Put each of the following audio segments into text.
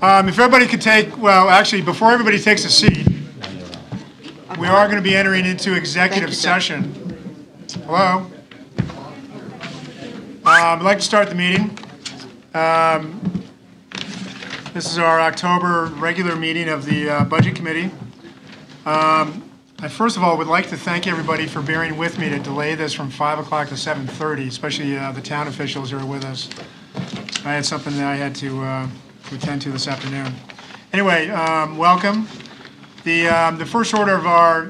If everybody could take, well, actually, before everybody takes a seat, we are going to be entering into executive session. Hello? I'd like to start the meeting. This is our October regular meeting of the Budget Committee. I first of all would like to thank everybody for bearing with me to delay this from 5 o'clock to 7:30, especially the town officials who are with us. I had something that I had to attend to this afternoon. Anyway, welcome. The first order of our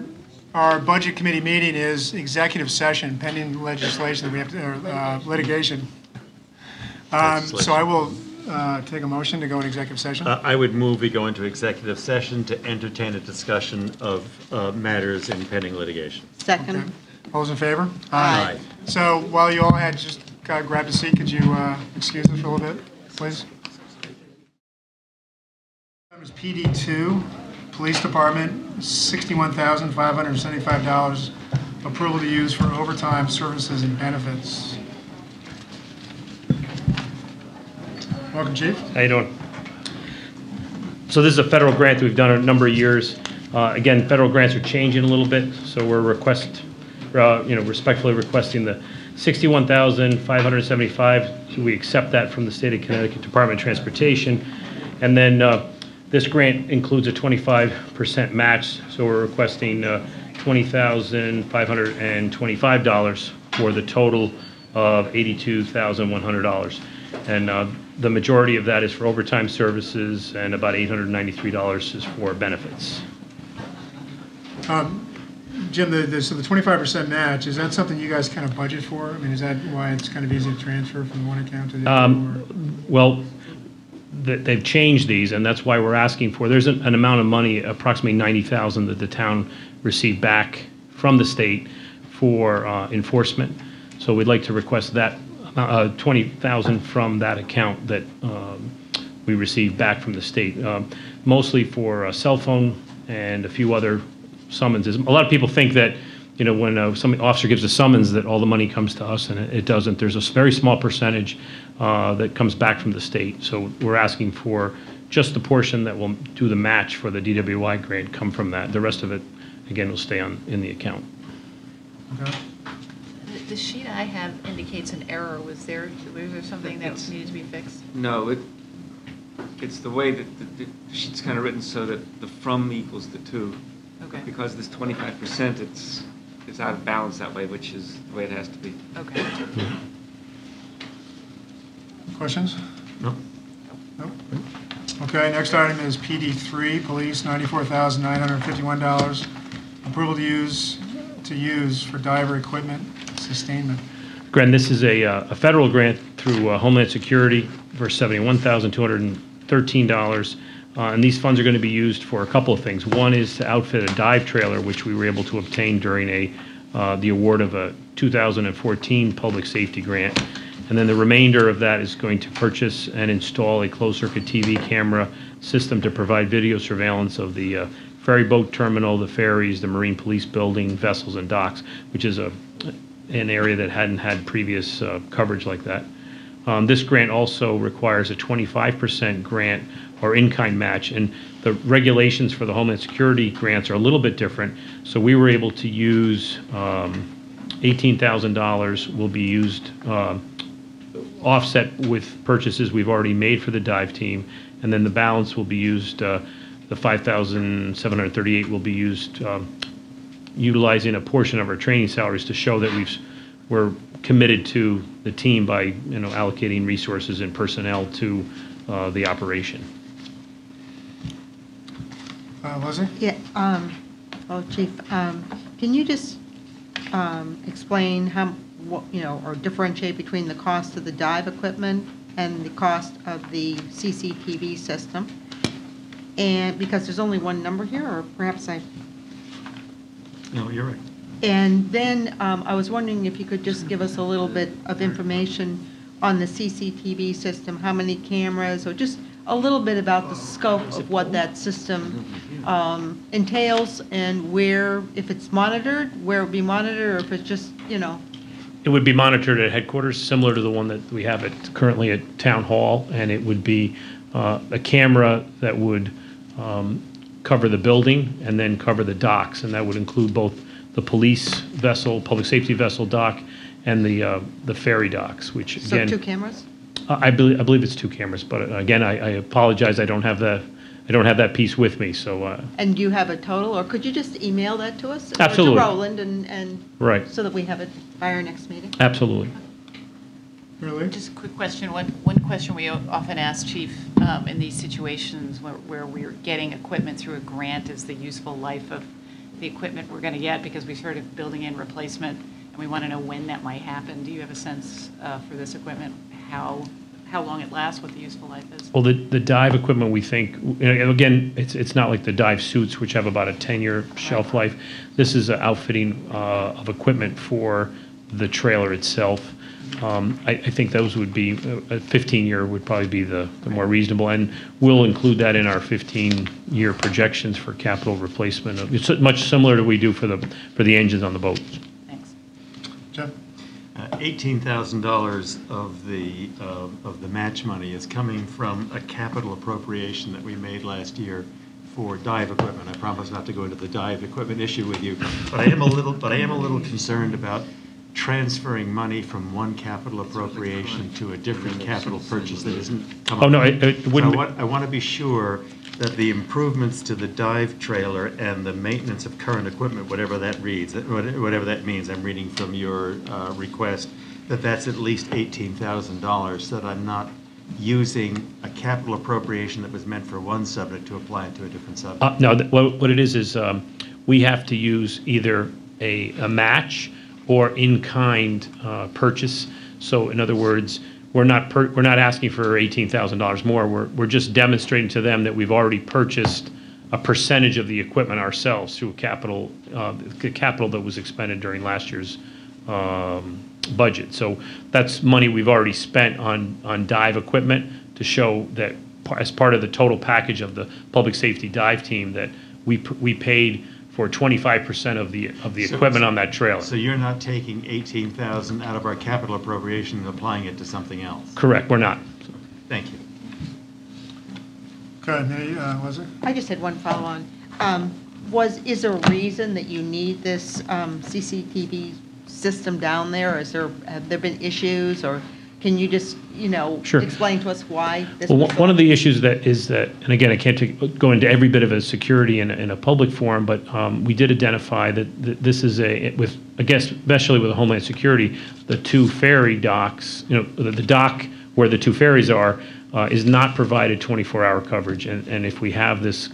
Budget Committee meeting is executive session, pending legislation that we have to, litigation. So I will take a motion to go in executive session. I would move we go into executive session to entertain a discussion of matters in pending litigation. Second. Okay. All those in favor? Aye. So while you all had just grabbed a seat, could you excuse us for a little bit, please? PD2, Police Department, $61,575. Approval to use for overtime services and benefits. Welcome, Chief. How you doing? So this is a federal grant that we've done a number of years. Again, federal grants are changing a little bit, so we're respectfully requesting the $61,575. So we accept that from the State of Connecticut Department of Transportation, and then this grant includes a 25% match. So we're requesting $20,525 for the total of $82,100, and the majority of that is for overtime services, and about $893 is for benefits. Jim, so the 25% match, is that something you guys kind of budget for? I mean, is that why it's kind of easy to transfer from one account to the other? Well, they've changed these, and that's why we're asking for. There's an amount of money, approximately $90,000, that the town received back from the state for enforcement. So we'd like to request that $20,000 from that account that we received back from the state, mostly for a cell phone and a few other summonses. A lot of people think that, you know, when some officer gives a summons, that all the money comes to us, and it doesn't. There's a very small percentage that comes back from the state. So we're asking for just the portion that will do the match for the DWI grant come from that. The rest of it, again, will stay in the account. Okay. The sheet I have indicates an error. Was there something that needed to be fixed? No, it's the way that the sheet's kind of written so that the from equals the to. Okay. Because this 25%, it's out of balance that way, which is the way it has to be. Okay. Questions? No. Nope. Okay, next item is PD3, Police, $94,951. Approval to use for diver equipment sustainment. Grant, this is a federal grant through Homeland Security for $71,213. And these funds are going to be used for a couple of things. One is to outfit a dive trailer, which we were able to obtain during the award of a 2014 public safety grant. And then the remainder of that is going to purchase and install a closed-circuit TV camera system to provide video surveillance of the ferry boat terminal, the ferries, the Marine Police Building, vessels, and docks, which is an area that hadn't had previous coverage like that. This grant also requires a 25% grant or in-kind match, and the regulations for the Homeland Security grants are a little bit different. So we were able to use $18,000 will be used offset with purchases we've already made for the dive team, and then the balance will be used. The $5,738 will be used utilizing a portion of our training salaries to show that we're committed to the team by allocating resources and personnel to the operation. Leslie? Yeah. Chief, can you just explain or differentiate between the cost of the dive equipment and the cost of the CCTV system? And because there's only one number here, or perhaps No, you're right. And then I was wondering if you could just give us a little bit of information on the CCTV system, how many cameras, or just a little bit about the scope of what that system entails, and where, if it's monitored, where it would be monitored, or if it's just, It would be monitored at headquarters, similar to the one that we have currently at Town Hall, and it would be a camera that would cover the building and then cover the docks, and that would include both the police vessel, public safety vessel dock, and the ferry docks, which So again. 2 cameras? I believe it's 2 cameras, but again, I apologize, I don't have that piece with me, so, And do you have a total, or could you just email that to us? Absolutely. Or to Roland, and Right. so that we have it by our next meeting? absolutely. Really? Just a quick question. One question we often ask, Chief, in these situations where we're getting equipment through a grant is the useful life of the equipment we're going to get, because we've heard of building in replacement, and we want to know when that might happen. Do you have a sense for this equipment, how long it lasts, what the useful life is? Well, the dive equipment, we think, again, it's not like the dive suits, which have about a 10-year shelf life. This is an outfitting of equipment for the trailer itself. I think those would be, a 15-year would probably be the more reasonable, and we'll include that in our 15-year projections for capital replacement. It's much similar to what we do for the engines on the boats. Thanks. Jeff? $18,000 of the match money is coming from a capital appropriation that we made last year for dive equipment. I promise not to go into the dive equipment issue with you, but I am a little concerned about transferring money from one capital appropriation to a different capital purchase that isn't coming. Oh, no, it wouldn't. I want to be sure that the improvements to the dive trailer and the maintenance of current equipment, whatever that reads, whatever that means, I'm reading from your request, that's at least $18,000, so that I'm not using a capital appropriation that was meant for one subject to apply it to a different subject. No, what it is we have to use either a match or in-kind purchase. So in other words, we're not asking for $18,000 more. We're just demonstrating to them that we've already purchased a percentage of the equipment ourselves through capital that was expended during last year's budget. So that's money we've already spent on dive equipment to show that as part of the total package of the public safety dive team that we paid for 25% of the equipment on that trailer. So you're not taking $18,000 out of our capital appropriation and applying it to something else? Correct, we're not. Thank you. Go ahead, Leslie? I just had one follow-on. Is there a reason that you need this CCTV system down there? Have there been issues, or can you just, Sure. explain to us why this Well, was one of the issues and again, I can't go into every bit of a security in a public forum, but we did identify that this is especially with the Homeland Security, the 2 ferry docks, the dock where the 2 ferries are, is not provided 24-hour coverage. And if we have this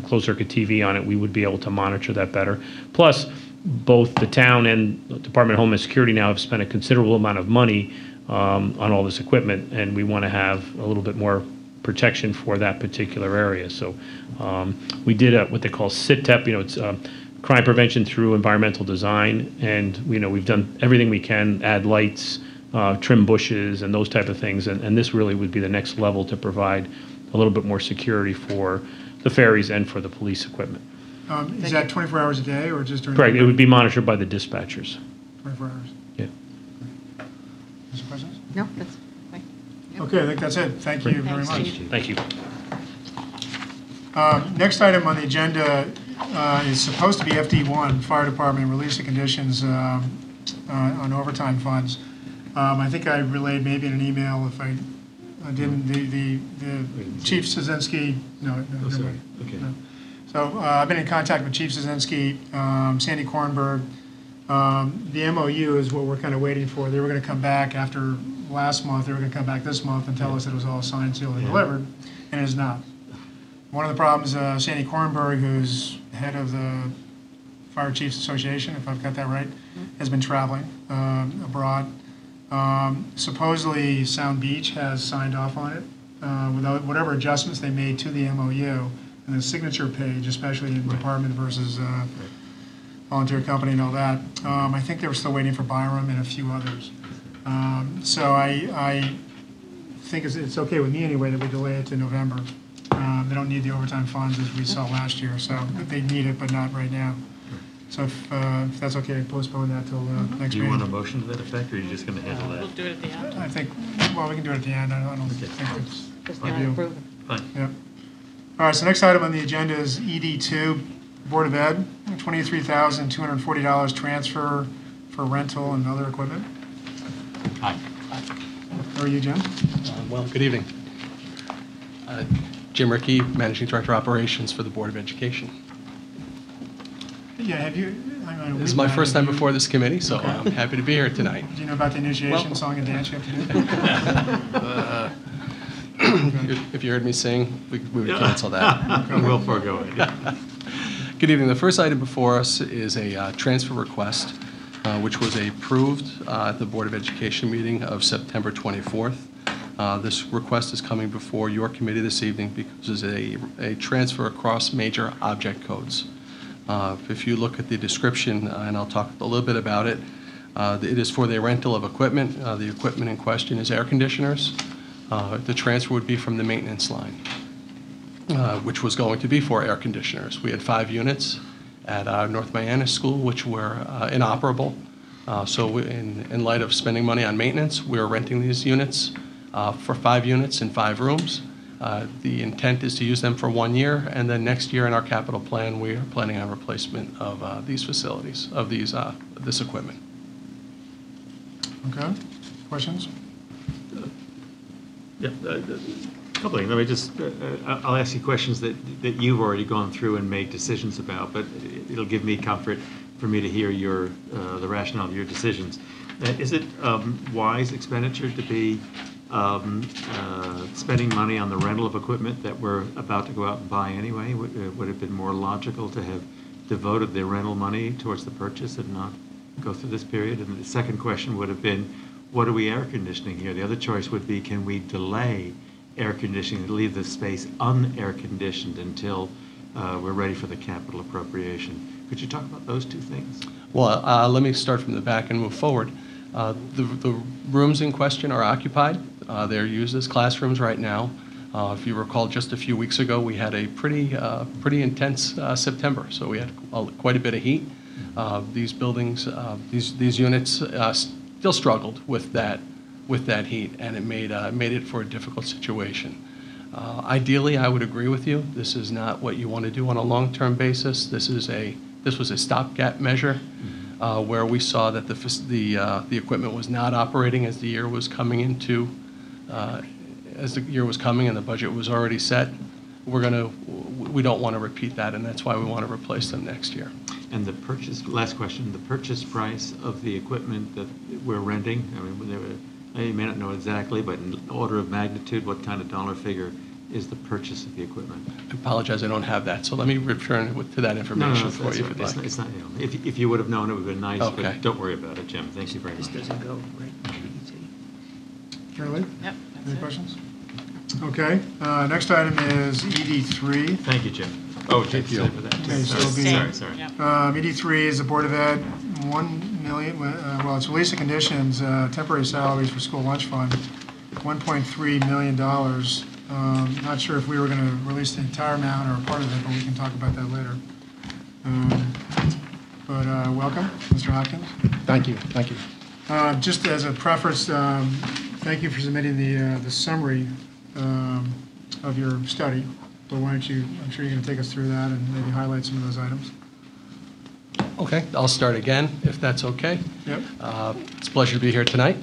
closed-circuit TV on it, we would be able to monitor that better. Plus, both the town and the Department of Homeland Security now have spent a considerable amount of money on all this equipment, and we want to have a little bit more protection for that particular area. So we did what they call CITEP, it's crime prevention through environmental design, and we've done everything we can, add lights, trim bushes, and those type of things, and this really would be the next level to provide a little bit more security for the ferries and for the police equipment. Is that 24 hours a day or just during? Correct, it would be monitored by the dispatchers. 24 hours. Yeah. Any questions? No, that's fine. Okay, I think that's it. Thank you very Thanks, much. Chief. Thank you. Next item on the agenda is supposed to be FD1, Fire Department, release of conditions on overtime funds. I think I relayed maybe in an email, if I didn't, the Chief Szynski, no, sorry. nobody. Okay. No. So I've been in contact with Chief Szynski, Sandy Kornberg. The MOU is what we're kind of waiting for. They were going to come back after last month. They were going to come back this month and tell us that it was all signed, sealed, and delivered, and it is not. One of the problems, Sandy Kornberg, who's head of the Fire Chiefs Association, if I've got that right, has been traveling abroad. Supposedly, Sound Beach has signed off on it without whatever adjustments they made to the MOU and the signature page, especially in department versus volunteer company and all that. I think they were still waiting for Byram and a few others. So I think it's okay with me anyway that we delay it to November. They don't need the overtime funds as we saw last year, so they need it, but not right now. So if that's okay, postpone that till next Do you meeting. want a motion to that effect, or are you just going to handle We'll that? do it at the end. I think, well, we can do it at the end. I don't think it's Just big not deal. approve it. Fine. Yep. All right, so next item on the agenda is ED2, Board of Ed, $23,240 transfer for rental and other equipment. Hi. How are you, Jim? Well, good evening. Jim Rickey, Managing Director Operations for the Board of Education. Yeah, have you? This is my first time before this committee, so I'm happy to be here tonight. Do you know about the initiation song and dance you have to do? If you heard me sing, we would cancel that. We'll forego it. Good evening. The first item before us is a transfer request, which was approved at the Board of Education meeting of September 24th. This request is coming before your committee this evening because it's a transfer across major object codes. If you look at the description, and I'll talk a little bit about it, it is for the rental of equipment. The equipment in question is air conditioners. The transfer would be from the maintenance line, which was going to be for air conditioners. We had 5 units at our North Miami School, which were inoperable. So in light of spending money on maintenance, we're renting these units for 5 units in 5 rooms. The intent is to use them for 1 year, and then next year in our capital plan, we are planning on replacement of these facilities, of this equipment. Okay, questions? Yeah, a couple of things. Let me just, I'll ask you questions that you've already gone through and made decisions about, but it'll give me comfort for me to hear the rationale of your decisions. Is it wise expenditure to be spending money on the rental of equipment that we're about to go out and buy anyway? Would it have been more logical to have devoted the rental money towards the purchase and not go through this period? And the second question would have been, what are we air conditioning here? The other choice would be, can we delay air conditioning, leave the space un-air conditioned until we're ready for the capital appropriation? Could you talk about those two things? Well, let me start from the back and move forward. The rooms in question are occupied. They're used as classrooms right now. If you recall, just a few weeks ago, we had a pretty intense September, so we had quite a bit of heat. These buildings, these units still struggled with that heat, and it made it for a difficult situation. Ideally, I would agree with you. This is not what you want to do on a long-term basis. This was a stopgap measure where we saw that the equipment was not operating as the year was coming and the budget was already set. We don't want to repeat that, and that's why we want to replace them next year. And last question, the purchase price of the equipment that we're renting, I mean, you may not know exactly, but in order of magnitude, what kind of dollar figure is the purchase of the equipment? I apologize, I don't have that, so let me return to that information for you if you'd like. It's not, if you would have known, it would have been nice, Okay. But don't worry about it, Jim. Thank you very much. This doesn't go, right? Shirley? Yep, Any that's it. questions? Okay, next item is ED3. Thank you, Jim. Oh, Thank you. For that. Okay, so it'll be- Sorry. Yep. ED3 is the Board of Ed, 1 million, well, it's release of conditions, temporary salaries for school lunch fund, $1.3 million. Not sure if we were going to release the entire amount or a part of it, but we can talk about that later. But welcome, Mr. Hopkins. Thank you. Just as a preface, thank you for submitting the summary of your study. But why don't you, I'm sure you're going to take us through that and maybe highlight some of those items. Okay, I'll start again, if that's okay. Yep. It's a pleasure to be here tonight.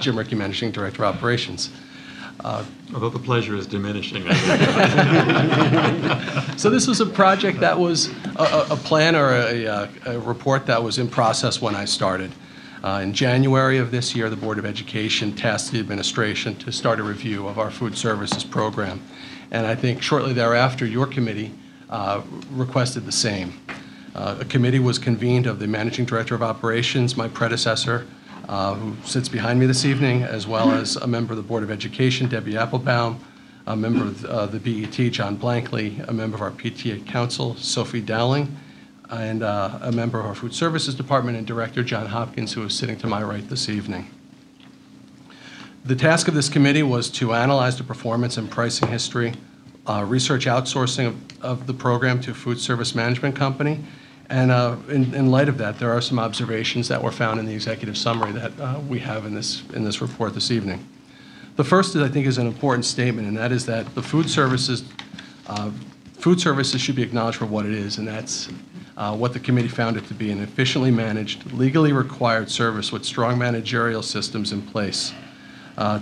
Jim Rickey, Managing Director of Operations. Although the pleasure is diminishing. So this was a project that was a plan or a report that was in process when I started. In January of this year, the Board of Education tasked the administration to start a review of our food services program. And I think shortly thereafter, your committee requested the same. A committee was convened of the Managing Director of Operations, my predecessor, who sits behind me this evening, as well as a member of the Board of Education, Debbie Applebaum, a member of the BET, John Blankley, a member of our PTA Council, Sophie Dowling, and a member of our Food Services Department and Director, John Hopkins, who is sitting to my right this evening. The task of this committee was to analyze the performance and pricing history, research outsourcing of the program to a food service management company, and in light of that, there are some observations that were found in the executive summary that we have in this report this evening. The first, I think, is an important statement, and that is that the food services should be acknowledged for what it is, and that's what the committee found it to be: an efficiently managed, legally required service with strong managerial systems in place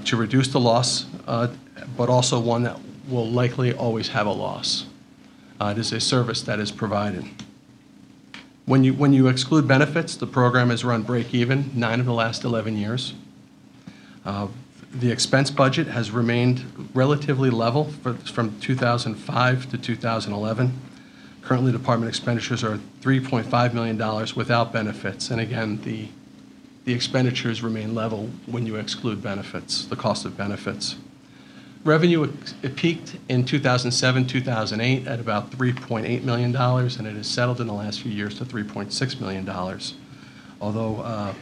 to reduce the loss, but also one that will likely always have a loss. It is a service that is provided. When you exclude benefits, the program has run break-even 9 of the last 11 years. The expense budget has remained relatively level from 2005 to 2011. Currently, department expenditures are $3.5 million without benefits. And again, the expenditures remain level when you exclude benefits, the cost of benefits. Revenue, it peaked in 2007, 2008 at about $3.8 million, and it has settled in the last few years to $3.6 million. Although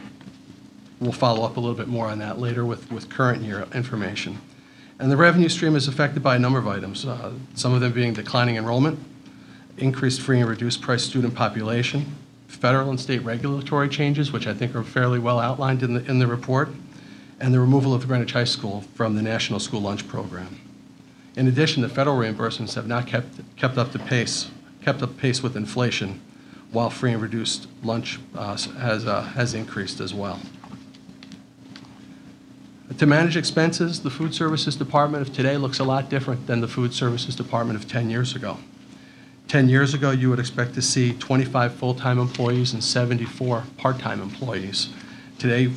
we'll follow up a little bit more on that later with current year information. And the revenue stream is affected by a number of items, some of them being declining enrollment, increased free and reduced price student population, federal and state regulatory changes, which I think are fairly well outlined in the report, and the removal of the Greenwich High School from the National School Lunch Program. In addition, the federal reimbursements have not kept up pace with inflation, while free and reduced lunch has increased as well. To manage expenses, the Food Services Department of today looks a lot different than the Food Services Department of 10 years ago. 10 years ago, you would expect to see 25 full-time employees and 74 part-time employees. Today,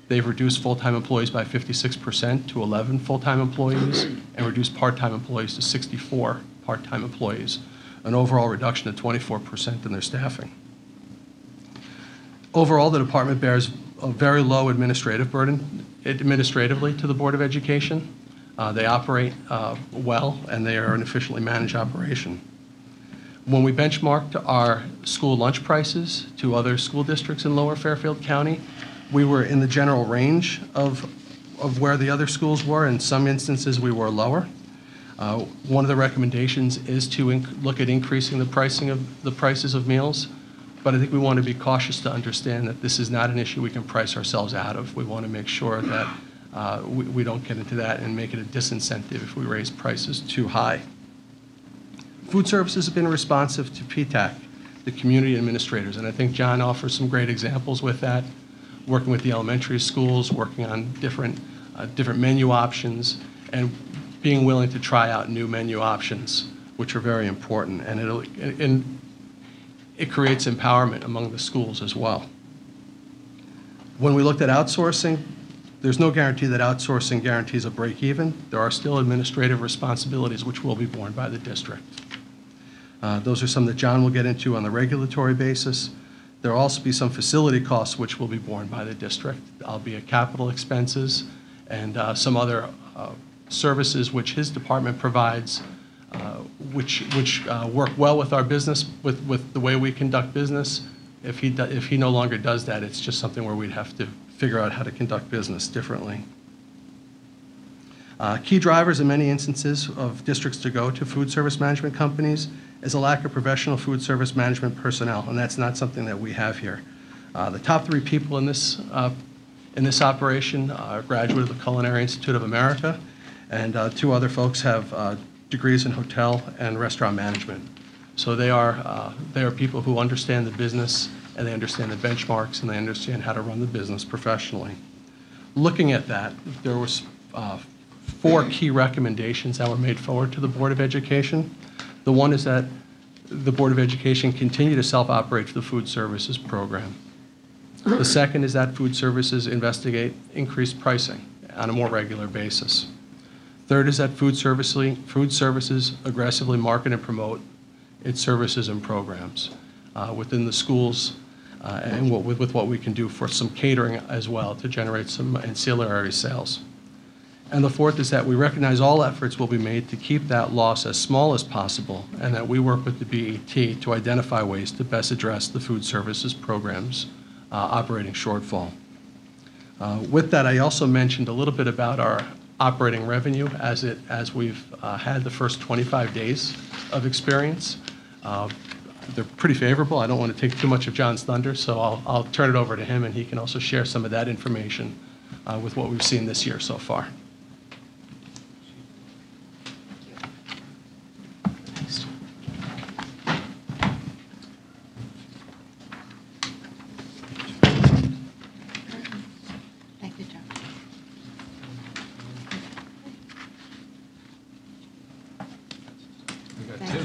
they've reduced full-time employees by 56% to 11 full-time employees and reduced part-time employees to 64 part-time employees, an overall reduction of 24% in their staffing. Overall, the department bears a very low administrative burden administratively to the Board of Education. They operate well, and they are an efficiently managed operation. When we benchmarked our school lunch prices to other school districts in Lower Fairfield County, we were in the general range of where the other schools were. In some instances, we were lower. One of the recommendations is to look at increasing the prices of meals, but I think we want to be cautious to understand that this is not an issue we can price ourselves out of. We want to make sure that we don't get into that and make it a disincentive if we raise prices too high. Food services have been responsive to PTAC, the community administrators, and I think John offers some great examples with that, working with the elementary schools, working on different menu options, and being willing to try out new menu options, which are very important, and it creates empowerment among the schools as well. When we looked at outsourcing, there's no guarantee that outsourcing guarantees a break even. There are still administrative responsibilities which will be borne by the district. Those are some that John will get into on the regulatory basis. There will also be some facility costs which will be borne by the district, albeit capital expenses, and some other services which his department provides, which work well with our business, with the way we conduct business. If he no longer does that, it's just something where we'd have to figure out how to conduct business differently. Key drivers in many instances of districts to go to food service management companies is a lack of professional food service management personnel, and that's not something that we have here. The top 3 people in this operation are graduate of the Culinary Institute of America, and 2 other folks have degrees in hotel and restaurant management. So they are people who understand the business, and they understand the benchmarks, and they understand how to run the business professionally. Looking at that, there was 4 key recommendations that were made forward to the Board of Education. The one is that the Board of Education continue to self-operate the food services program. The second is that food services investigate increased pricing on a more regular basis. Third is that food services aggressively market and promote its services and programs within the schools and with what we can do for some catering as well to generate some ancillary sales. And the fourth is that we recognize all efforts will be made to keep that loss as small as possible, and that we work with the BET to identify ways to best address the food services program's operating shortfall. With that, I also mentioned a little bit about our operating revenue as we've had the first 25 days of experience. They're pretty favorable. I don't want to take too much of John's thunder, so I'll turn it over to him, and he can also share some of that information with what we've seen this year so far. Thank you.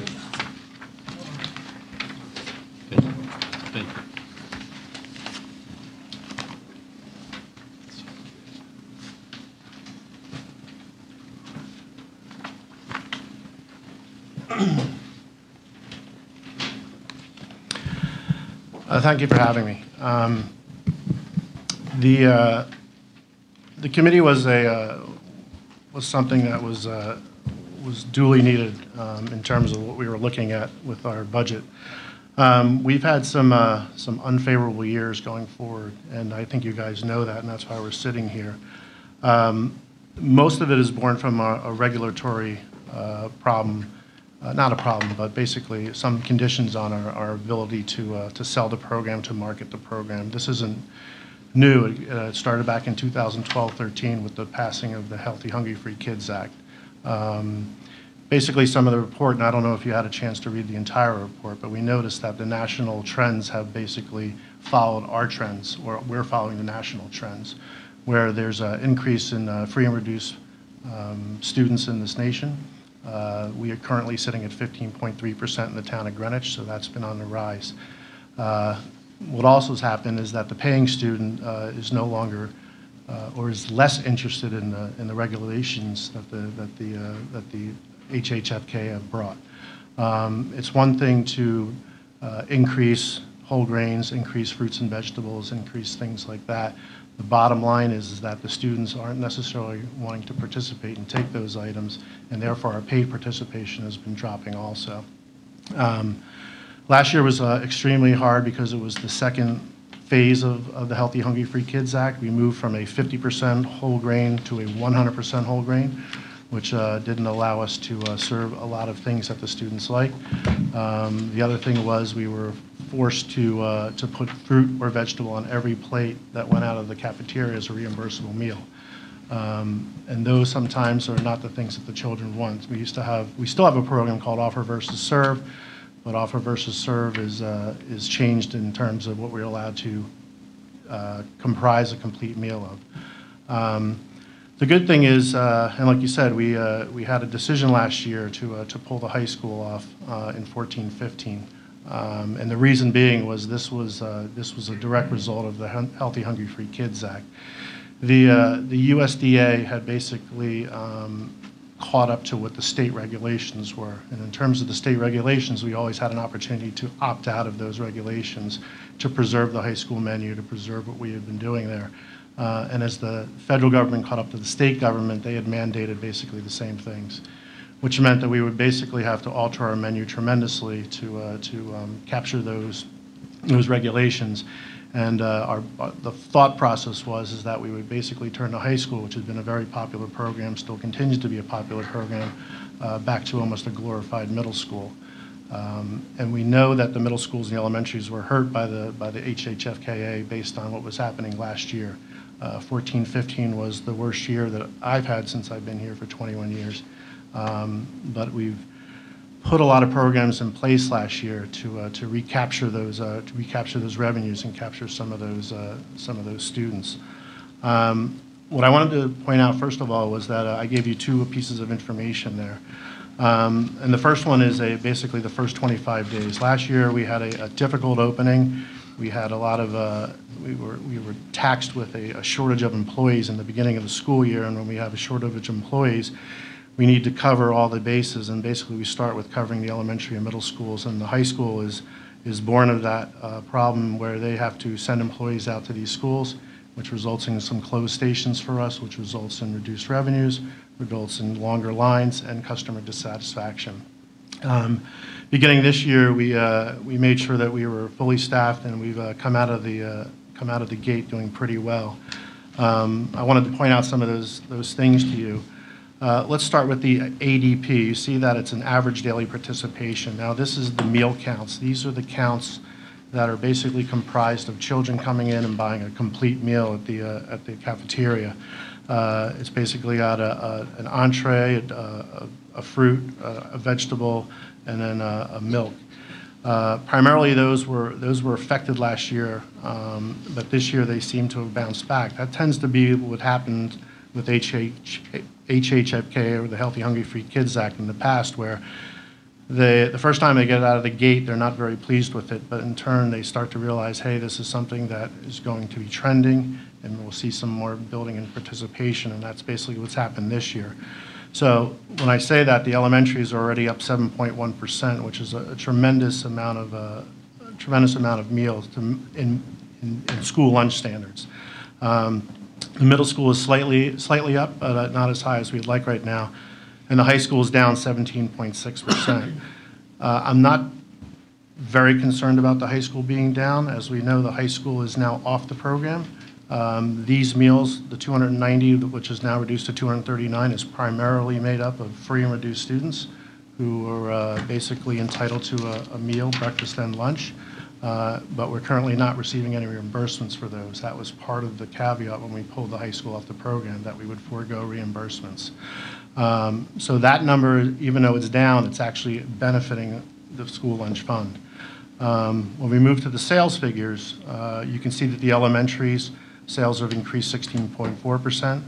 Thank you for having me. The committee was something that was duly needed in terms of what we were looking at with our budget. We've had some unfavorable years going forward, and I think you guys know that, and that's why we're sitting here. Most of it is born from a regulatory problem. Not a problem, but basically some conditions on our ability to sell the program, to market the program. This isn't new. It started back in 2012-13 with the passing of the Healthy, Hungry, Free Kids Act. Basically, some of the report, and I don't know if you had a chance to read the entire report, but we noticed that the national trends have basically followed our trends, or we're following the national trends, where there's an increase in free and reduced students in this nation. We are currently sitting at 15.3% in the town of Greenwich, so that's been on the rise. What also has happened is that the paying student is no longer or is less interested in the regulations that the HHFK have brought. It's one thing to increase whole grains, increase fruits and vegetables, increase things like that. The bottom line is that the students aren't necessarily wanting to participate and take those items, and therefore our paid participation has been dropping also. Last year was extremely hard because it was the second phase of the Healthy, Hungry, Free Kids Act. We moved from a 50% whole grain to a 100% whole grain, which didn't allow us to serve a lot of things that the students like. The other thing was we were forced to put fruit or vegetable on every plate that went out of the cafeteria as a reimbursable meal. And those sometimes are not the things that the children want. We still have a program called Offer versus Serve, but Offer versus Serve is changed in terms of what we're allowed to comprise a complete meal of. The good thing is, and like you said, we had a decision last year to pull the high school off in 14-15. And the reason being was this was a direct result of the Healthy, Hungry, Free Kids Act. The USDA had basically caught up to what the state regulations were. And in terms of the state regulations, we always had an opportunity to opt out of those regulations to preserve the high school menu, to preserve what we had been doing there. And as the federal government caught up to the state government, they had mandated basically the same things, which meant that we would basically have to alter our menu tremendously to capture those regulations. And the thought process was that we would basically turn the high school, which has been a very popular program, still continues to be a popular program, back to almost a glorified middle school. And we know that the middle schools and the elementaries were hurt by the HHFKA based on what was happening last year. 14-15 was the worst year that I've had since I've been here for 21 years. But we've put a lot of programs in place last year to recapture those revenues and capture some of those students. What I wanted to point out first of all was that I gave you two pieces of information there. And the first one is basically the first 25 days. Last year we had a difficult opening. We had a lot of we were taxed with a shortage of employees in the beginning of the school year, and when we have a shortage of employees, we need to cover all the bases, and basically we start with covering the elementary and middle schools, and the high school is born of that problem where they have to send employees out to these schools, which results in some closed stations for us, which results in reduced revenues, results in longer lines and customer dissatisfaction. Beginning this year, we made sure that we were fully staffed, and we've come out of the gate doing pretty well. I wanted to point out some of those things to you. Let's start with the ADP. You see that it's an average daily participation. Now, this is the meal counts. These are the counts that are basically comprised of children coming in and buying a complete meal at the cafeteria. It's basically got an entree, a fruit, a vegetable, and then a milk. Primarily, those were affected last year, but this year they seem to have bounced back. That tends to be what happened with HHFK, or the Healthy, Hungry, Free Kids Act in the past, where The first time they get it out of the gate, they're not very pleased with it, but in turn, they start to realize, hey, this is something that is going to be trending, and we'll see some more building and participation, and that's basically what's happened this year. So when I say that, the elementaries are already up 7.1%, which is a tremendous amount of meals in school lunch standards. The middle school is slightly up, but not as high as we'd like right now, and the high school is down 17.6%. I'm not very concerned about the high school being down. As we know, the high school is now off the program. These meals, the 290, which is now reduced to 239, is primarily made up of free and reduced students who are basically entitled to a meal, breakfast and lunch, but we're currently not receiving any reimbursements for those. That was part of the caveat when we pulled the high school off the program, that we would forego reimbursements. So that number, even though it's down, it's actually benefiting the school lunch fund. When we move to the sales figures, you can see that the elementaries sales have increased 16.4%.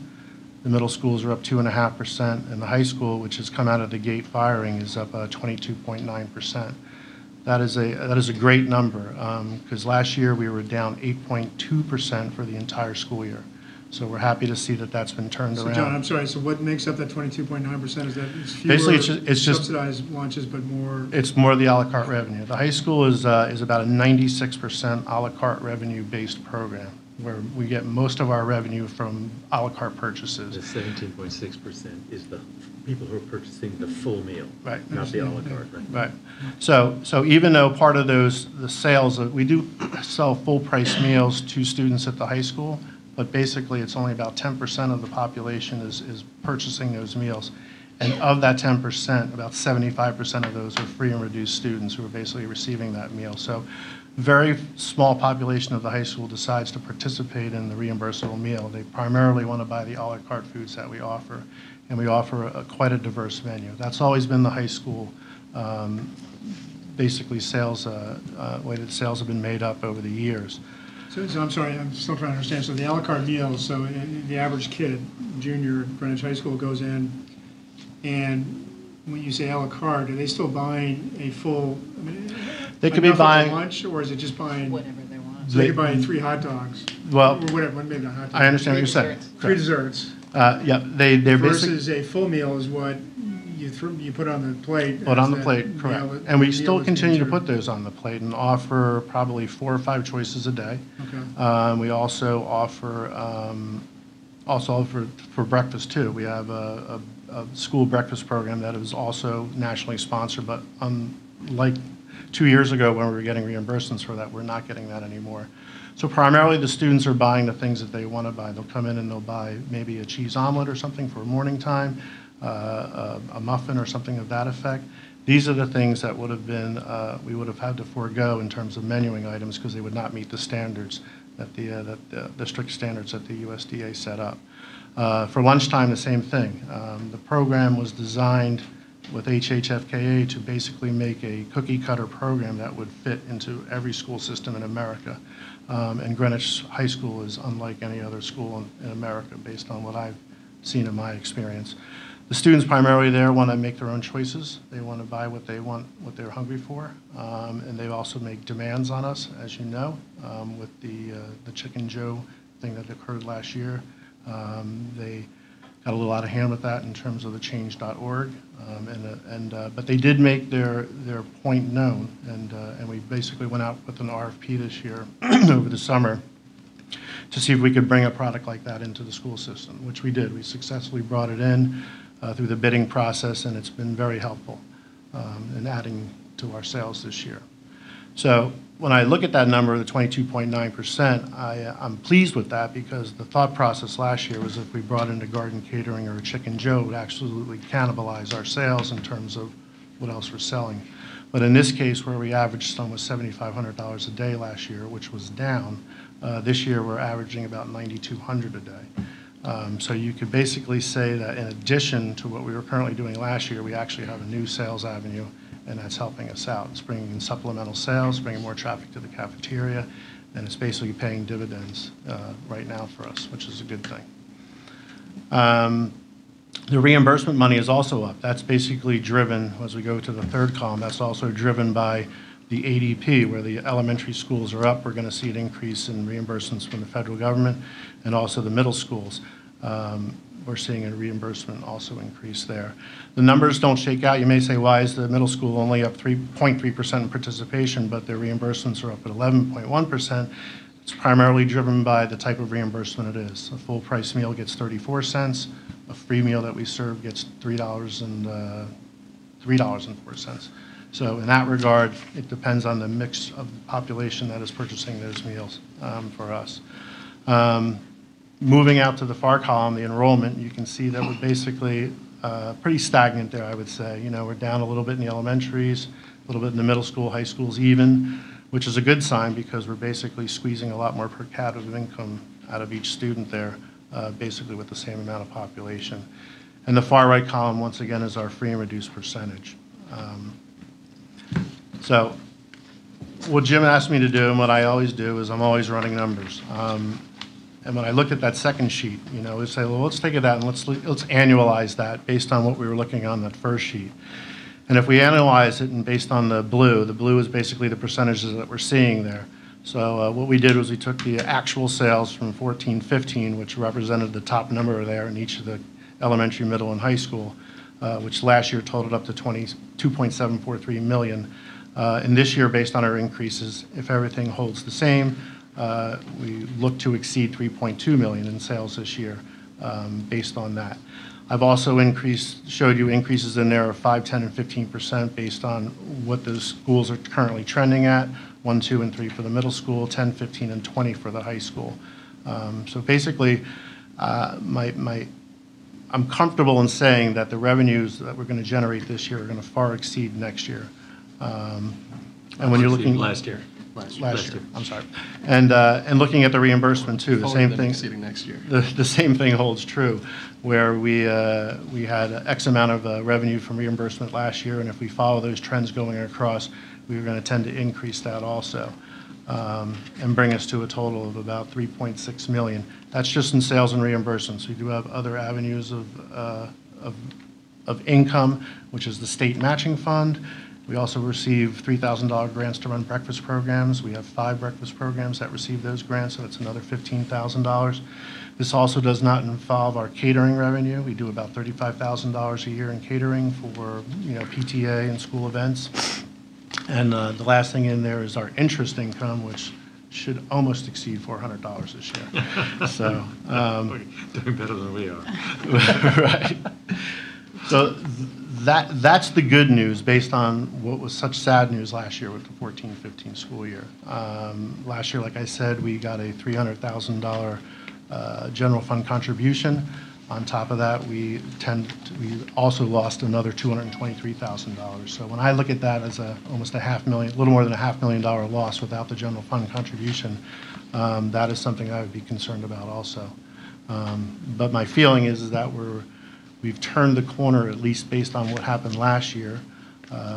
The middle schools are up 2.5%, and the high school, which has come out of the gate firing, is up 22.9%. That is a great number, because last year we were down 8.2% for the entire school year. So we're happy to see that that's been turned around. So John, I'm sorry, so what makes up that 22.9%? Is that Basically, it's fewer subsidized lunches, but more? It's more the a la carte revenue. The high school is about a 96% a la carte revenue-based program, where we get most of our revenue from a la carte The purchases. 17.6% is the people who are purchasing the full meal, Right. not the a la carte, right? Right. So even though part of the sales, we do sell full-price meals to students at the high school, but basically it's only about 10% of the population is purchasing those meals. And of that 10%, about 75% of those are free and reduced students who are basically receiving that meal. So very small population of the high school decides to participate in the reimbursable meal. They primarily want to buy the a la carte foods that we offer, and we offer quite a diverse menu. That's always been the high school, basically sales, way that sales have been made up over the years. So I'm sorry, I'm still trying to understand. So the a la carte meals, so the average kid, junior at Greenwich High School, goes in, and when you say a la carte, are they still buying a full, They could be enough of a buying, lunch, or is it just buying, Whatever they want. so they could buy 3 hot dogs? Well, Or whatever, maybe not hot dogs. I understand what you're saying. 3 desserts Yeah, they're basically. versus a full meal is what you put on the plate. Put on as the plate, that correct. meal- And we meal still is continue to being put those on the plate and offer probably 4 or 5 choices a day. served. Okay. We also offer for breakfast too. We have a school breakfast program that is also nationally sponsored, but unlike 2 years ago when we were getting reimbursements for that, we're not getting that anymore. So primarily the students are buying the things that they want to buy. They'll come in and they'll buy maybe a cheese omelet or something for morning time, a muffin or something of that effect. These are the things that would have been, we would have had to forego in terms of menuing items because they would not meet the standards that the strict standards that the USDA set up. For lunchtime, the same thing. The program was designed with HHFKA to basically make a cookie cutter program that would fit into every school system in America. And Greenwich High School is unlike any other school in America based on what I've seen in my experience. The students primarily there want to make their own choices. They want to buy what they want, what they're hungry for. And they also make demands on us, as you know, with the Chicken Joe thing that occurred last year. They got a little out of hand with that in terms of the change.org. But they did make their point known, and we basically went out with an RFP this year over the summer to see if we could bring a product like that into the school system, which we did. We successfully brought it in through the bidding process, and it's been very helpful in adding to our sales this year. So when I look at that number, the 22.9%, I'm pleased with that because the thought process last year was if we brought in a garden catering or a Chicken Joe, it would absolutely cannibalize our sales in terms of what else we're selling. But in this case, where we averaged almost $7,500 a day last year, which was down, this year we're averaging about $9,200 a day. So you could basically say that in addition to what we were currently doing last year, we actually have a new sales avenue, and that's helping us out. It's bringing in supplemental sales, bringing more traffic to the cafeteria, and it's basically paying dividends right now for us, which is a good thing. The reimbursement money is also up. That's basically driven, as we go to the third column, that's also driven by the ADP, where the elementary schools are up. We're going to see an increase in reimbursements from the federal government, and also the middle schools. We're seeing a reimbursement also increase there. The numbers don't shake out. You may say, why is the middle school only up 3.3% in participation, but their reimbursements are up at 11.1%? It's primarily driven by the type of reimbursement it is. A full price meal gets 34 cents. A free meal that we serve gets $3.04. So in that regard, it depends on the mix of the population that is purchasing those meals for us. Moving out to the far column, the enrollment, you can see that we're basically pretty stagnant there, I would say. You know, we're down a little bit in the elementaries, a little bit in the middle school, high schools even, which is a good sign because we're basically squeezing a lot more per capita income out of each student there, basically with the same amount of population. And the far right column, once again, is our free and reduced percentage. So what Jim asked me to do, and what I always do, is I'm always running numbers. And when I looked at that second sheet, you know, we say, well, let's take that and let's annualize that based on what we were looking on that first sheet. And if we analyze it and based on the blue is basically the percentages that we're seeing there. So what we did was we took the actual sales from 14-15, which represented the top number there in each of the elementary, middle, and high school, which last year totaled up to $22.743 million. And this year, based on our increases, if everything holds the same, we look to exceed $3.2 million in sales this year based on that. I've also showed you increases in there of 5, 10, and 15% based on what those schools are currently trending at, 1, 2, and 3 for the middle school, 10, 15, and 20 for the high school. So basically, I'm comfortable in saying that the revenues that we're going to generate this year are going to far exceed next year. And when you're looking last year. Last year, I'm sorry. And looking at the reimbursement too, the same thing. Exceeding next year. The same thing holds true, where we had X amount of revenue from reimbursement last year, and if we follow those trends going across, we were going to tend to increase that also, and bring us to a total of about $3.6 million. That's just in sales and reimbursements. We do have other avenues of income, which is the state matching fund. We also receive $3,000 grants to run breakfast programs. We have 5 breakfast programs that receive those grants, so that's another $15,000. This also does not involve our catering revenue. We do about $35,000 a year in catering for, you know, PTA and school events. And the last thing in there is our interest income, which should almost exceed $400 this year. So doing better than we are. right. So that's the good news based on what was such sad news last year with the 14-15 school year. Last year, like I said, we got a $300,000 general fund contribution. On top of that, we also lost another $223,000. So when I look at that as almost a little more than a $500,000 loss without the general fund contribution, that is something I would be concerned about also. But my feeling is that we've turned the corner, at least based on what happened last year.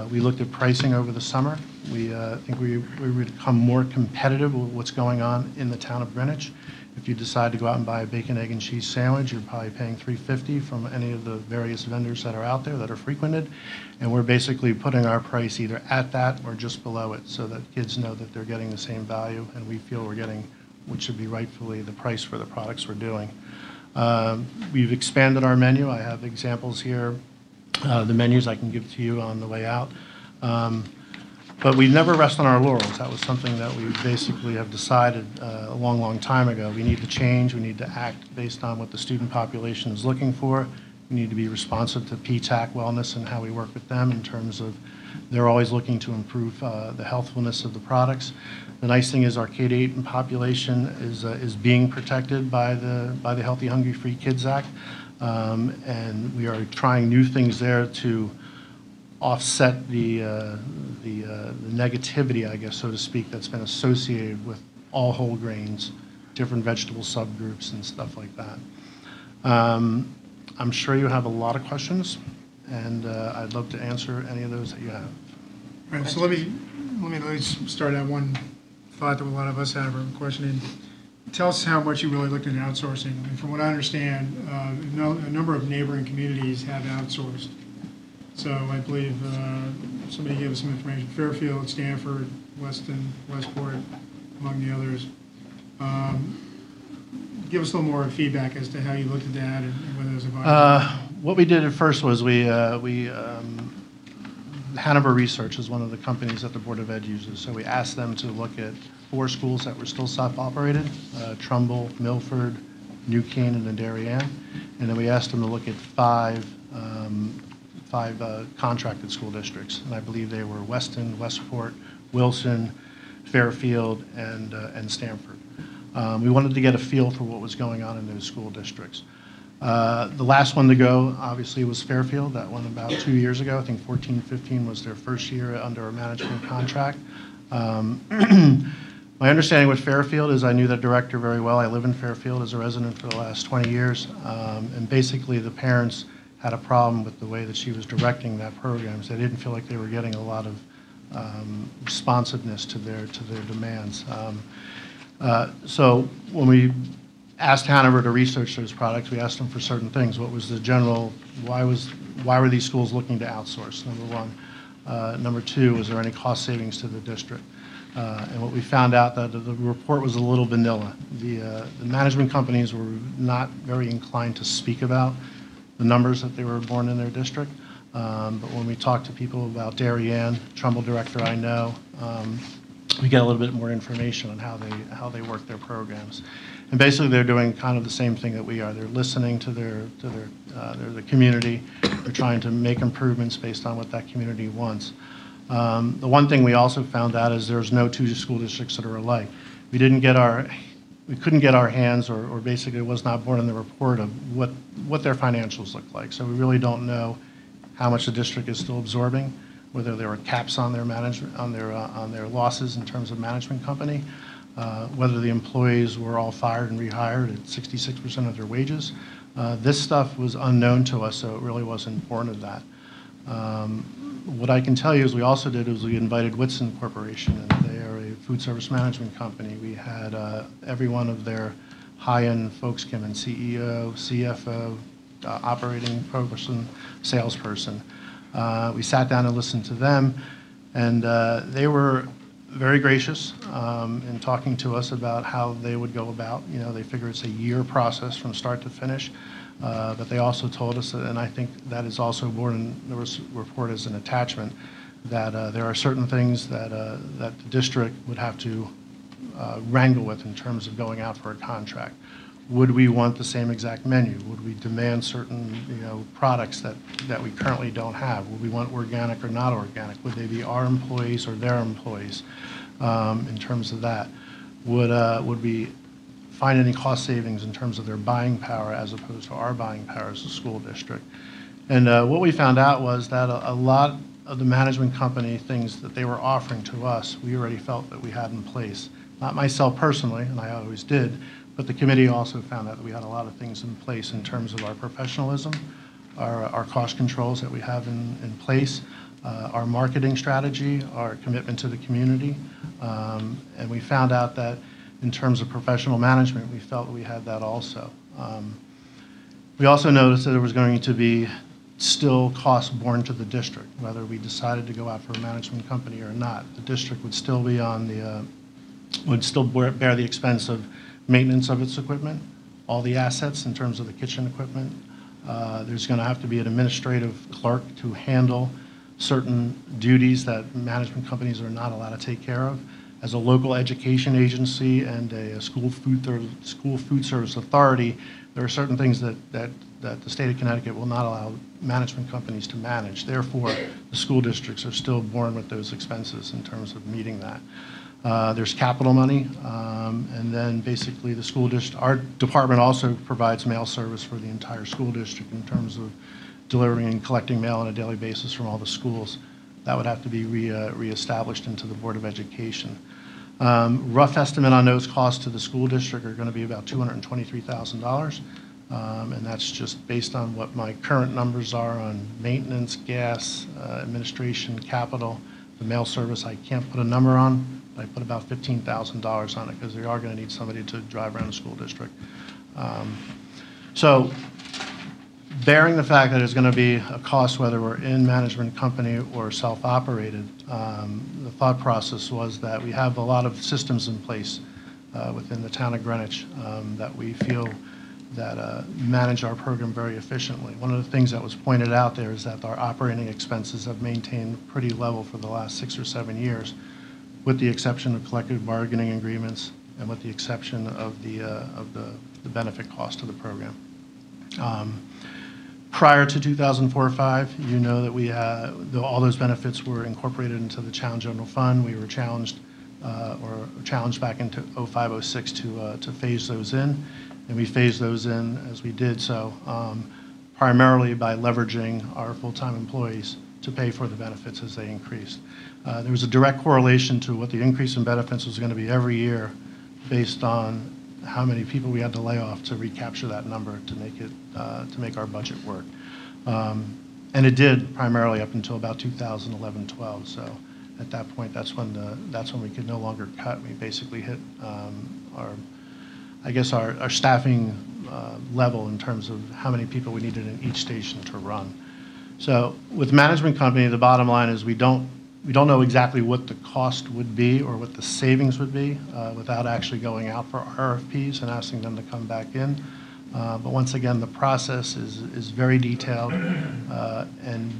We looked at pricing over the summer. We think we become more competitive with what's going on in the town of Greenwich. If you decide to go out and buy a bacon, egg, and cheese sandwich, you're probably paying $3.50 from any of the various vendors that are out there that are frequented. And we're basically putting our price either at that or just below it so that kids know that they're getting the same value, and we feel we're getting what should be rightfully the price for the products we're doing. We've expanded our menu. I have examples here, the menus I can give to you on the way out. But we never rest on our laurels. That was something that we basically have decided a long, long time ago. We need to change. We need to act based on what the student population is looking for. We need to be responsive to PTAC Wellness and how we work with them in terms of they're always looking to improve the healthfulness of the products. The nice thing is our K-8 population is being protected by the Healthy Hungry Free Kids Act, and we are trying new things there to offset the negativity, I guess, so to speak, that's been associated with all whole grains, different vegetable subgroups, and stuff like that. I'm sure you have a lot of questions, and I'd love to answer any of those that you have. Right, so let me start at one thought that a lot of us have or questioning. tell us how much you really looked into outsourcing. And from what I understand, a number of neighboring communities have outsourced. So I believe somebody gave us some information, Fairfield, Stanford, Weston, Westport, among the others. Give us a little more feedback as to how you looked at that and whether it was a viable. What we did at first was Hanover Research is one of the companies that the Board of Ed uses. So we asked them to look at 4 schools that were still self-operated, Trumbull, Milford, New Canaan, and Darien. And then we asked them to look at 5 contracted school districts. And I believe they were Weston, Westport, Wilson, Fairfield, and Stanford. We wanted to get a feel for what was going on in those school districts. The last one to go, obviously, was Fairfield. That one about 2 years ago. I think 14-15 was their first year under a management contract. My understanding with Fairfield is I knew the director very well. I live in Fairfield as a resident for the last 20 years. And basically, the parents had a problem with the way that she was directing that program. So they didn't feel like they were getting a lot of responsiveness to their demands. So when we asked Hanover to research those products, we asked them for certain things. What was the general, why were these schools looking to outsource, number one? Number two, was there any cost savings to the district? And what we found out that the report was a little vanilla. The management companies were not very inclined to speak about the numbers that they were born in their district. But when we talked to people about Darien, Trumbull director I know, we get a little bit more information on how they work their programs. And basically, they're doing kind of the same thing that we are. They're listening to the community. They're trying to make improvements based on what that community wants. The one thing we also found out is there's no 2 school districts that are alike. We couldn't get our hands, or basically it was not born in the report of what their financials look like. So we really don't know how much the district is still absorbing, whether there were caps on their management, on their losses in terms of management company, whether the employees were all fired and rehired at 66% of their wages. This stuff was unknown to us, so it really wasn't important of that. What I can tell you is we also did is we invited Whitson Corporation, and they are a food service management company. We had every one of their high-end folks come in, CEO, CFO, operating person, salesperson. We sat down and listened to them, and they were very gracious in talking to us about how they would go about. You know, they figure it's a year process from start to finish, but they also told us, and I think that is also born in the report as an attachment, that there are certain things that the district would have to wrangle with in terms of going out for a contract. Would we want the same exact menu? Would we demand certain, products that we currently don't have? Would we want organic or not organic? Would they be our employees or their employees in terms of that? Would we find any cost savings in terms of their buying power as opposed to our buying power as a school district? And what we found out was that a lot of the management company things that they were offering to us, we already felt that we had in place. Not myself personally, and I always did, but the committee also found that we had a lot of things in place in terms of our professionalism, our cost controls that we have in place, our marketing strategy, our commitment to the community. And we found out that in terms of professional management, we felt we had that also. We also noticed that there was going to be still costs borne to the district, whether we decided to go out for a management company or not. The district would still be would still bear the expense of maintenance of its equipment, all the assets in terms of the kitchen equipment. There's going to have to be an administrative clerk to handle certain duties that management companies are not allowed to take care of. As a local education agency and a school food service authority, there are certain things that the state of Connecticut will not allow management companies to manage. Therefore, the school districts are still borne with those expenses in terms of meeting that. There's capital money, and then basically our department also provides mail service for the entire school district in terms of delivering and collecting mail on a daily basis from all the schools. That would have to be reestablished into the Board of Education. Rough estimate on those costs to the school district are going to be about $223,000, and that's just based on what my current numbers are on maintenance, gas, administration, capital. The mail service, I can't put a number on, but I put about $15,000 on it because they are going to need somebody to drive around the school district. So bearing the fact that it's going to be a cost whether we're in management company or self-operated, the thought process was that we have a lot of systems in place within the town of Greenwich that we feel that manage our program very efficiently. One of the things that was pointed out there is that our operating expenses have maintained pretty level for the last 6 or 7 years, with the exception of collective bargaining agreements and with the exception of the benefit cost of the program. Prior to 2004-05, you know that we had, all those benefits were incorporated into the Challenge General Fund. We were challenged back into 05-06 to phase those in, and we phased those in as we did so, primarily by leveraging our full-time employees to pay for the benefits as they increased. There was a direct correlation to what the increase in benefits was going to be every year based on how many people we had to lay off to recapture that number to make our budget work. And it did primarily up until about 2011-12. So at that point, that's when we could no longer cut. We basically hit our staffing level in terms of how many people we needed in each station to run. So with management company, the bottom line is we don't know exactly what the cost would be or what the savings would be without actually going out for RFPs and asking them to come back in. But once again, the process is very detailed, and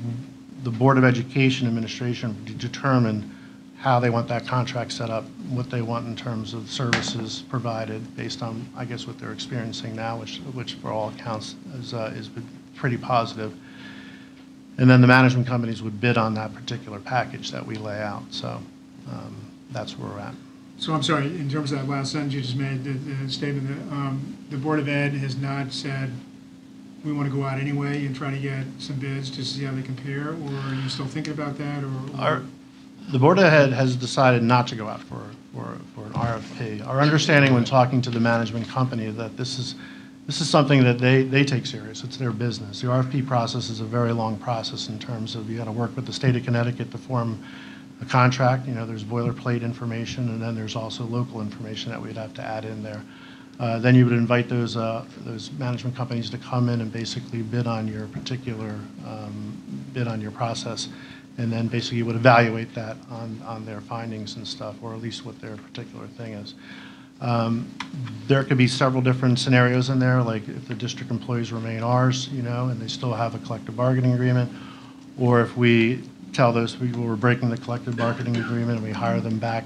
the Board of Education administration determine how they want that contract set up, what they want in terms of services provided based on, I guess, what they're experiencing now, which for all accounts is pretty positive. And then the management companies would bid on that particular package that we lay out. So that's where we're at. So I'm sorry, in terms of that last sentence you just made, the statement that the Board of Ed has not said we want to go out anyway and try to get some bids to see how they compare, or are you still thinking about that? The Board of Ed has decided not to go out for an RFP. Our understanding when talking to the management company is that this is something that they take serious. It's their business. The RFP process is a very long process in terms of you got to work with the state of Connecticut to form a contract. You know, there's boilerplate information, and then there's also local information that we'd have to add in there. Then you would invite those management companies to come in and basically bid on your particular bid on your process, and then basically you would evaluate that on their findings and stuff, or at least what their particular thing is. There could be several different scenarios in there, like if the district employees remain ours, you know, and they still have a collective bargaining agreement, or if we tell those people we're breaking the collective bargaining agreement and we hire them back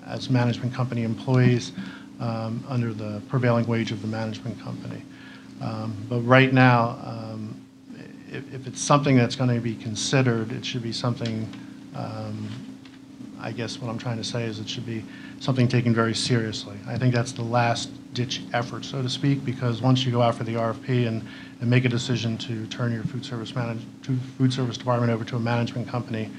as management company employees under the prevailing wage of the management company. But right now, if it's something that's going to be considered, it should be something, I guess what I'm trying to say is it should be something taken very seriously. I think that's the last ditch effort, so to speak, because once you go out for the RFP and make a decision to turn your food service department over to a management company,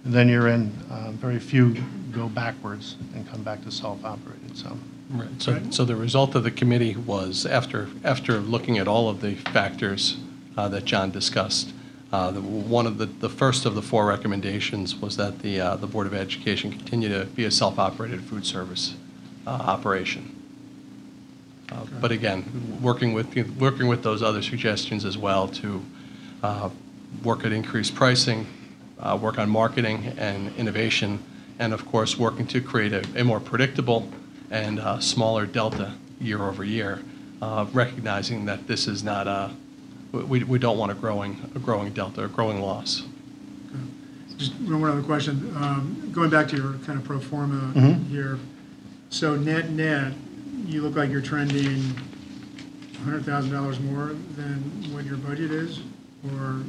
then you're in. Very few go backwards and come back to self-operated. So. Right. So the result of the committee was, after looking at all of the factors that John discussed, one of the first of the 4 recommendations was that the Board of Education continue to be a self-operated food service operation. But again, working with those other suggestions as well to work at increased pricing, work on marketing and innovation, and of course working to create a more predictable and smaller delta year over year, recognizing that this is not we don't want a growing delta, a growing loss. Just one other question. Going back to your kind of pro forma here. So net, you look like you're trending $100,000 more than what your budget is, or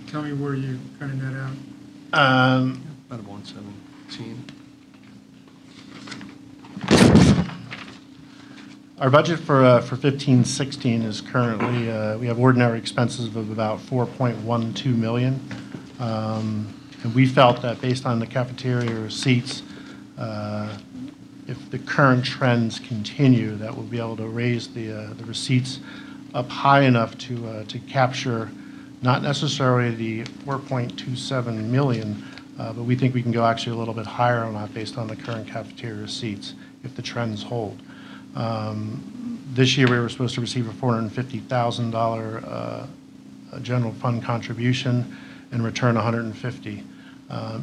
tell me where you kind of net out. About 117. Our budget for 15-16 is currently, we have ordinary expenses of about $4.12 million. And we felt that based on the cafeteria receipts, if the current trends continue, that we'll be able to raise the receipts up high enough to capture not necessarily the $4.27 million, But we think we can go actually a little bit higher on that based on the current cafeteria receipts if the trends hold. This year, we were supposed to receive a $450,000 general fund contribution and return $150,000.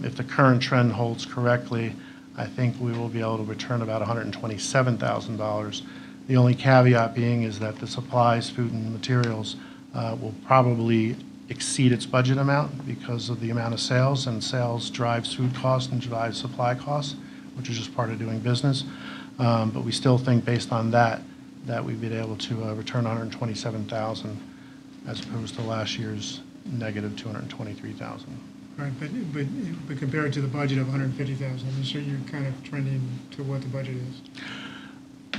If the current trend holds correctly, I think we will be able to return about $127,000. The only caveat being is that the supplies, food, and materials will probably exceed its budget amount because of the amount of sales, and sales drives food costs and drives supply costs, which is just part of doing business. But we still think, based on that we've been able to return $127,000 as opposed to last year's negative $223,000. Right, but compared to the budget of 150,000, so you're kind of trending to what the budget is.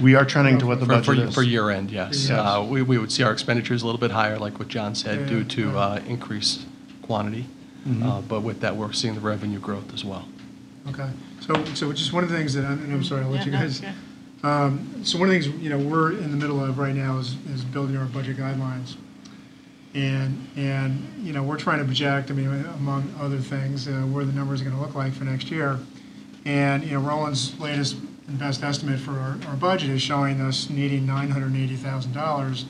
We are trending to what the budget is. For year end, yes. Yes. We would see our expenditures a little bit higher, like what John said, due to increased quantity. But with that, we're seeing the revenue growth as well. Okay, so just one of the things that, and I'm sorry, I'll let you Yeah, no, guys. okay. So one of the things, we're in the middle of right now is building our budget guidelines. And we're trying to project, among other things, where the numbers are going to look like for next year. And, Roland's latest and best estimate for our budget is showing us needing $980,000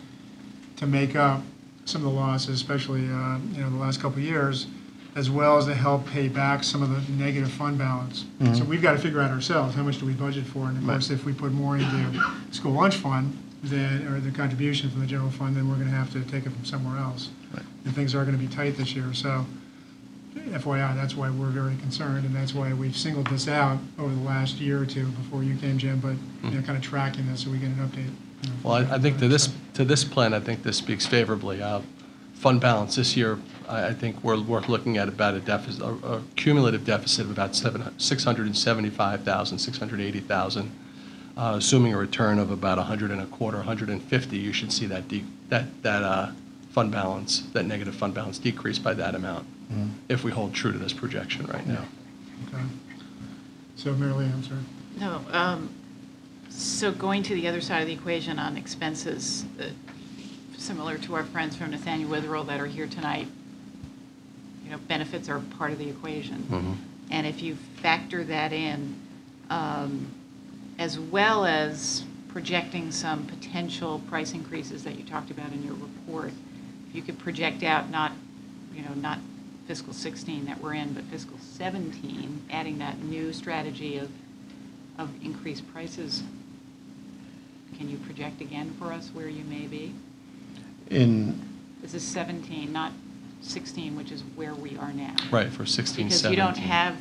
to make up some of the losses, especially, the last couple of years, as well as to help pay back some of the negative fund balance. So we've got to figure out ourselves, how much do we budget for? And of course, if we put more into school lunch fund, or the contribution from the general fund, then we're going to have to take it from somewhere else. Right. And things are going to be tight this year. So FYI, that's why we're very concerned, and that's why we've singled this out over the last year or two before you came, Jim, but kind of tracking this so we get an update. Well, I think to this plan, I think this speaks favorably. Fund balance this year, I think we're looking at about a deficit, a cumulative deficit of about $675,000, $680,000. Assuming a return of about 150, you should see that fund balance, that negative fund balance, decrease by that amount if we hold true to this projection right now. Okay. So, Mary Lee, I'm sorry. No, so going to the other side of the equation on expenses, similar to our friends from Nathaniel Witherell that are here tonight, benefits are part of the equation. And if you factor that in, as well as projecting some potential price increases that you talked about in your report, if you could project out not fiscal 16 that we're in, but fiscal 17, adding that new strategy of increased prices, can you project again for us where you may be? This is 17, not 16, which is where we are now. Right, for 16, Because 17. you don't have,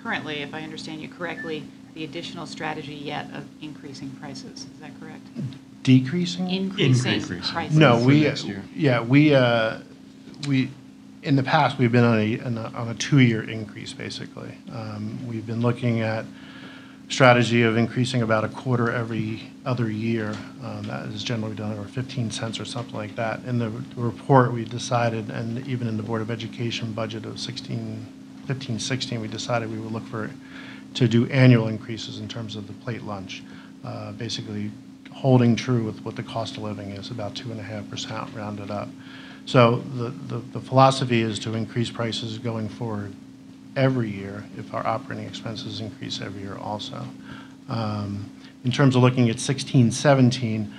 currently, if I understand you correctly, the additional strategy yet of increasing prices. Is that correct? Decreasing? Increasing Increasing. prices. No, For we, next year. yeah, we, in the past, we've been on a 2-year increase, basically. We've been looking at strategy of increasing about a quarter every other year. That is generally done over 15 cents or something like that. In the report, we decided, and even in the Board of Education budget of 15-16, we decided we would look to do annual increases in terms of the plate lunch, basically holding true with what the cost of living is, about 2.5% rounded up. So the philosophy is to increase prices going forward every year if our operating expenses increase every year also. In terms of looking at 16-17,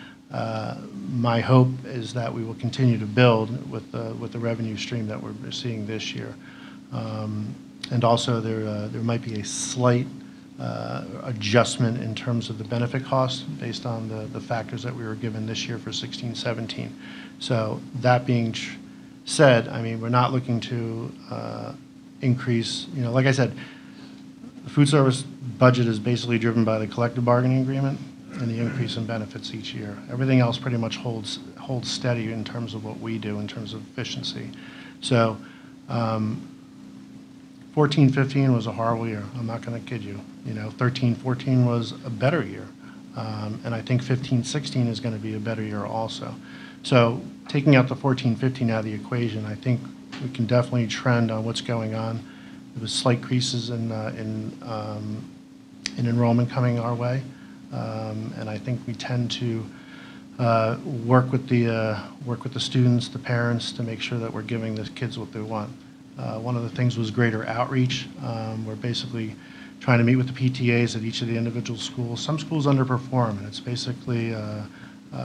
my hope is that we will continue to build with the revenue stream that we're seeing this year. And also there might be a slight adjustment in terms of the benefit costs based on the factors that we were given this year for 16-17. So that being said, we're not looking to increase, like I said, the food service budget is basically driven by the collective bargaining agreement and the increase in benefits each year. Everything else pretty much holds steady in terms of what we do in terms of efficiency. So 14-15 was a horrible year. I'm not going to kid you. 13-14 was a better year. And I think 15-16 is going to be a better year also. So taking out the 14-15 out of the equation, I think we can definitely trend on what's going on. There was slight increases in enrollment coming our way. And I think we tend to work with the students, the parents, to make sure that we're giving the kids what they want. One of the things was greater outreach. We're basically trying to meet with the PTAs at each of the individual schools. Some schools underperform, and it's basically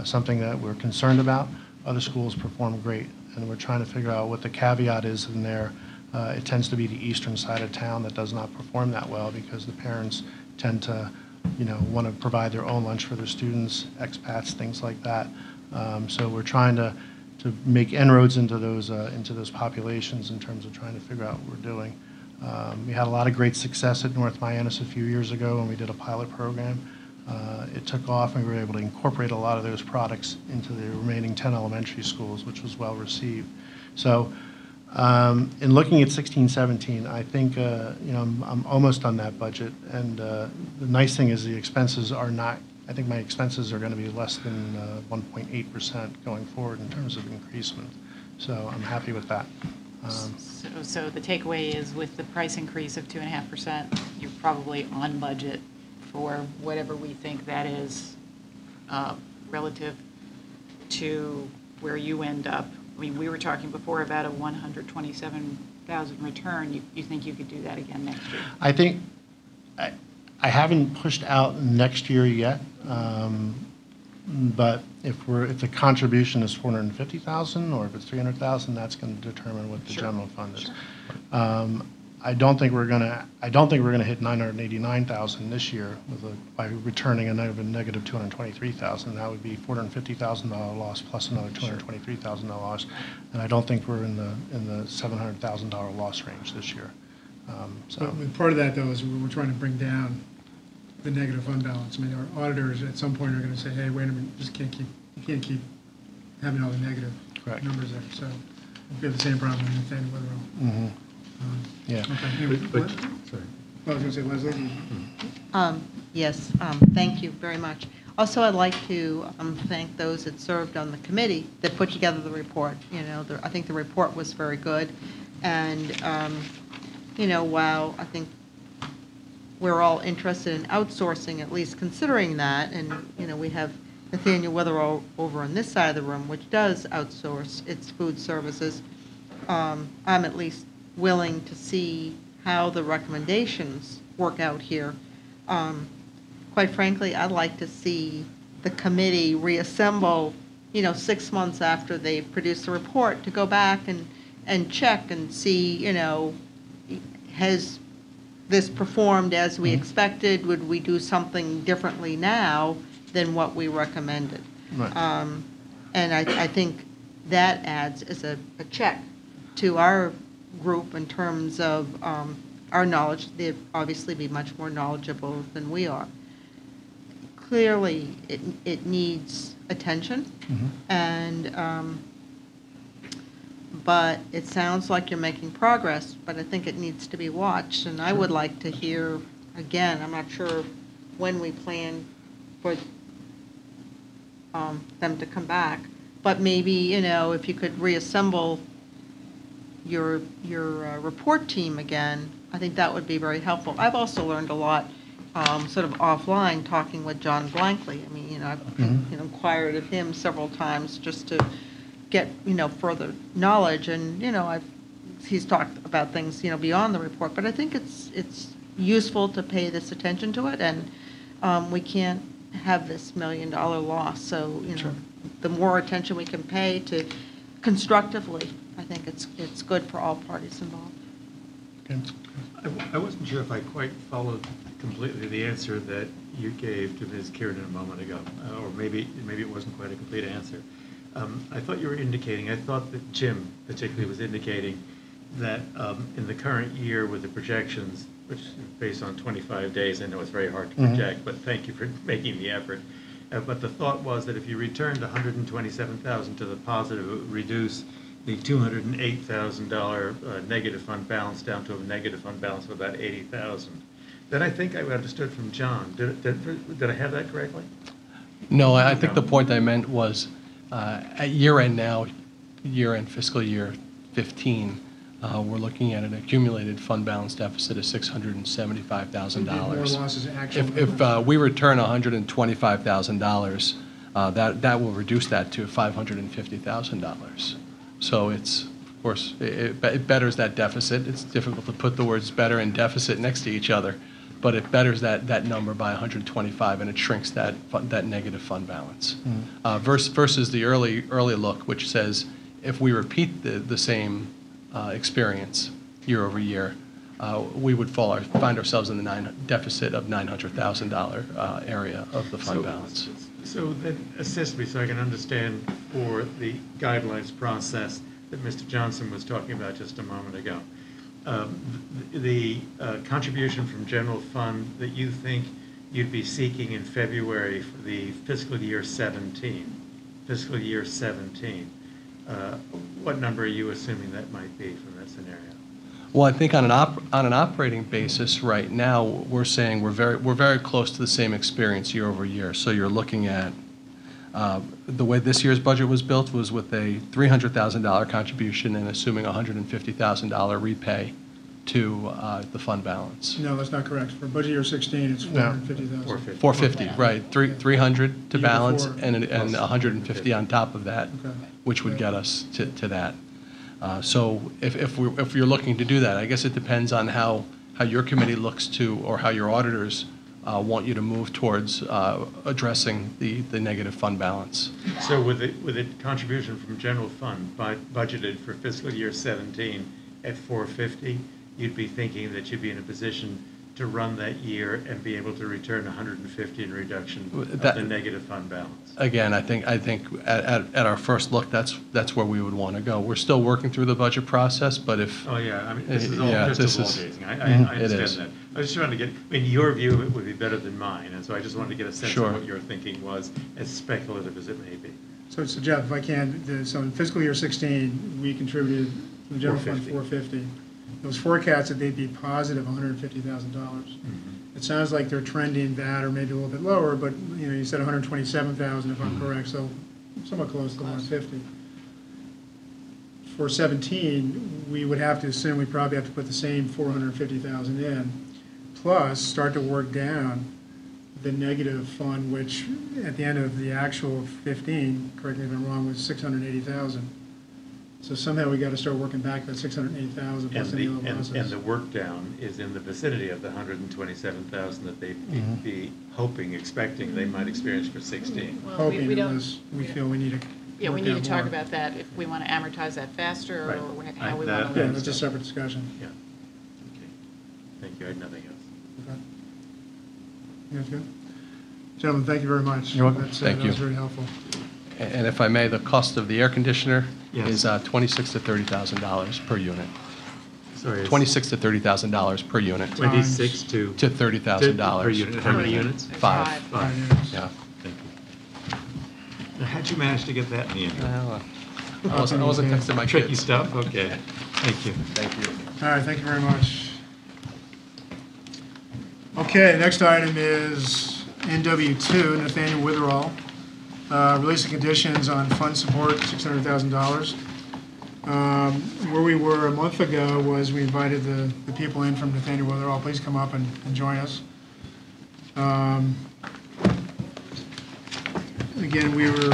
something that we're concerned about. Other schools perform great, and we're trying to figure out what the caveat is in there. It tends to be the eastern side of town that does not perform that well because the parents tend to, want to provide their own lunch for their students, expats, things like that. So we're trying to make inroads into those populations in terms of trying to figure out what we're doing. We had a lot of great success at North Mianus a few years ago when we did a pilot program. It took off and we were able to incorporate a lot of those products into the remaining 10 elementary schools, which was well received. So in looking at 16-17, I think I'm almost on that budget, and the nice thing is the expenses are not. I think my expenses are going to be less than 1.8% going forward in terms of increasement. So I'm happy with that. So the takeaway is with the price increase of 2.5%, you're probably on budget for whatever we think that is relative to where you end up. I mean, we were talking before about a 127,000 return. You think you could do that again next year? I think I haven't pushed out next year yet, but if the contribution is 450,000 or if it's 300,000, that's going to determine what the general fund is. Sure. I don't think we're going to hit 989,000 this year by returning a negative 223,000. That would be $450,000 loss plus another $223,000 loss, and I don't think we're in the $700,000 loss range this year. But part of that, though, is we're trying to bring down the negative fund balance. I mean, our auditors at some point are going to say, "Hey, wait a minute, you can't keep having all the negative numbers there." So we have the same problem in Nathaniel Witherell. Mm-hmm. Yeah. Okay. Anyway, Sorry. I was going to say, Leslie. Yes, thank you very much. Also, I'd like to thank those that served on the committee that put together the report. I think the report was very good, and while I think we're all interested in outsourcing, at least considering that, and we have Nathaniel Witherell over on this side of the room, which does outsource its food services. I'm at least willing to see how the recommendations work out here. Quite frankly, I'd like to see the committee reassemble, 6 months after they produce the report to go back and check and see, has this performed as we expected? Would we do something differently now than what we recommended? Right. And I think that adds as a check to our group in terms of our knowledge. They'd obviously be much more knowledgeable than we are. Clearly, it needs attention, and but it sounds like you're making progress, but I think it needs to be watched, and I would like to hear, again, I'm not sure when we plan for them to come back, but maybe, if you could reassemble your report team again, I think that would be very helpful. I've also learned a lot sort of offline talking with John Blankley. I mean, I've inquired of him several times just to get, further knowledge, and, he's talked about things, beyond the report, but I think it's useful to pay this attention to it, and we can't have this $1 million loss. So, the more attention we can pay to constructively, I think it's good for all parties involved. Okay. I wasn't sure if I quite followed completely the answer that you gave to Ms. Kiernan a moment ago, or maybe it wasn't quite a complete answer. I thought you were indicating, I thought that Jim particularly was indicating that in the current year with the projections, which is based on 25 days, I know it's very hard to project, but thank you for making the effort. But the thought was that if you returned $127,000 to the positive, it would reduce the $208,000 negative fund balance down to a negative fund balance of about $80,000. Then I think I understood from John. Did I have that correctly? No, I think the point I meant was at year-end now, year-end fiscal year 15, we're looking at an accumulated fund balance deficit of $675,000. More losses actually. If we return $125,000, that will reduce that to $550,000. So it's Of course, it betters that deficit. It's difficult to put the words better and deficit next to each other, but it betters that number by 125, and it shrinks that negative fund balance. Versus the early look, which says if we repeat the same experience year over year, we would find ourselves in the deficit of $900,000 area of the fund balance. So then assist me so I can understand for the guidelines process that Mr. Johnson was talking about just a moment ago. The contribution from general fund that you think you'd be seeking in February for the fiscal year 17, what number are you assuming that might be from that scenario? Well, I think on an operating basis right now, we're saying we're very close to the same experience year over year. So you're looking at the way this year's budget was built was with a $300,000 contribution and assuming $150,000 repay to the fund balance. No, that's not correct. For budget year 16, it's 450,000. 450, right? 300 to Year balance before. and 150 on top of that, Okay. which would get us to that. So if you're looking to do that, I guess it depends on how your committee looks to, or how your auditors want you to move towards addressing the negative fund balance. So with a contribution from general fund budgeted for fiscal year 17 at 450, you'd be thinking that you'd be in a position to run that year and be able to return 150 in reduction of the negative fund balance. Again, I think at our first look, that's where we would want to go. We're still working through the budget process, but if Oh, yeah, I mean, this is all Yeah, crystal this ball is- gazing. I It is. understand that. I was just trying to get, I mean, your view of it would be better than mine, and so I just wanted to get a sense Sure. of what your thinking was, as speculative as it may be. So Jeff, if I can, so in fiscal year 16, we contributed to the general fund 450. It was forecasted they'd be positive $150,000. It sounds like they're trending that, or maybe a little bit lower, but, you said 127,000 if I'm correct, so somewhat close to 150. For 17, we would have to assume we probably have to put the same 450,000 in, plus start to work down the negative fund, which at the end of the actual 15, correct me if I'm wrong, was 680,000. So somehow we got to start working back that 680,000 plus any other losses. And the work down is in the vicinity of the 127,000 that they'd be hoping, expecting they might experience for 16. Well, Hoping we don't, unless we feel we need to yeah, we work need that to talk more. about that, if we want to amortize that faster, Right. or how I- we that- want to. Yeah, that's a separate discussion. Yeah. Okay. Thank you. I had nothing else. Okay. That's good. Gentlemen, thank you very much. You're welcome. That's, Thank that was you. very helpful. And if I may, the cost of the air conditioner Yes. is $26,000 to $30,000 per unit. Sorry. $26,000 to $30,000 per unit 26 to. to $30,000 Per unit. How many units? Five. Five Five. units. Yeah. Thank you. Now, how'd you manage to get that in the end? Well, I wasn't texting my Tricky kids. stuff? Okay. Thank you. Thank you. All right, thank you very much. Okay, next item is NW2, Nathaniel Witherall. Release of conditions on fund support, $600,000. Where we were a month ago was we invited the people in from Nathaniel Witherall. Please come up and join us. Again, we were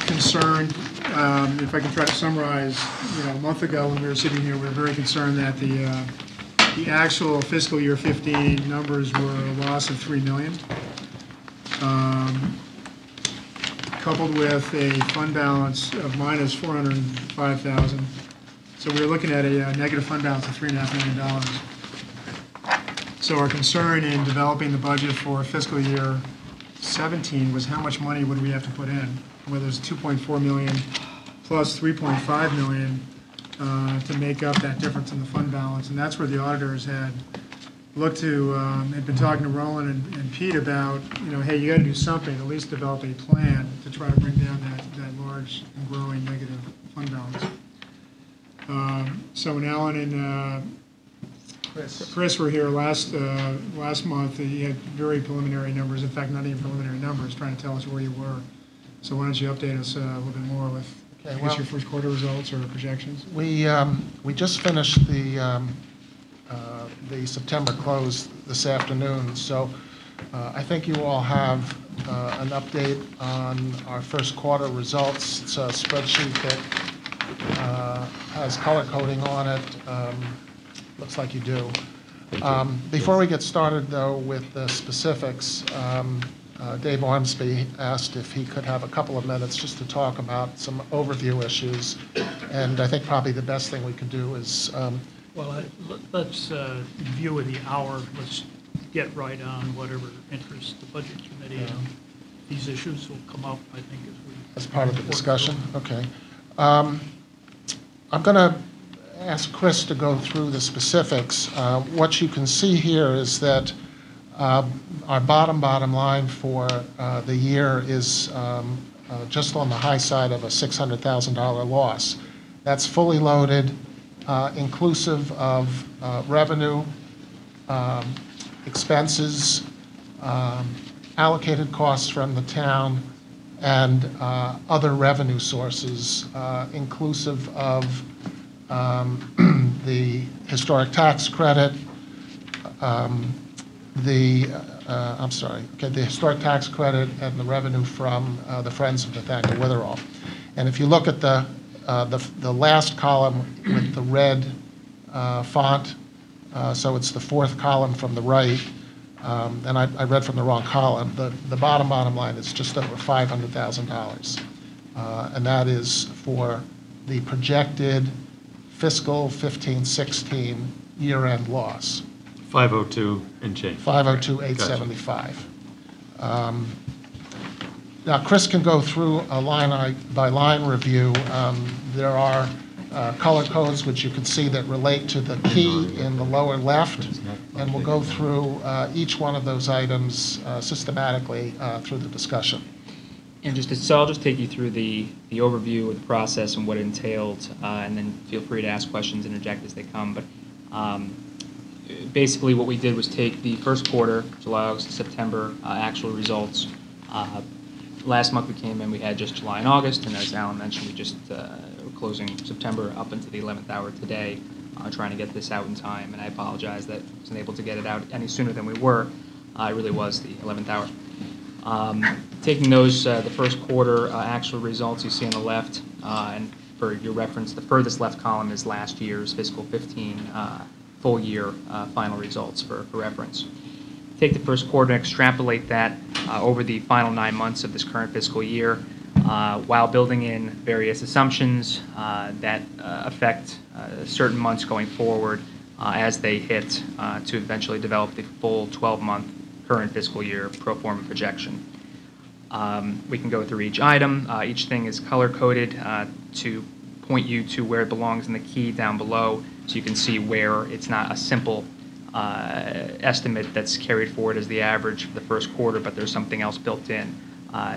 concerned, if I can try to summarize, a month ago when we were sitting here, we were very concerned that the actual fiscal year 15 numbers were a loss of $3 million, coupled with a fund balance of minus $405,000. So we were looking at a negative fund balance of $3.5 million. So our concern in developing the budget for fiscal year 17 was how much money would we have to put in, whether it's 2.4 million plus 3.5 million to make up that difference in the fund balance. And that's where the auditors had looked to, had been talking to Roland and Pete about, hey, you got to do something, at least develop a plan to try to bring down that large and growing negative fund balance. So when Alan and Chris were here last month, he had very preliminary numbers, in fact, not even preliminary numbers, trying to tell us where you were. So why don't you update us a little bit more with, I guess, your first quarter results or projections? We just finished the September close this afternoon, so I think you all have an update on our first quarter results. It's a spreadsheet that has color coding on it. Looks like you do. Before we get started, though, with the specifics, Dave Ormsby asked if he could have a couple of minutes just to talk about some overview issues. And I think probably the best thing we can do is Well, let's view of the hour, let's get right on whatever interests the Budget Committee. And these issues will come up, I think, as part of the discussion. Okay. I'm going to ask Chris to go through the specifics. What you can see here is that our bottom line for the year is just on the high side of a $600,000 loss. That's fully loaded, inclusive of revenue, expenses, allocated costs from the town, and other revenue sources, inclusive of the historic tax credit, the historic tax credit and the revenue from the Friends of Nathaniel Witherall. And if you look at the last column with the red font, so it's the fourth column from the right, and I read from the wrong column. The bottom line is just over $500,000, and that is for the projected fiscal 15-16 year-end loss. 502 and change. 502,875. Now, Chris can go through a line-by-line review. There are color codes which you can see that relate to the key in the lower left, and we'll go through each one of those items systematically through the discussion. And so I'll just take you through the overview of the process and what it entailed, and then feel free to ask questions, interject as they come. But basically what we did was take the first quarter, July, August, and September actual results. Last month we came in, we had just July and August, and as Alan mentioned, we just were closing September up into the 11th hour today, trying to get this out in time. And I apologize that I wasn't able to get it out any sooner than we were. It really was the 11th hour. Taking those, the first quarter actual results you see on the left, and for your reference, the furthest left column is last year's fiscal 15 full year final results for reference. Take the first quarter and extrapolate that over the final 9 months of this current fiscal year, while building in various assumptions that affect certain months going forward as they hit to eventually develop the full 12-month current fiscal year pro forma projection. We can go through each item. Each thing is color-coded to point you to where it belongs in the key down below, so you can see where it's not a simple estimate that's carried forward as the average for the first quarter, but there's something else built in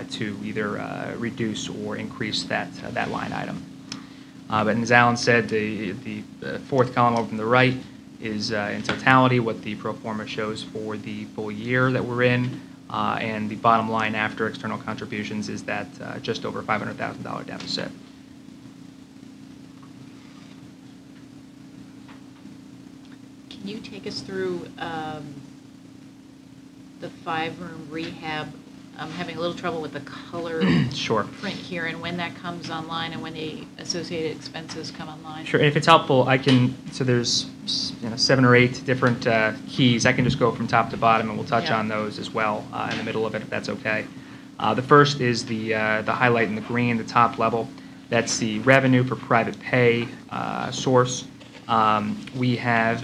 to either reduce or increase that line item. But as Alan said, the fourth column over from the right is in totality what the pro forma shows for the full year that we're in, and the bottom line after external contributions is that just over $500,000 deficit. Can you take us through the 5-room rehab? I'm having a little trouble with the color Sure. print here, and when that comes online and when the associated expenses come online. Sure, and if it's helpful, I can, so there's 7 or 8 different keys. I can just go from top to bottom, and we'll touch on those as well in the middle of it, if that's okay. The first is the highlight in the green, the top level. That's the revenue for private pay source. We have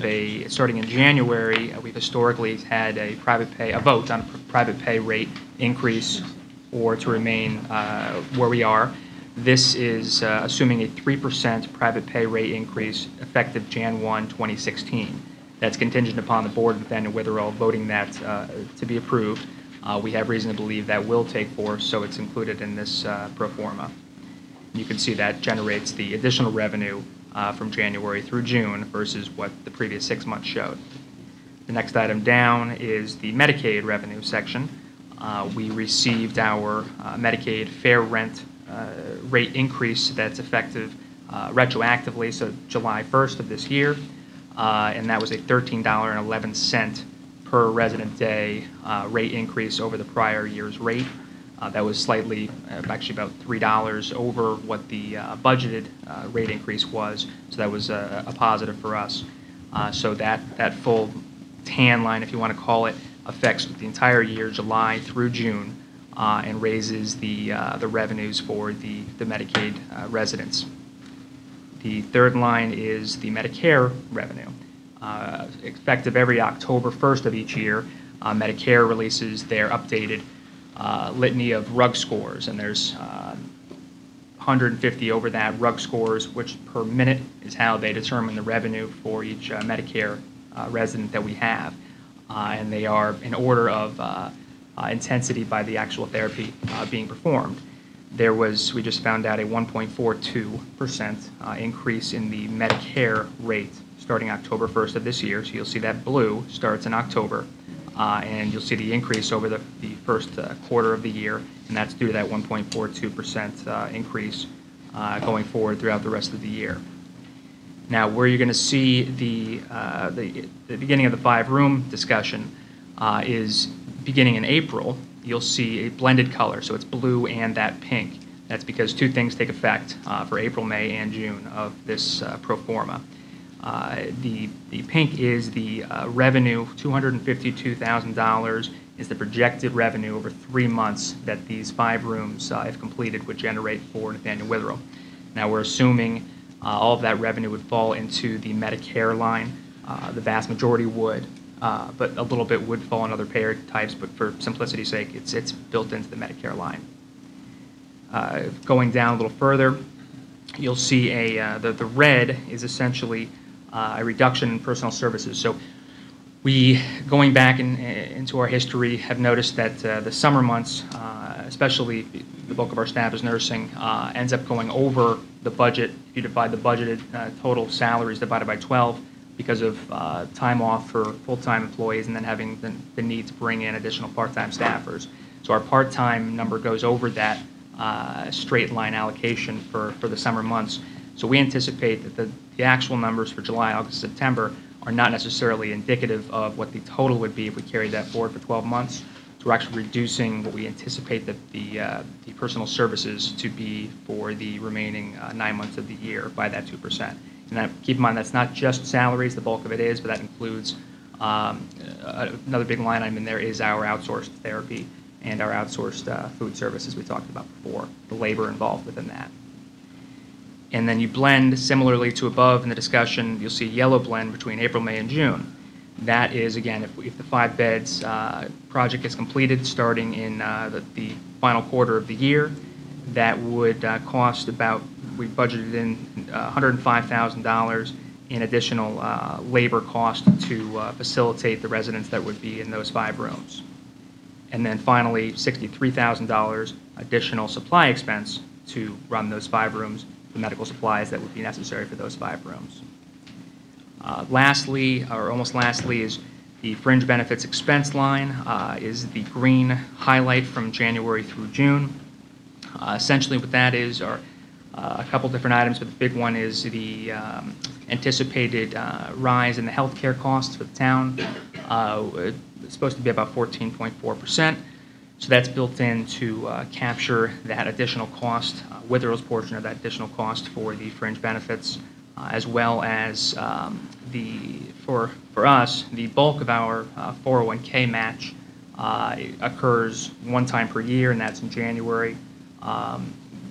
starting in January, we've historically had a vote on a private pay rate increase or to remain where we are. This is assuming a 3% private pay rate increase effective Jan 1, 2016. That's contingent upon the board of Nathaniel Witherall voting that to be approved. We have reason to believe that will take force, so it's included in this pro forma. You can see that generates the additional revenue from January through June versus what the previous 6 months showed. The next item down is the Medicaid revenue section. We received our Medicaid fair rent rate increase that's effective retroactively, so July 1st of this year, and that was a $13.11 per resident day rate increase over the prior year's rate. That was slightly, actually about $3 over what the budgeted rate increase was, so that was a positive for us. So that full tan line, if you want to call it, affects the entire year, July through June, and raises the revenues for the Medicaid residents. The third line is the Medicare revenue. Effective every October 1st of each year, Medicare releases their updated litany of RUG scores, and there's 150 over that RUG scores, which per minute is how they determine the revenue for each Medicare resident that we have. And they are in order of intensity by the actual therapy being performed. We just found out a 1.42% increase in the Medicare rate starting October 1st of this year. So you'll see that blue starts in October. And you'll see the increase over the first quarter of the year, and that's due to that 1.42% increase going forward throughout the rest of the year. Now, where you're going to see the beginning of the 5-room discussion is beginning in April. You'll see a blended color, so it's blue and that pink. That's because two things take effect for April, May, and June of this pro forma. The pink is the revenue, $252,000 is the projected revenue over 3 months that these 5 rooms, if completed, would generate for Nathaniel Witherell. Now we're assuming all of that revenue would fall into the Medicare line. The vast majority would, but a little bit would fall in other payer types, but for simplicity's sake, it's built into the Medicare line. Going down a little further, you'll see the red is essentially a reduction in personnel services. So we, going back into our history, have noticed that the summer months, especially the bulk of our staff is nursing, ends up going over the budget. If you divide the budgeted total salaries divided by 12 because of time off for full-time employees and then having the need to bring in additional part-time staffers. So our part-time number goes over that straight line allocation for the summer months. So we anticipate that the actual numbers for July, August, September are not necessarily indicative of what the total would be if we carried that forward for 12 months. So we're actually reducing what we anticipate that the personal services to be for the remaining 9 months of the year by that 2%. And keep in mind, that's not just salaries, the bulk of it is, but that includes another big line item in there is our outsourced therapy and our outsourced food services we talked about before, the labor involved within that. And then you blend similarly to above in the discussion, you'll see a yellow blend between April, May, and June. That is, again, if the 5 beds project is completed starting in the final quarter of the year, that would cost about, we budgeted in $105,000 in additional labor cost to facilitate the residents that would be in those 5 rooms. And then finally, $63,000 additional supply expense to run those 5 rooms, the medical supplies that would be necessary for those 5 rooms. Lastly, or almost lastly, is the fringe benefits expense line is the green highlight from January through June. Essentially what that is are a couple different items, but the big one is the anticipated rise in the healthcare costs for the town. It's supposed to be about 14.4%. So that's built in to capture that additional cost, Witherell's portion of that additional cost for the fringe benefits, as well as for us, the bulk of our 401k match occurs one time per year, and that's in January.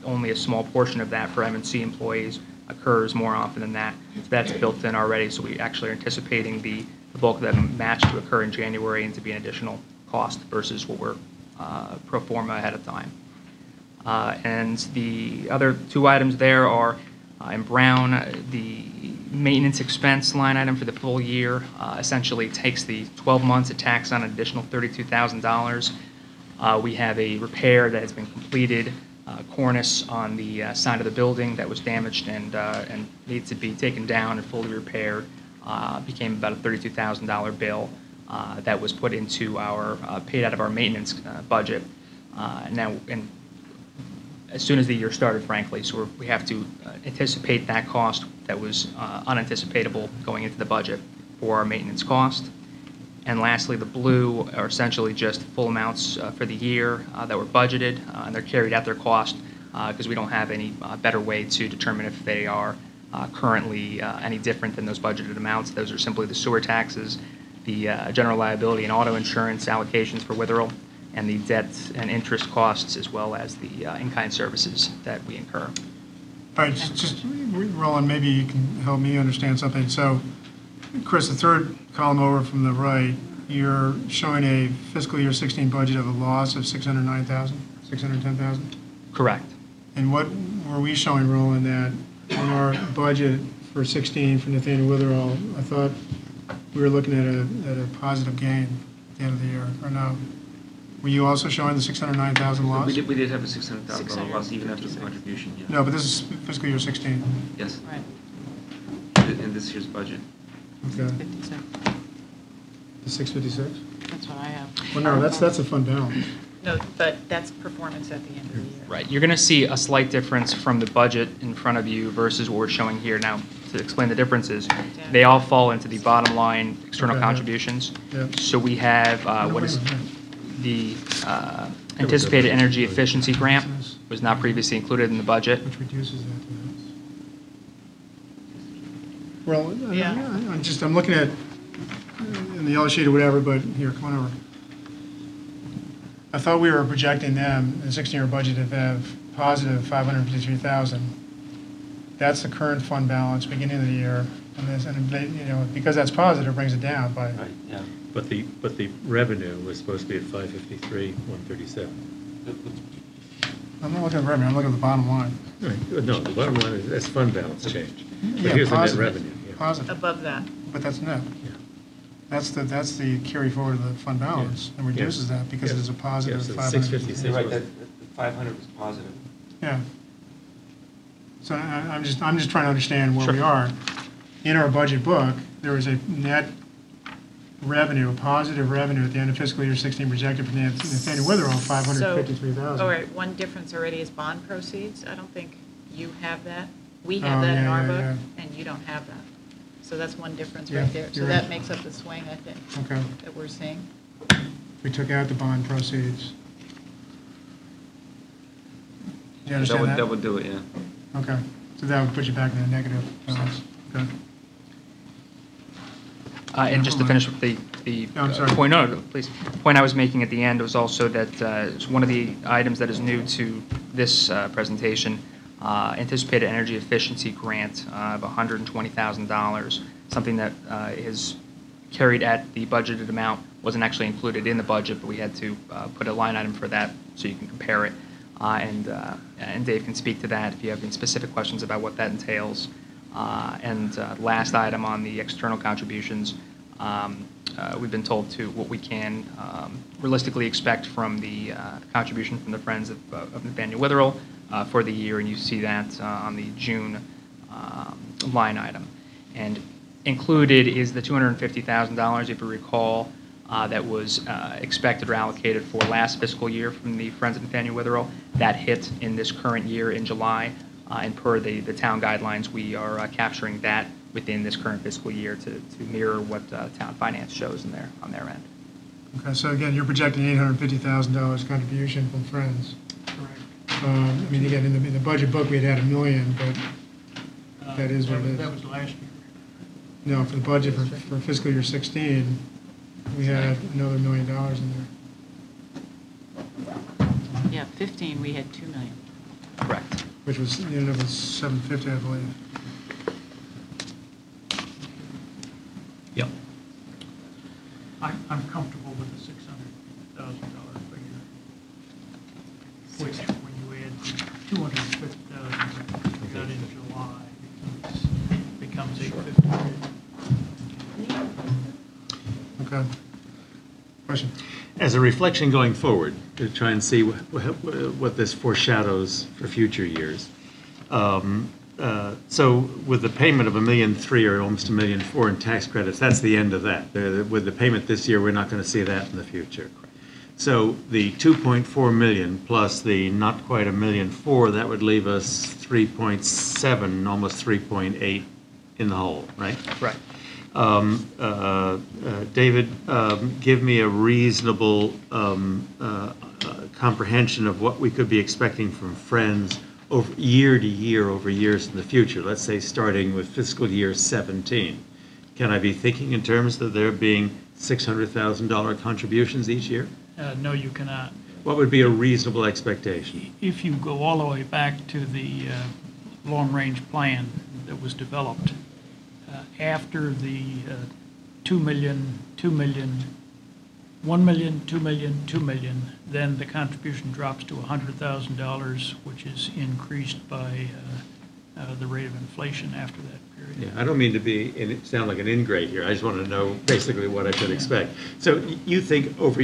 Only a small portion of that for M&C employees occurs more often than that. So that's built in already, so we actually are anticipating the bulk of that match to occur in January and to be an additional cost versus what we're pro forma ahead of time. And the other 2 items there are in brown, the maintenance expense line item for the full year essentially takes the 12 months, it tacks on an additional $32,000. We have a repair that has been completed, cornice on the side of the building that was damaged and needs to be taken down and fully repaired. Became about a $32,000 bill that was put into our, paid out of our maintenance budget. Now, and as soon as the year started, frankly, so we have to anticipate that cost that was unanticipatable going into the budget for our maintenance cost. And lastly, the blue are essentially just full amounts for the year that were budgeted, and they're carried at their cost because we don't have any better way to determine if they are currently any different than those budgeted amounts. Those are simply the sewer taxes, the general liability and auto insurance allocations for Witherell, and the debt and interest costs, as well as the in-kind services that we incur. All right, just Roland, maybe you can help me understand something. So, Chris, the third column over from the right, you're showing a fiscal year 16 budget of a loss of 609,000, 610,000? Correct. And what were we showing, Roland, that in our budget for 16 for Nathaniel Witherall, I thought we were looking at a positive gain at the end of the year, or no? Were you also showing the 609,000 loss? We did have a $600,000 loss even after the contribution, yeah. No, but this is fiscal year 16. Yes, Right. in this year's budget. Okay. 56. The 656? That's what I have. Well, no, that's a fund balance. No, but that's performance at the end of the year. Right. You're going to see a slight difference from the budget in front of you versus what we're showing here. Now, to explain the differences, they all fall into the bottom line external Okay, yeah. contributions. Yeah. So we have what is the anticipated energy efficiency grant was not previously included in the budget. Which reduces that to this. Well, Yeah. I'm looking at in the yellow sheet or whatever, but here, come on over. I thought we were projecting them in the 16-year budget to have positive 553,000. That's the current fund balance beginning of the year, and they, because that's positive, it brings it down by. Right, yeah. But the revenue was supposed to be at 553, 137. I'm not looking at revenue. I'm looking at the bottom line. Right. No, the bottom line is that's fund balance change. But Yeah, here's the net positive. revenue. Yeah. Positive, Above that. but that's net. Yeah. That's the carry forward of the fund balance and reduces that because Yeah. it's a positive Yeah, so 553. 656 You're right, was- that 500 was positive. Yeah. So I'm just trying to understand where we Sure. are. In our budget book, there was a net revenue, a positive revenue at the end of fiscal year 16 projected for Nathaniel Witherall, 553,000. All right, one difference already is bond proceeds. I don't think you have that. We Oh, have that in yeah, our yeah, book, and you don't have that. So that's one difference Yeah, right there. So you're that right. makes up the swing, I think, Okay. that we're seeing. We took out the bond proceeds. Do you That understand that would do it, yeah. Okay. So that would put you back in a negative balance. Okay. And just to finish with the No, I'm sorry. point, no, please. Point I was making at the end was also that it's one of the items that is new to this presentation, anticipated energy efficiency grant of $120,000, something that is carried at the budgeted amount, wasn't actually included in the budget, but we had to put a line item for that so you can compare it. And Dave can speak to that if you have any specific questions about what that entails. Last item on the external contributions, we've been told to what we can realistically expect from the contribution from the Friends of Nathaniel Witherall for the year, and you see that on the June line item. And included is the $250,000, if you recall, that was expected or allocated for last fiscal year from the Friends of Nathaniel Witherall. That hit in this current year in July. And per the town guidelines, we are capturing that within this current fiscal year to mirror what town finance shows on their end. Okay, so again, you're projecting $850,000 contribution from Friends. Correct. I mean, again, in the budget book, we had $1 million, but that is what it is. That was last year. No, for the budget for fiscal year 16, we had another $1 million in there, Yeah, 15, we had 2 million. Correct. which was, ended up with 750, I believe. Yep. I'm comfortable with the $600,000 figure, which, when you add the $250,000 that we got in July, becomes $850. Okay. Question? As a reflection going forward, to try and see what this foreshadows for future years. So with the payment of $1.3 million or almost $1.4 million in tax credits, that's the end of that. With the payment this year, we're not going to see that in the future. So the 2.4 million plus the not quite $1.4 million, that would leave us 3.7, almost 3.8 in the hole, right? Right. David, give me a reasonable comprehension of what we could be expecting from Friends over year to year over years in the future. Let's say starting with fiscal year 17. Can I be thinking in terms of there being $600,000 contributions each year? No, you cannot. What would be a reasonable expectation? If you go all the way back to the long-range plan that was developed, after the 2 million, 2 million, 1 million, 2 million, 2 million, then the contribution drops to $100,000, which is increased by the rate of inflation after that period. Yeah, I don't mean to sound like an ingrate here. I just want to know basically what I should expect. So you think over,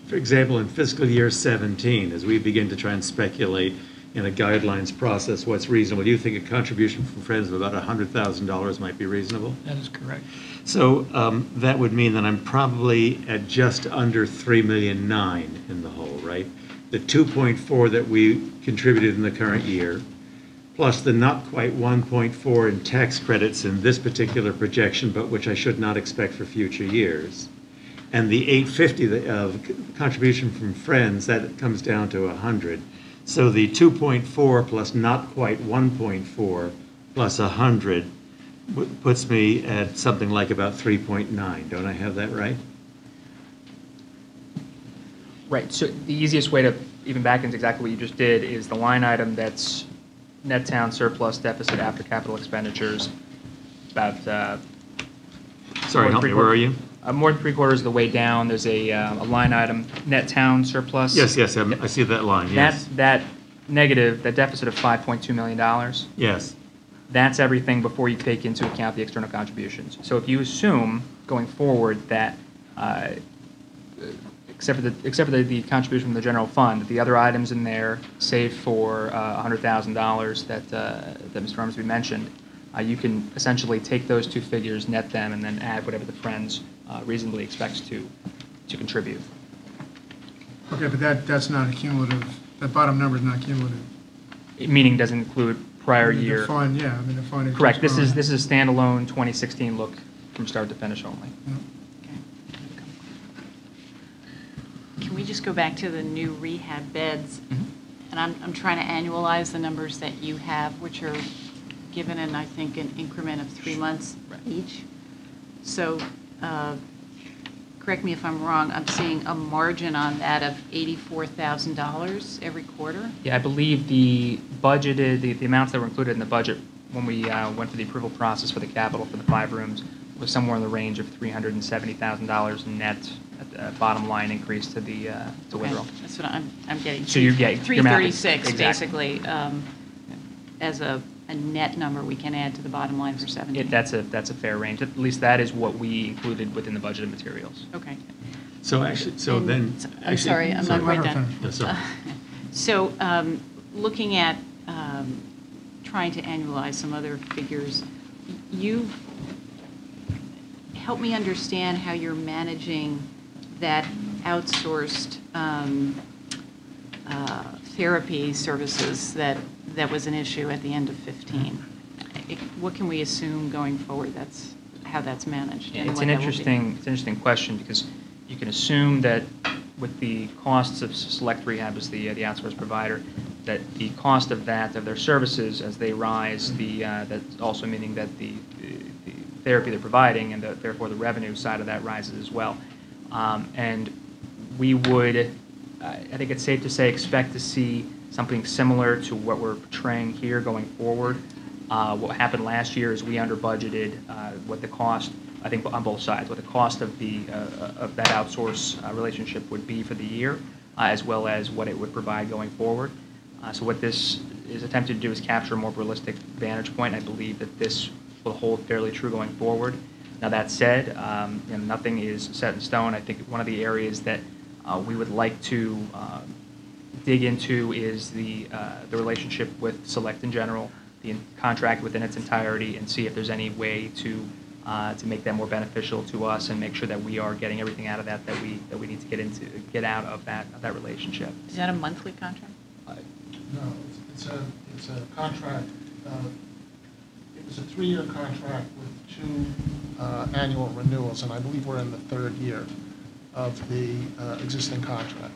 for example, in fiscal year 17, as we begin to try and speculate in a guidelines process what's reasonable, you think a contribution from Friends of about $100,000 might be reasonable? That is correct. So that would mean that I'm probably at just under $3.9 million in the hole, right? The 2.4 that we contributed in the current year, plus the not quite 1.4 in tax credits in this particular projection, but which I should not expect for future years. And the $850 of contribution from Friends, that comes down to 100. So the 2.4 plus not quite 1.4 plus 100 puts me at something like about 3.9. Don't I have that right? Right, so the easiest way to even back into exactly what you just did is the line item that's net town surplus deficit after capital expenditures, about Sorry, help me, where are you? more than 3/4 of the way down. There's a line item, net town surplus. Yes, I see that line, yes. That negative, that deficit of $5.2 million, Yes. that's everything before you take into account the external contributions. So if you assume going forward that, except for the contribution from the general fund, the other items in there, save for $100,000 that Mr. Ormsby mentioned, you can essentially take those two figures, net them, and then add whatever the Friends reasonably expects to contribute. Okay, but that's not a cumulative, that bottom number is not cumulative. Meaning doesn't include prior I mean, year. The fund, yeah, I mean, the fund. Correct. This growing. is a standalone 2016 look from start to finish only. Can we just go back to the new rehab beds? Mhm. And I'm trying to annualize the numbers that you have, which are given in, I think, an increment of 3 months each. So, correct me if I'm wrong, I'm seeing a margin on that of $84,000 every quarter? Yeah, I believe the budgeted, the amounts that were included in the budget when we went through the approval process for the capital for the 5 rooms was somewhere in the range of $370,000 net bottom line increase to the to Okay, Witherell. that's what I'm getting. So you're getting 336, exactly. basically, as a net number we can add to the bottom line for 17. That's a fair range. At least that is what we included within the budgeted materials. Okay. So actually, I'm sorry, I'm not quite done. No, sorry. So, looking at trying to annualize some other figures, you help me understand how you're managing that outsourced therapy services that was an issue at the end of 15. What can we assume going forward? That's how that's managed. Yeah, and it's what an that will be? interesting question because you can assume that with the costs of Select Rehab as the outsourced provider, that the cost of their services as they rise, that's also meaning that the therapy they're providing and therefore the revenue side of that rises as well. And we would, I think it's safe to say, expect to see something similar to what we're portraying here going forward. What happened last year is we under budgeted what the cost, I think on both sides, what the cost of that outsource relationship would be for the year, as well as what it would provide going forward. So what this is attempted to do is capture a more realistic vantage point. I believe that this will hold fairly true going forward. Now that said, nothing is set in stone. I think one of the areas that we would like to dig into is the relationship with Select in general, the contract within its entirety, and see if there's any way to make that more beneficial to us and make sure that we are getting everything out of that we need to get out of that relationship. Is that a monthly contract? No, it's a contract. It It's a 3-year contract with 2 annual renewals, and I believe we're in the 3rd year of the existing contract.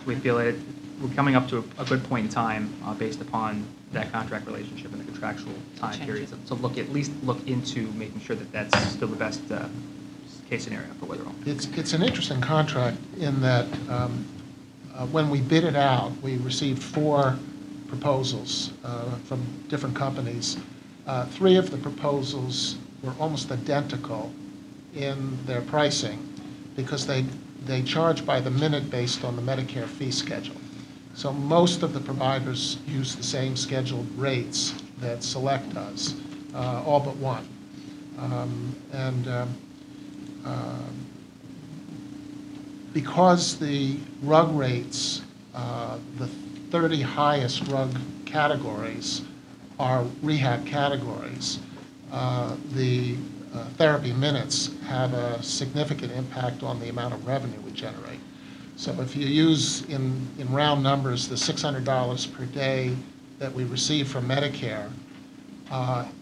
We feel that we're coming up to a good point in time based upon that contract relationship and the contractual time period. To at least look into making sure that that's still the best case scenario for Witherell. It's an interesting contract in that when we bid it out, we received 4 proposals from different companies. 3 of the proposals were almost identical in their pricing because they charge by the minute based on the Medicare fee schedule. So most of the providers use the same scheduled rates that Select does, all but one. Because the RUG rates, the 30 highest RUG categories are rehab categories, the therapy minutes have a significant impact on the amount of revenue we generate. So if you use, in round numbers, the $600 per day that we receive from Medicare,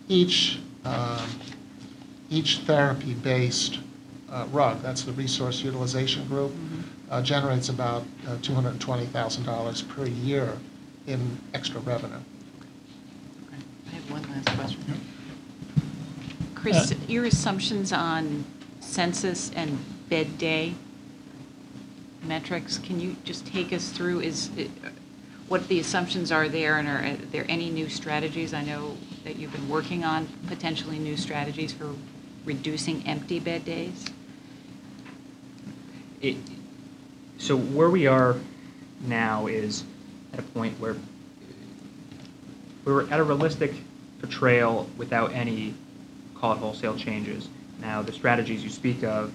each therapy-based RUG, that's the Resource Utilization Group, generates about $220,000 per year in extra revenue. Okay. I have one last question. Chris, your assumptions on census and bed day metrics, can you just take us through what the assumptions are there, and are there any new strategies? I know that you've been working on potentially new strategies for reducing empty bed days. So where we are now is at a point where we're at a realistic portrayal without any, call it, wholesale changes. Now, the strategies you speak of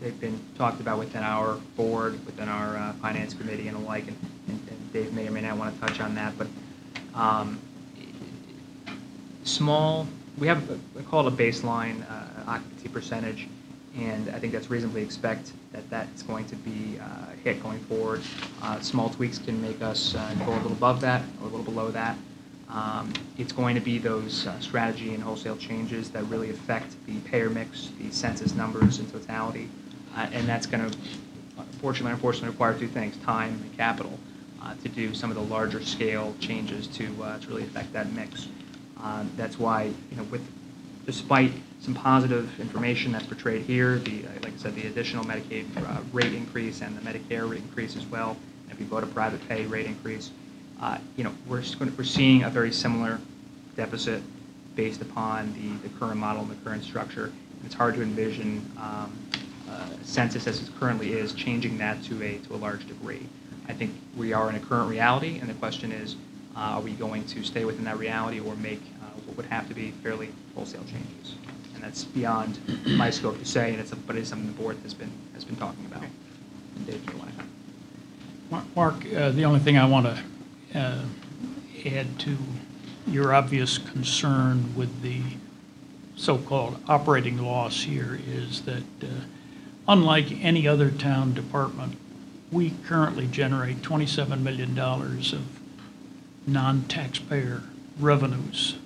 they've been talked about within our board, within our finance committee and the like, and Dave may or may not want to touch on that, but we have, I call it a baseline occupancy percentage, and I think that's reasonably expect that that's going to be hit going forward. Small tweaks can make us go a little above that or a little below that. It's going to be those strategy and wholesale changes that really affect the payer mix, the census numbers in totality, and that's going to, unfortunately, require 2 things: time and capital, to do some of the larger scale changes to really affect that mix. That's why, despite some positive information that's portrayed here, like I said, the additional Medicaid rate increase and the Medicare rate increase as well, and if you go to private pay rate increase, we're seeing a very similar deficit based upon the current model and the current structure. It's hard to envision census as it currently is changing that to a large degree. I think we are in a current reality, and the question is, are we going to stay within that reality or make what would have to be fairly wholesale changes? And that's beyond my scope to say, but it's something the board has been talking about. And Dave, do you want to? Mark, the only thing I want to add to your obvious concern with the so-called operating loss here is that unlike any other town department, we currently generate $27 million of non-taxpayer revenues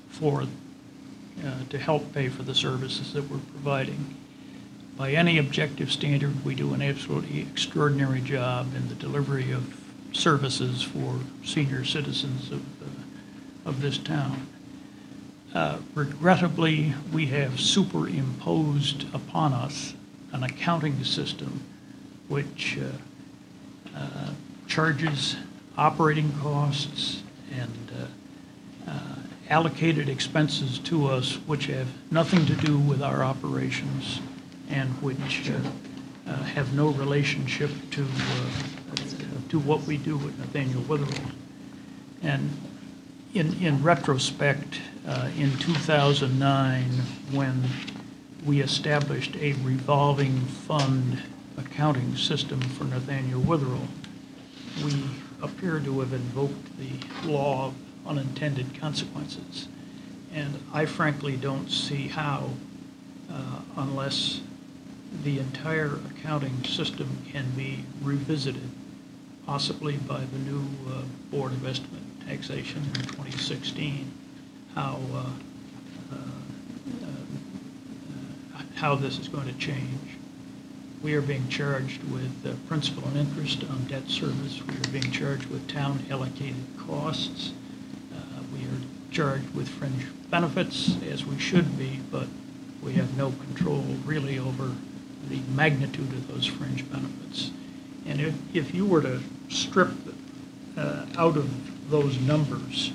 to help pay for the services that we're providing. By any objective standard, we do an absolutely extraordinary job in the delivery of services for senior citizens of this town. Regrettably, we have superimposed upon us an accounting system which charges operating costs and allocated expenses to us which have nothing to do with our operations and which have no relationship to what we do at Nathaniel Witherell. And in retrospect, in 2009, when we established a revolving fund accounting system for Nathaniel Witherell, we appear to have invoked the law of unintended consequences. And I frankly don't see how, unless the entire accounting system can be revisited, possibly by the new Board of Estimate and Taxation in 2016, how how this is going to change. We are being charged with principal and interest on debt service. We are being charged with town allocated costs. We are charged with fringe benefits, as we should be, but we have no control really over the magnitude of those fringe benefits. And if you were to strip out of those numbers,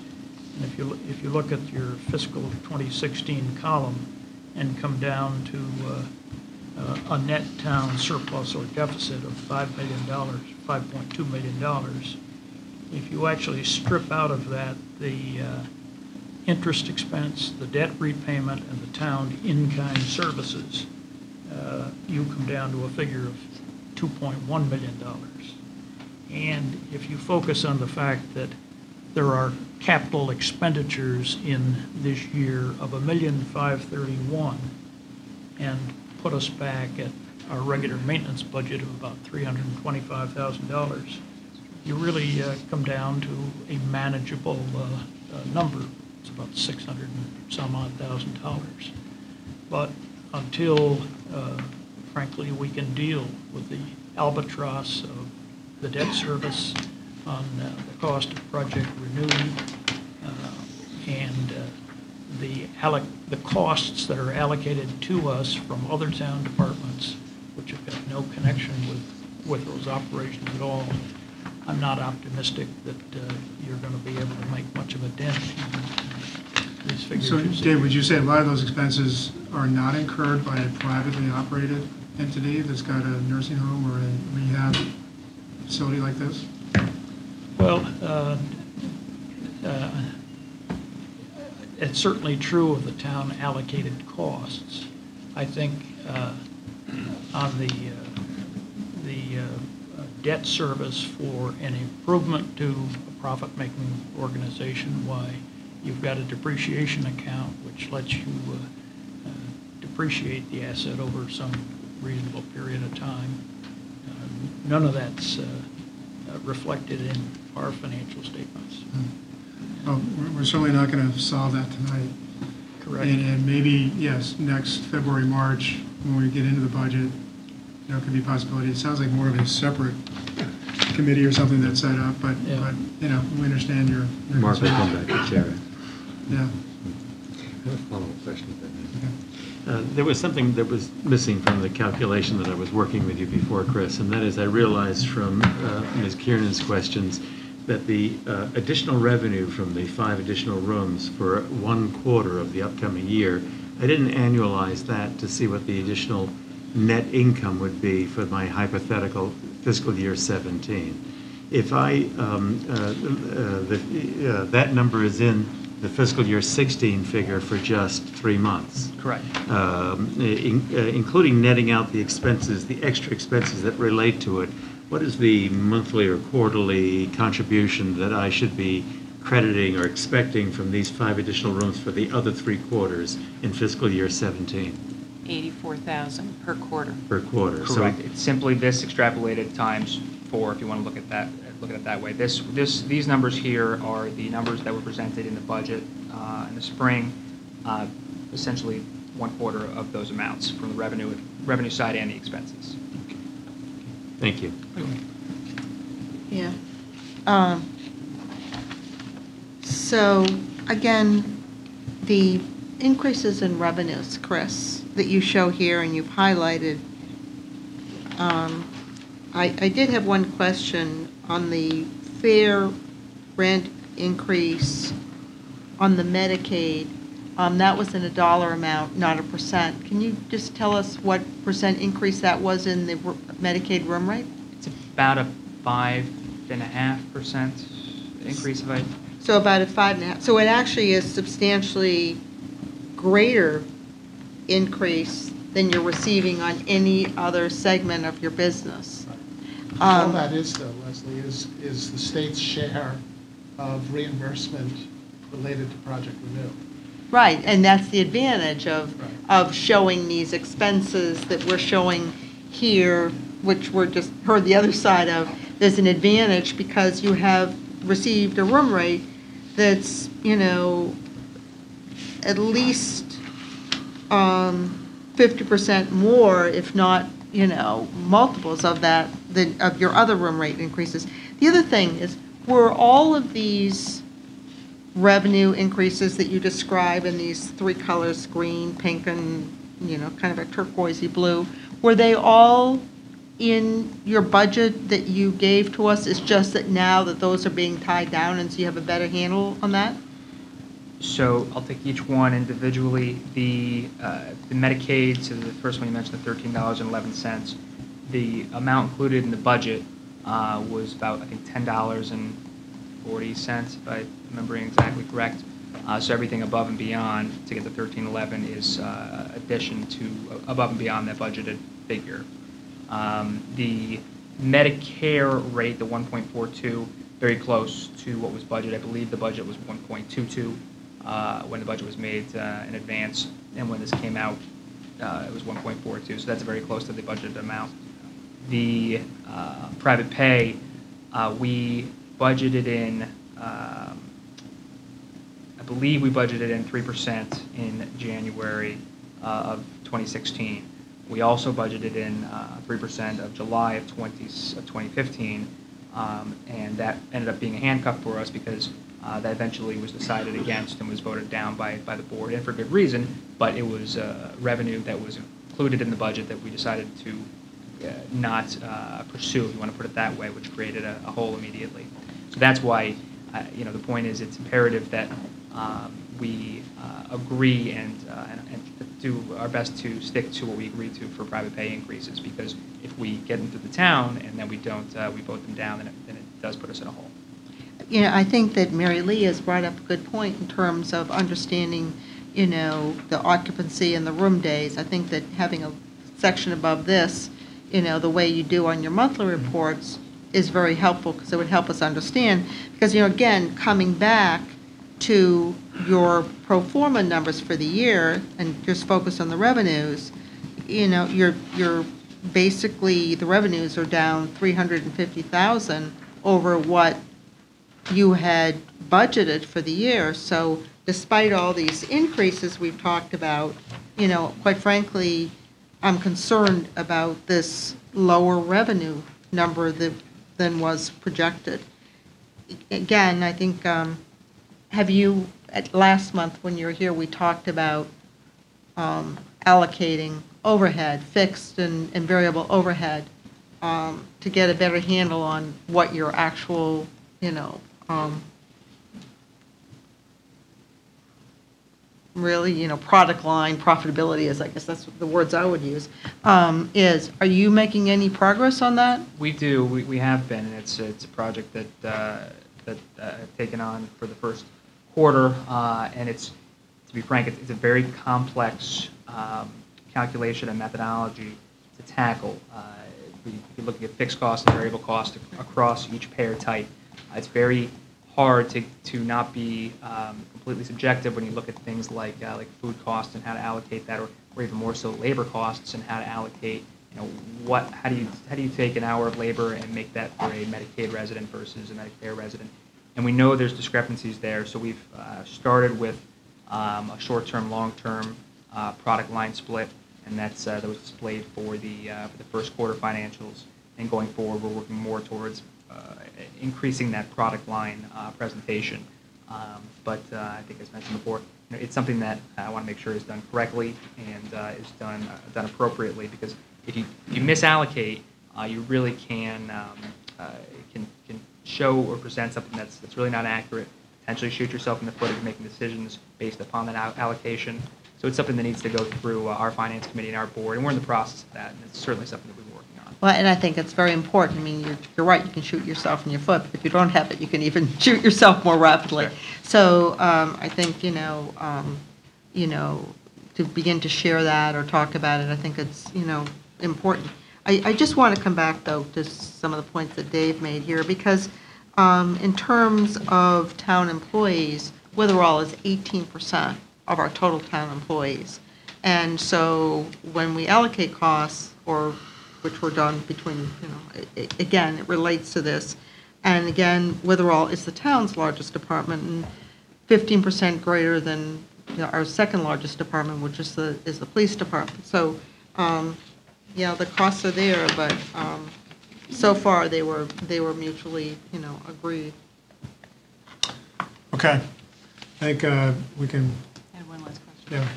and if you look at your fiscal 2016 column and come down to a net town surplus or deficit of $5 million, $5.2 million, if you actually strip out of that the interest expense, the debt repayment, and the town in-kind services, you come down to a figure of $2.1 million. And if you focus on the fact that there are capital expenditures in this year of $1,531,000 and put us back at our regular maintenance budget of about $325,000, you really come down to a manageable number. It's about $600 and some odd thousand. But until, frankly, we can deal with the albatross of the debt service on the cost of Project Renew and the costs that are allocated to us from other town departments, which have got no connection with those operations at all, I'm not optimistic that you're going to be able to make much of a dent in these figures. So, Dave, would you say a lot of those expenses are not incurred by a privately operated entity that's got a nursing home or a rehab facility like this? Well, it's certainly true of the town allocated costs. I think on the debt service for an improvement to a profit-making organization, why, you've got a depreciation account which lets you depreciate the asset over some reasonable period of time. None of that's reflected in our financial statements. Well, we're certainly not going to solve that tonight. Correct. And maybe, yes, next February, March, when we get into the budget, there could be possibility. It sounds like more of a separate committee or something that's set up, but you know, we understand your Mark will concerns. come back to chair it. Yeah. I have a follow-up question. There was something that was missing from the calculation that I was working with you before, Chris, and that is I realized from Ms. Kiernan's questions that the additional revenue from the 5 additional rooms for 1 quarter of the upcoming year, I didn't annualize that to see what the additional net income would be for my hypothetical fiscal year 17. If that number is in the fiscal year 16 figure for just 3 months. Correct. Including netting out the expenses, the extra expenses that relate to it, what is the monthly or quarterly contribution that I should be crediting or expecting from these 5 additional rooms for the other 3 quarters in fiscal year 17? $84,000 per quarter. Per quarter. Correct. It's simply this extrapolated times 4, if you want to look at it that way. These numbers here are the numbers that were presented in the budget in the spring, essentially 1 quarter of those amounts from the revenue side and the expenses. Thank you. Yeah. So, again, the increases in revenues, Chris, that you show here and you've highlighted, I did have one question on the fair rent increase on the Medicaid. That was in a dollar amount, not a percent. Can you just tell us what percent increase that was in the Medicaid room rate? It's about a 5.5% increase. So about a 5.5. So it actually is substantially greater increase than you're receiving on any other segment of your business. All that is, though, Leslie, is the state's share of reimbursement related to Project Renew. Right, and that's the advantage of showing these expenses that we're showing here, which we're just heard the other side of. There's an advantage because you have received a room rate that's, you know, at least 50% more, if not, multiples of that, of your other room rate increases. The other thing is, were all of these revenue increases that you describe in these three colors, green, pink, and, kind of a turquoisey blue, were they all in your budget that you gave to us? It's just that now that those are being tied down, and so you have a better handle on that? So I'll take each one individually. The Medicaid, so the first one you mentioned, the $13.11, the amount included in the budget was about, I think, $10.40, if I'm remembering exactly correct. So everything above and beyond to get the $13.11 is addition to above and beyond that budgeted figure. The Medicare rate, the 1.42, very close to what was budgeted. I believe the budget was 1.22 when the budget was made in advance, and when this came out, it was 1.42. So that's very close to the budgeted amount. The private pay, we budgeted in. I believe we budgeted in 3% in January of 2016. We also budgeted in 3% of July of 2015, and that ended up being a handcuff for us because that eventually was decided against and was voted down by the board, and for good reason, but it was revenue that was included in the budget that we decided to not pursue, if you want to put it that way, which created a hole immediately. So that's why, the point is it's imperative that we agree and do our best to stick to what we agreed to for private pay increases, because if we get into the town and then we don't, we vote them down, then it does put us in a hole. I think that Mary Lee has brought up a good point in terms of understanding, the occupancy and the room days. I think that having a section above this, the way you do on your monthly reports is very helpful, because it would help us understand. Because, again, coming back to your pro forma numbers for the year and just focus on the revenues, you're basically, the revenues are down $350,000 over what you had budgeted for the year. So despite all these increases we've talked about, quite frankly, I'm concerned about this lower revenue number than was projected. Again, I think, last month when you were here, we talked about allocating overhead, fixed and variable overhead, to get a better handle on what your actual, really, product line profitability is, I guess that's the words I would use, is. Are you making any progress on that? We do. We have been, and it's a project that I've taken on for the first quarter, and it's, to be frank, it's a very complex calculation and methodology to tackle. If you're looking at fixed costs and variable costs across each payer type, it's very hard to not be completely subjective when you look at things like food costs and how to allocate that, or even more so labor costs and how to allocate. How do you take an hour of labor and make that for a Medicaid resident versus a Medicare resident? And we know there's discrepancies there, so we've started with a short-term, long-term product line split, and that was displayed for the first quarter financials. And going forward, we're working more towards increasing that product line presentation. But I think, as mentioned before, it's something that I want to make sure is done correctly and is done appropriately, because if you misallocate, you really can show or present something that's really not accurate, potentially shoot yourself in the foot if you're making decisions based upon that allocation. So it's something that needs to go through our finance committee and our board, and we're in the process of that, and it's certainly something that we've been working on. Well, and I think it's very important. I mean, you're right, you can shoot yourself in your foot, but if you don't have it, you can even shoot yourself more rapidly. Sure. So I think, to begin to share that or talk about it, I think it's, important. I just want to come back, though, to some of the points that Dave made here, because in terms of town employees, Witherall is 18% of our total town employees. And so when we allocate costs, or which were done between, again, it relates to this. And again, Witherall is the town's largest department, and 15% greater than our second largest department, which is the police department. So, yeah, the costs are there, but so far they were mutually, agreed. Okay. I think we can, I have one last question. yeah.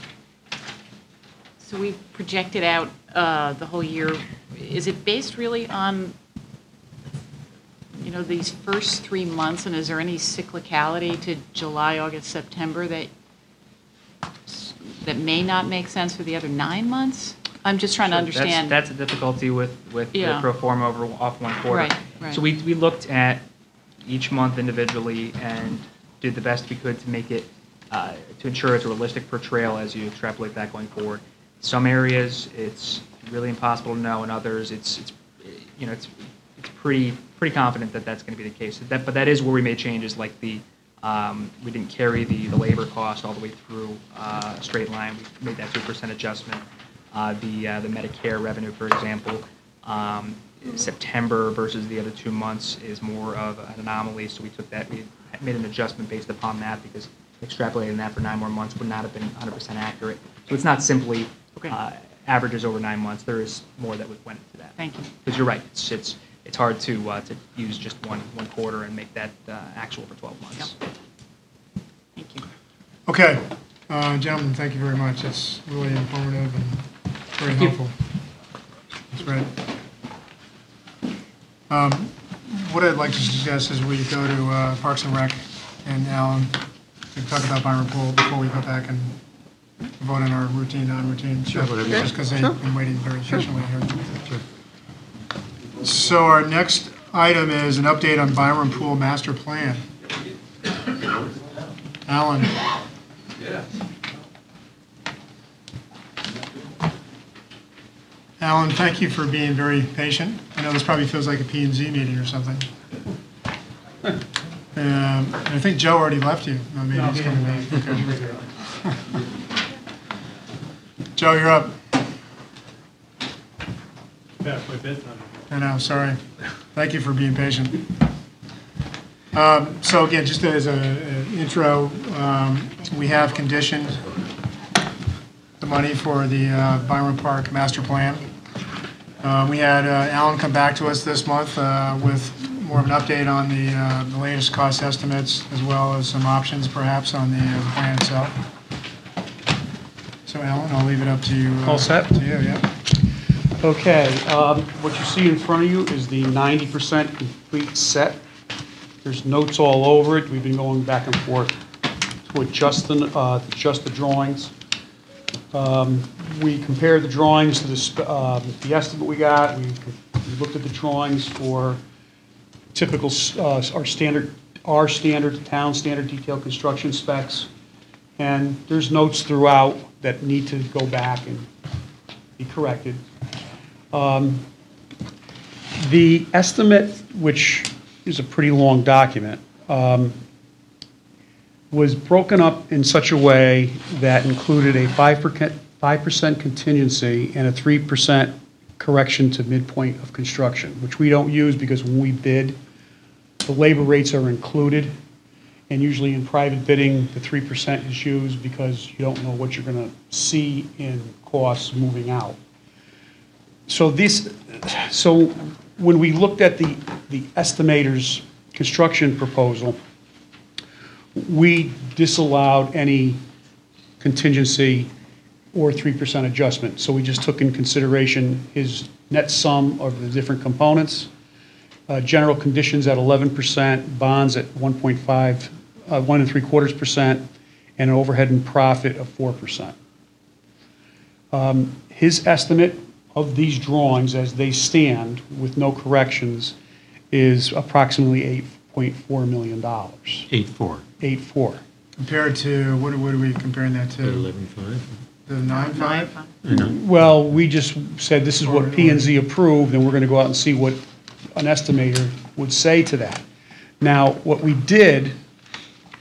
So we projected out the whole year. Is it based really on, these first 3 months, and is there any cyclicality to July, August, September that may not make sense for the other 9 months? I'm just trying to understand. That's a difficulty with Yeah. the pro forma off one quarter. Right. So we looked at each month individually and did the best we could to make it, to ensure it's a realistic portrayal as you extrapolate that going forward. Some areas, it's really impossible to know. In others, it's pretty confident that that's going to be the case. But that is where we made changes, like we didn't carry the labor cost all the way through a straight line. We made that 2% adjustment. The Medicare revenue, for example, September versus the other 2 months is more of an anomaly. So we took that, we made an adjustment based upon that, because extrapolating that for 9 more months would not have been 100% accurate. So it's not simply averages over 9 months. There is more that went into that. Thank you. Because you're right, it's hard to use just one quarter and make that actual for 12 months. Yep. Thank you. Okay. Gentlemen, thank you very much. It's really informative and very helpful. That's great. What I'd like to suggest is we go to Parks and Rec and Alan to talk about Byron Pool before we go back and vote on our routine, non-routine stuff. Just because they've been waiting very patiently here. So our next item is an update on Byron Pool Master Plan. Alan. Alan, thank you for being very patient. I know this probably feels like a P&Z meeting or something. I think Joe already left you. No, maybe he's coming back. Okay. Joe, you're up. I know, sorry. Thank you for being patient. So again, just as an intro, we have conditioned the money for the Byron Park Master Plan. We had Alan come back to us this month with more of an update on the latest cost estimates, as well as some options perhaps on the plan itself. So Alan, I'll leave it up to you. All set? To you, yeah. Okay, what you see in front of you is the 90% complete set. There's notes all over it. We've been going back and forth to adjust the drawings. We compared the drawings to the estimate we got. We looked at the drawings for typical our standard town standard detailed construction specs, and there's notes throughout that need to go back and be corrected. The estimate, which is a pretty long document, was broken up in such a way that included a 5% contingency and a 3% correction to midpoint of construction, which we don't use because when we bid, the labor rates are included. And usually in private bidding, the 3% is used because you don't know what you're going to see in costs moving out. So when we looked at the estimator's construction proposal, we disallowed any contingency or 3% adjustment. So we just took in consideration his net sum of the different components, general conditions at 11%, bonds at 1.75%, and an overhead and profit of 4%. His estimate of these drawings as they stand with no corrections is approximately $8.4 million. 8.4. 8.4. Compared to, what are we comparing that to? 11.5. The 9.5? Well, we just said this is what P&Z approved, and we're going to go out and see what an estimator would say to that. Now, what we did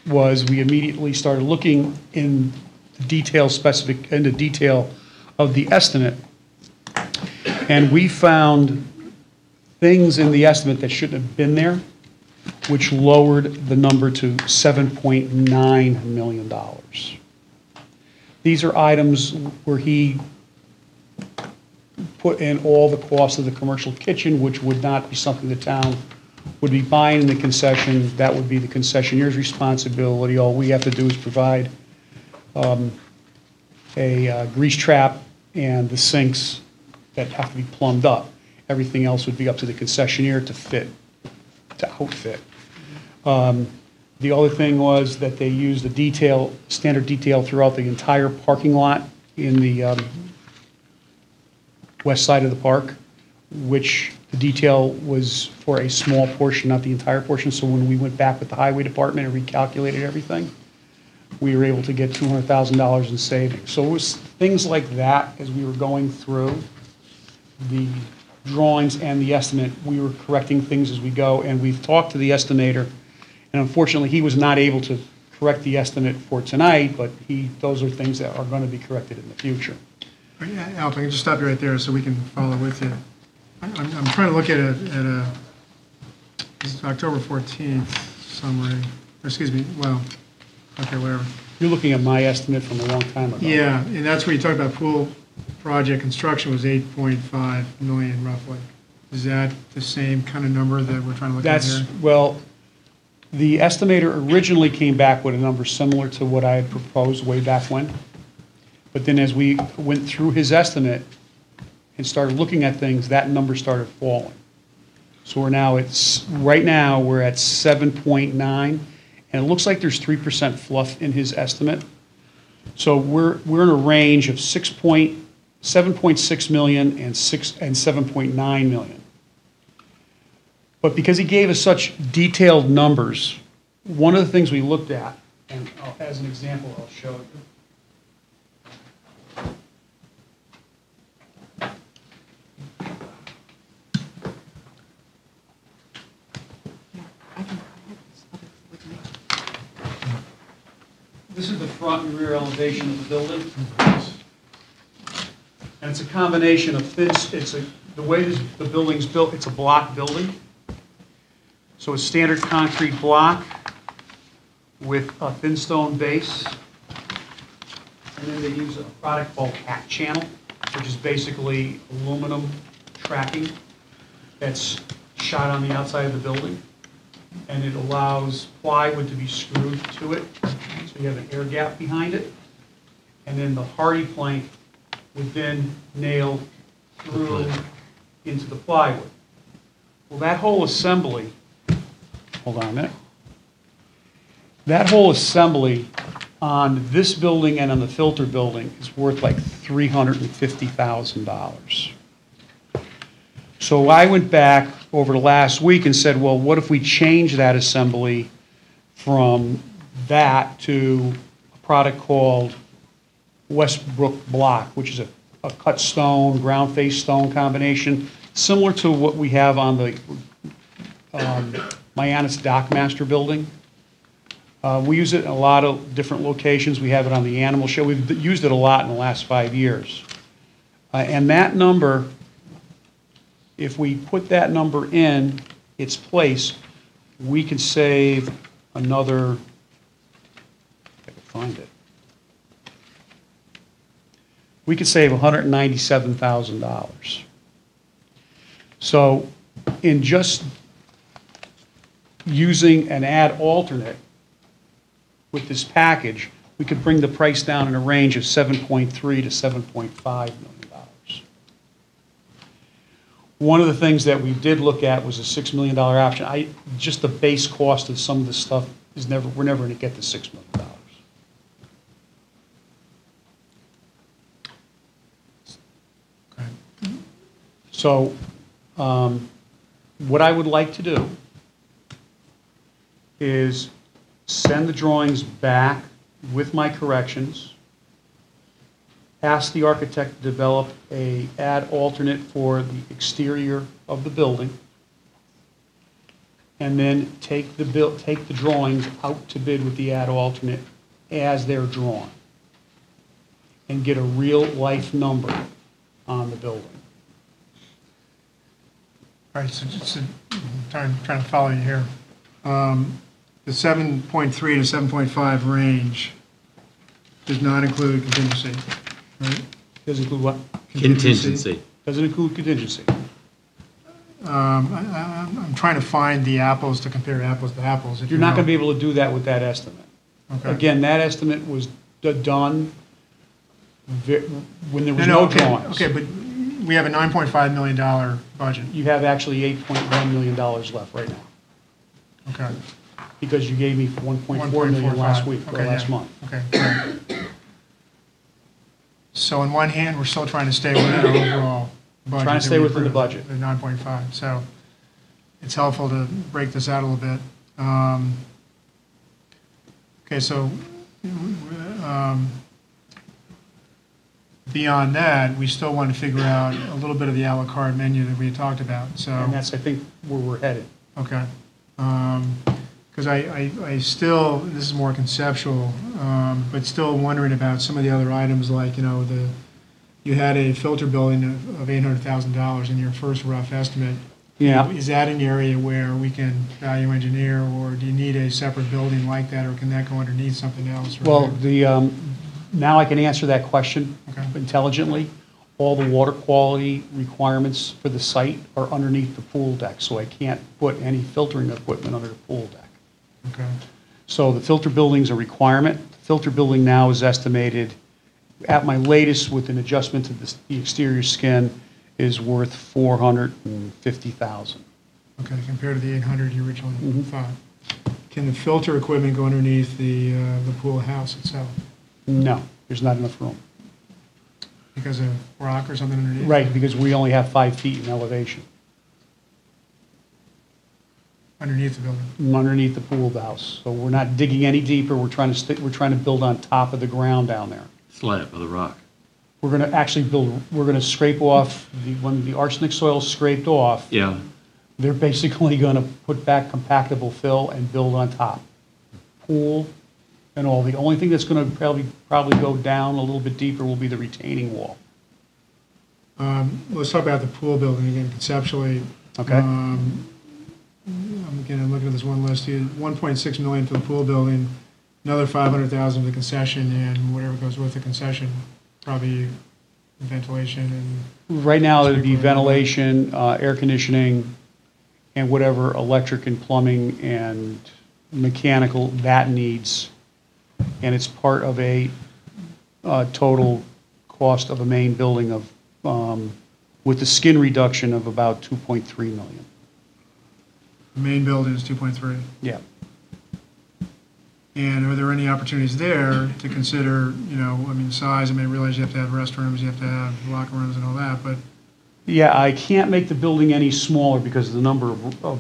was we immediately started looking in the detail of the estimate, and we found things in the estimate that shouldn't have been there, which lowered the number to $7.9 million. These are items where he put in all the costs of the commercial kitchen, which would not be something the town would be buying in the concession. That would be the concessionaire's responsibility. All we have to do is provide a grease trap and the sinks that have to be plumbed up. Everything else would be up to the concessionaire to outfit. The other thing was that they used the standard detail throughout the entire parking lot in the west side of the park, which the detail was for a small portion, not the entire portion. So when we went back with the highway department and recalculated everything, we were able to get $200,000 in savings. So it was things like that as we were going through the drawings and the estimate. We were correcting things as we go, and we've talked to the estimator, and unfortunately, he was not able to correct the estimate for tonight, but those are things that are going to be corrected in the future. Alp, I can just stop you right there so we can follow with you. I'm trying to look at this is October 14th summary, or excuse me, well, okay, whatever. You're looking at my estimate from a long time ago. Yeah, and that's where you talked about pool project construction was 8.5 million roughly. Is that the same kind of number that we're trying to look at here? Well, the estimator originally came back with a number similar to what I had proposed way back when. But then as we went through his estimate and started looking at things, that number started falling. So right now we're at 7.9, and it looks like there's 3% fluff in his estimate. So we're in a range of 7.6 million and 7.9 million. But because he gave us such detailed numbers, one of the things we looked at, and as an example, I'll show you. This is the front and rear elevation of the building. And it's a combination of the way the building's built, it's a block building. So a standard concrete block with a thin stone base. And then they use a product called Hat Channel, which is basically aluminum tracking that's shot on the outside of the building. And it allows plywood to be screwed to it. So you have an air gap behind it. And then the hardy plank would then nail through into the plywood. Well, that whole assembly, hold on a minute. That whole assembly on this building and on the filter building is worth like $350,000. So I went back over the last week and said, well, what if we change that assembly from that to a product called Westbrook Block, which is a cut stone, ground face stone combination, similar to what we have on the Mayanis Dockmaster building. We use it in a lot of different locations. We have it on the animal show. We've used it a lot in the last 5 years. And that number, if we put that number in its place, we can save another, if I can find it, we could save $197,000. So in just using an add alternate with this package, we could bring the price down in a range of $7.3 to $7.5 million. One of the things that we did look at was a $6 million option. Just the base cost of some of this stuff is we're never going to get to $6 million. So what I would like to do is send the drawings back with my corrections, ask the architect to develop a add alternate for the exterior of the building, and then take the drawings out to bid with the add alternate as they're drawn, and get a real life number on the building. All right, so just trying to follow you here. The 7.3 to 7.5 range, does not include contingency, right? Does include what? Contingency. Doesn't include contingency. I'm trying to find the apples to compare apples to apples. if You're you not going to know. be able to do that with that estimate. Okay. Again, that estimate was done when there was No, no okay, drawings. okay, but we have a $9.5 million budget. You have actually $8.1 million left right now, Okay. because you gave me $1.4 million last week, or Okay, last yeah. month. Okay. Right. So on one hand, we're still trying to stay within our overall budget. Trying to that stay we within the approved, budget. The 9.5. So it's helpful to break this out a little bit. Okay, so beyond that, we still want to figure out a little bit of the à la carte menu that we had talked about, so. And that's, I think, where we're headed. Okay. Because I still, this is more conceptual, but still wondering about some of the other items like, you had a filter building of $800,000 in your first rough estimate. Yeah. Is that an area where we can value engineer, or do you need a separate building like that, or can that go underneath something else? or Well, whatever? now I can answer that question Okay. intelligently. All the water quality requirements for the site are underneath the pool deck, so I can't put any filtering equipment under the pool deck. Okay. So the filter building's a requirement. The filter building now is estimated, at my latest, with an adjustment to the exterior skin, is worth $450,000. Okay, compared to the 800 you originally Mhm. thought. Can the filter equipment go underneath the pool house itself No, there's not enough room. because of rock or something underneath? Right, because we only have 5 feet in elevation Underneath the building? underneath the pool house. So we're not digging any deeper. We're trying to build on top of the ground down there. Slab of the rock. We're going to actually we're going to scrape off, when the arsenic soil's scraped off, Yeah. they're basically going to put back compactable fill and build on top. Pool and all. The only thing that's going to probably go down a little bit deeper will be the retaining wall. Let's talk about the pool building again conceptually. Okay? I'm looking at this one list here, 1.6 million for the pool building, another 500,000 for the concession, and whatever goes with the concession, probably ventilation and, Right now, it would be Sprinkler. ventilation, air conditioning, and whatever electric and plumbing and mechanical that needs. And it's part of a total cost of a main building of, with the skin reduction of about 2.3 million. the main building is 2.3. Yeah. And are there any opportunities there to consider, size? I mean, I realize you have to have restrooms, you have to have locker rooms and all that, but Yeah, I can't make the building any smaller because of the number of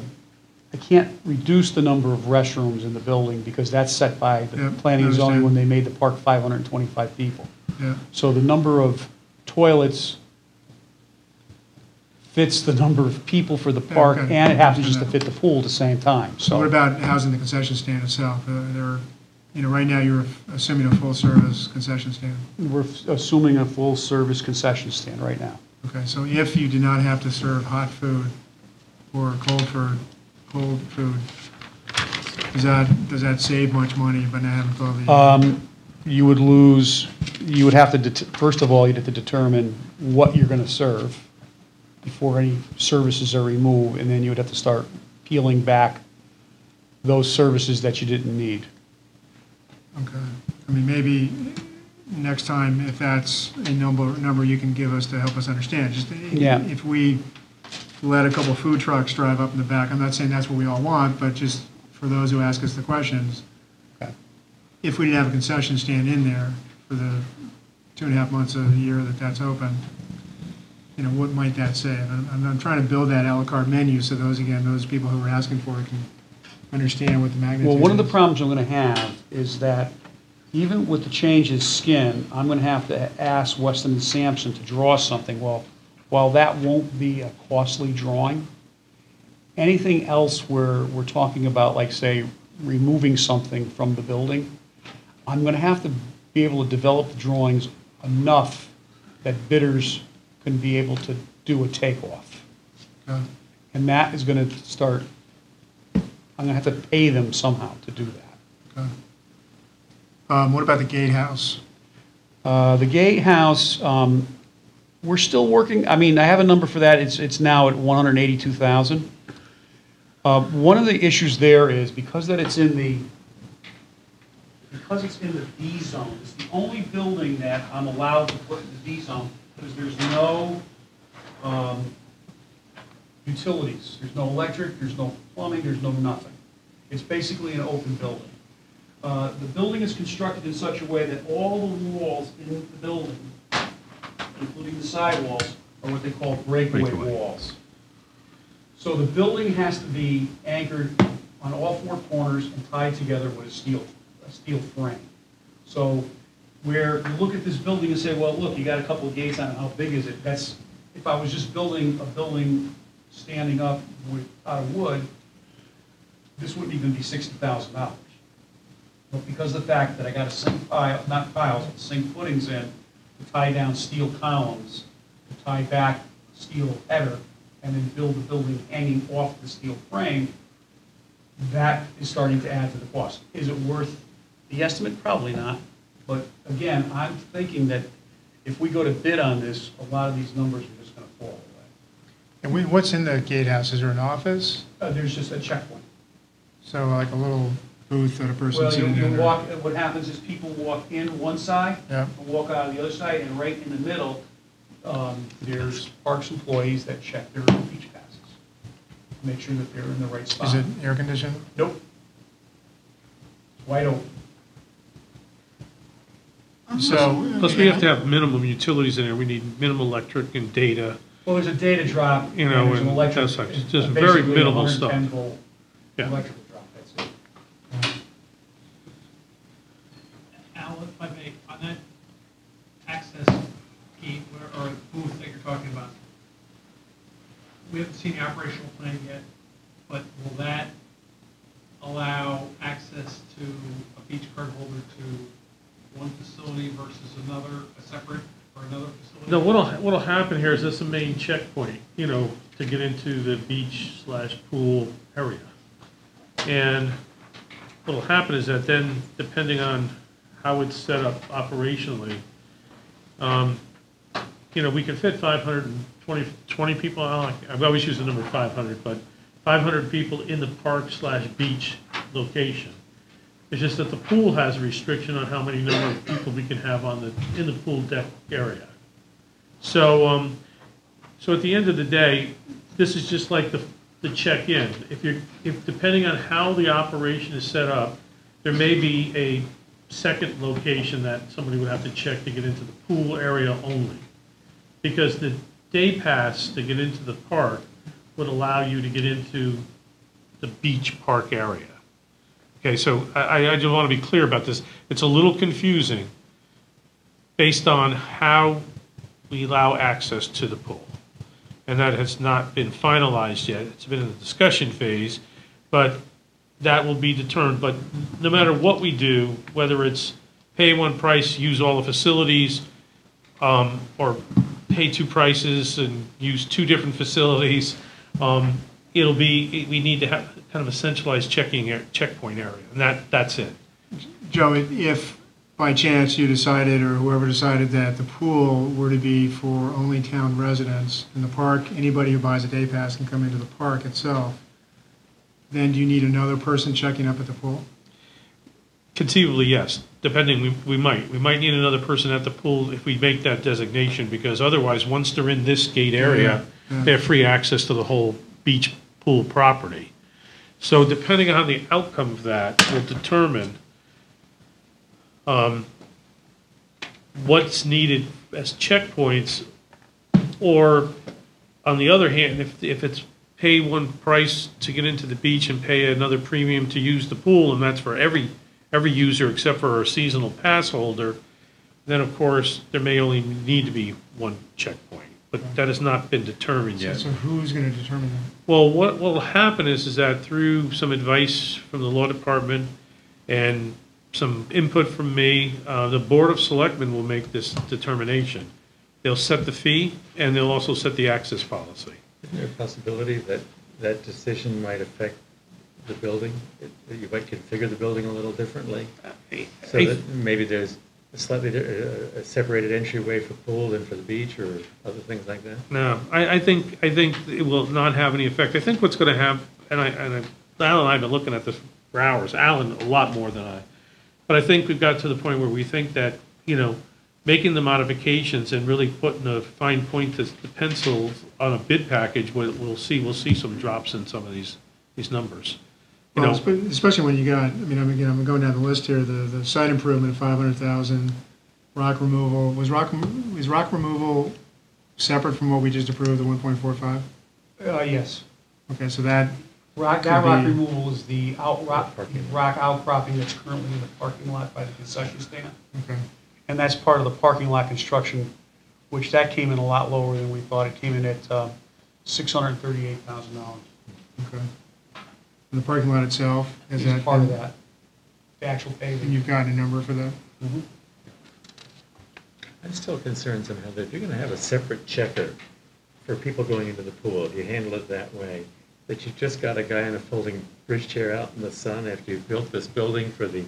I can't reduce the number of restrooms in the building because that's set by the Yep, planning I and zoning understand. when they made the park 525 people. yeah. So the number of toilets fits the number of people for the park, okay. and it happens just to fit the pool at the same time, So what so. about housing the concession stand itself? Right now you're assuming a full-service concession stand. We're assuming a full-service concession stand right now. Okay, so if you do not have to serve hot food or cold food, does that save much money by not having all the? You would have to, first of all, you'd have to determine what you're going to serve before any services are removed, and then you would have to start peeling back those services that you didn't need. Okay, I mean, maybe next time, if that's a number you can give us to help us understand, just Yeah. if we let a couple food trucks drive up in the back, I'm not saying that's what we all want, but just for those who ask us the questions, Okay. if we didn't have a concession stand in there for the 2.5 months of the year that's open, what might that save? I'm trying to build that à la carte menu so those people who are asking for it can understand what the magnitude is. Well, one of the problems I'm going to have is that even with the change in skin, I'm going to have to ask Weston and Sampson to draw something. Well, while that won't be a costly drawing, anything else where we're talking about, like, say, removing something from the building, I'm going to have to be able to develop the drawings enough that bidders can be able to do a takeoff. Okay. And that is going to start, I'm going to have to pay them somehow to do that. Okay. What about the gatehouse? The gatehouse, we're still working, I mean, I have a number for that, it's now at 182,000. One of the issues there is because it's in the D zone, it's the only building that I'm allowed to put in the D zone, because there's no utilities. There's no electric, there's no plumbing, there's no nothing. It's basically an open building. The building is constructed in such a way that all the walls in the building, including the sidewalls, are what they call breakaway walls. So the building has to be anchored on all four corners and tied together with a steel frame. So where you look at this building and say, well, look, you got a couple of gates on it, how big is it? That's, if I was just building a building standing up out of wood, this wouldn't even be $60,000. But because of the fact that I got to sink pile, not piles, but sink footings in to tie down steel columns, to tie back steel header, and then build the building hanging off the steel frame, that is starting to add to the cost. Is it worth the estimate? Probably not. But again, I'm thinking that if we go to bid on this, a lot of these numbers are just going to fall away. And what's in the gatehouse? Is there an office? There's just a checkpoint. So like a little booth that a person's Well, sitting you in? walk, what happens is people walk in one side, Yeah. and walk out of the other side, and right in the middle, there's Parks employees that check their beach passes. Make sure that they're in the right spot. Is it air conditioned? Nope. Wide open. So. Plus, we have to have minimum utilities in there. We need minimum electric and data. Well, there's a data drop, You know, there's an and electric. that's like just very basically minimal 110 stuff. volt Yeah. electrical drop, that's it. Al, if I may, on that access gate or booth that you're talking about, we haven't seen the operational plan yet, but will that allow access to a beach card holder to one facility versus another, a separate or another facility? No, what'll happen here is that's the main checkpoint, you know, to get into the beach/pool area. And what'll happen is that then, depending on how it's set up operationally, you know, we can fit 520 people. I've always used the number 500, but 500 people in the park/beach location. It's just that the pool has a restriction on how many number of people we can have in the pool deck area. So, so at the end of the day, this is just like the check-in. If depending on how the operation is set up, there may be a second location that somebody would have to check to get into the pool area only. Because the day pass to get into the park would allow you to get into the beach park area. Okay, so I just want to be clear about this. It's a little confusing based on how we allow access to the pool. And that has not been finalized yet. It's been in the discussion phase, but that will be determined. But no matter what we do, whether it's pay one price, use all the facilities, or pay two prices and use two different facilities, it'll be, we need to have kind of a centralized checkpoint area, and that's it. Joe, if by chance you decided, or whoever decided, that the pool were to be for only town residents, and the park, anybody who buys a day pass can come into the park itself, then do you need another person checking up at the pool? Conceivably, yes. Depending, we might need another person at the pool if we make that designation, because otherwise, once they're in this gate area, they have free access to the whole beach pool property. So depending on the outcome of that will determine what's needed as checkpoints, or on the other hand, if it's pay one price to get into the beach and pay another premium to use the pool, and that's for every user except for a seasonal pass holder, then of course there may only need to be one checkpoint. But that has not been determined yet. So who's going to determine that? Well, what will happen is that through some advice from the law department and some input from me, the Board of Selectmen will make this determination. They'll set the fee, and they'll also set the access policy. Isn't there a possibility that that decision might affect the building? That you might configure the building a little differently? So that maybe there's a separated entryway for pool than for the beach or other things like that? No, I think it will not have any effect. I think what's going to have, Alan and I have been looking at this for hours, Alan a lot more than I, but I think we've got to the point where we think that, making the modifications and really putting a fine point to the pencil on a bid package, we'll see some drops in some of these numbers. Well, especially when you got, I'm going down the list here, the site improvement of 500,000, rock removal, is rock removal separate from what we just approved, the 1.45? Yes. Okay, so that Rock could be- removal is the rock outcropping that's currently in the parking lot by the concession stand. Okay. And that's part of the parking lot construction, which that came in a lot lower than we thought. It came in at $638,000. Okay. And the parking lot itself, is that? Part of that, the actual And paving. you've gotten a number for that? Mhm. I'm still concerned somehow that if you're going to have a separate checker for people going into the pool, if you handle it that way, that you've just got a guy in a folding bridge chair out in the sun after you've built this building for the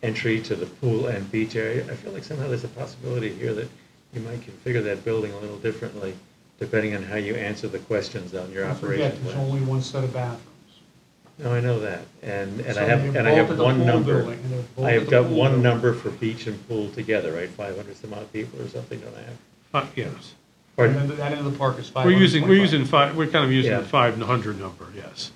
entry to the pool and beach area. I feel like somehow there's a possibility here that you might configure that building a little differently depending on how you answer the questions on your Don't operation forget, there's plan. only one set of bathrooms. No, I know that, and So I have they're both at the one pool number. building, and they're both I at have the got pool one building. number for beach and pool together, right? 500 some odd people or something, don't I have? Yes. And Pardon? then that end of the park is We're using 525. we're kind of using Yeah. the 500 number, yes.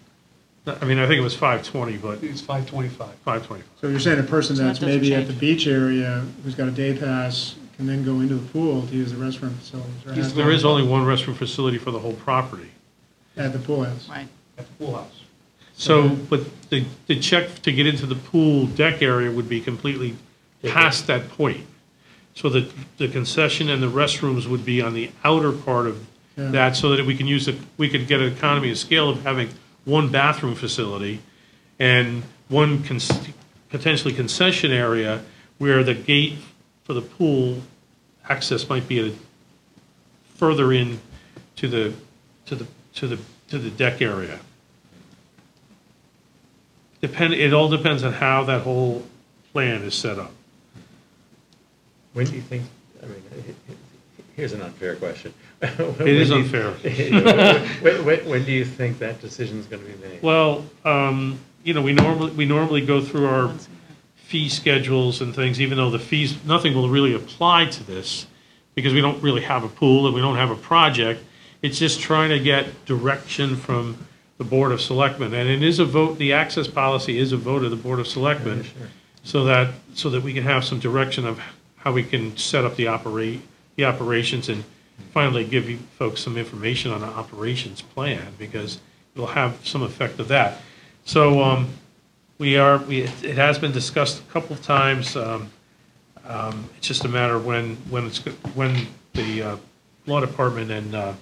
I think it was 520, but It's 525. 520. So you're saying a person So that that's doesn't maybe at change. the beach area, who's got a day pass, can then go into the pool to use the restroom facilities? Or has There is only one restroom facility for the whole property. At the pool house? Right. At the pool house. So, but the check to get into the pool deck area would be completely past that point. So that the concession and the restrooms would be on the outer part of Yeah. that, so that we could get an economy of scale of having one bathroom facility and one potentially concession area where the gate for the pool access might be further in to the deck area. It all depends on how that whole plan is set up. When do you think, here's an unfair question. It is unfair. When do you think that decision's going to be made? Well, we normally go through our fee schedules and things, even though the fees, nothing will really apply to this because we don't really have a pool and we don't have a project. It's just trying to get direction from the Board of Selectmen. And it is a vote, the access policy is a vote of the Board of Selectmen, so that we can have some direction of how we can set up the operations and finally give you folks some information on the operations plan, because it'll have some effect of that. So it has been discussed a couple of times. It's just a matter of when the law department and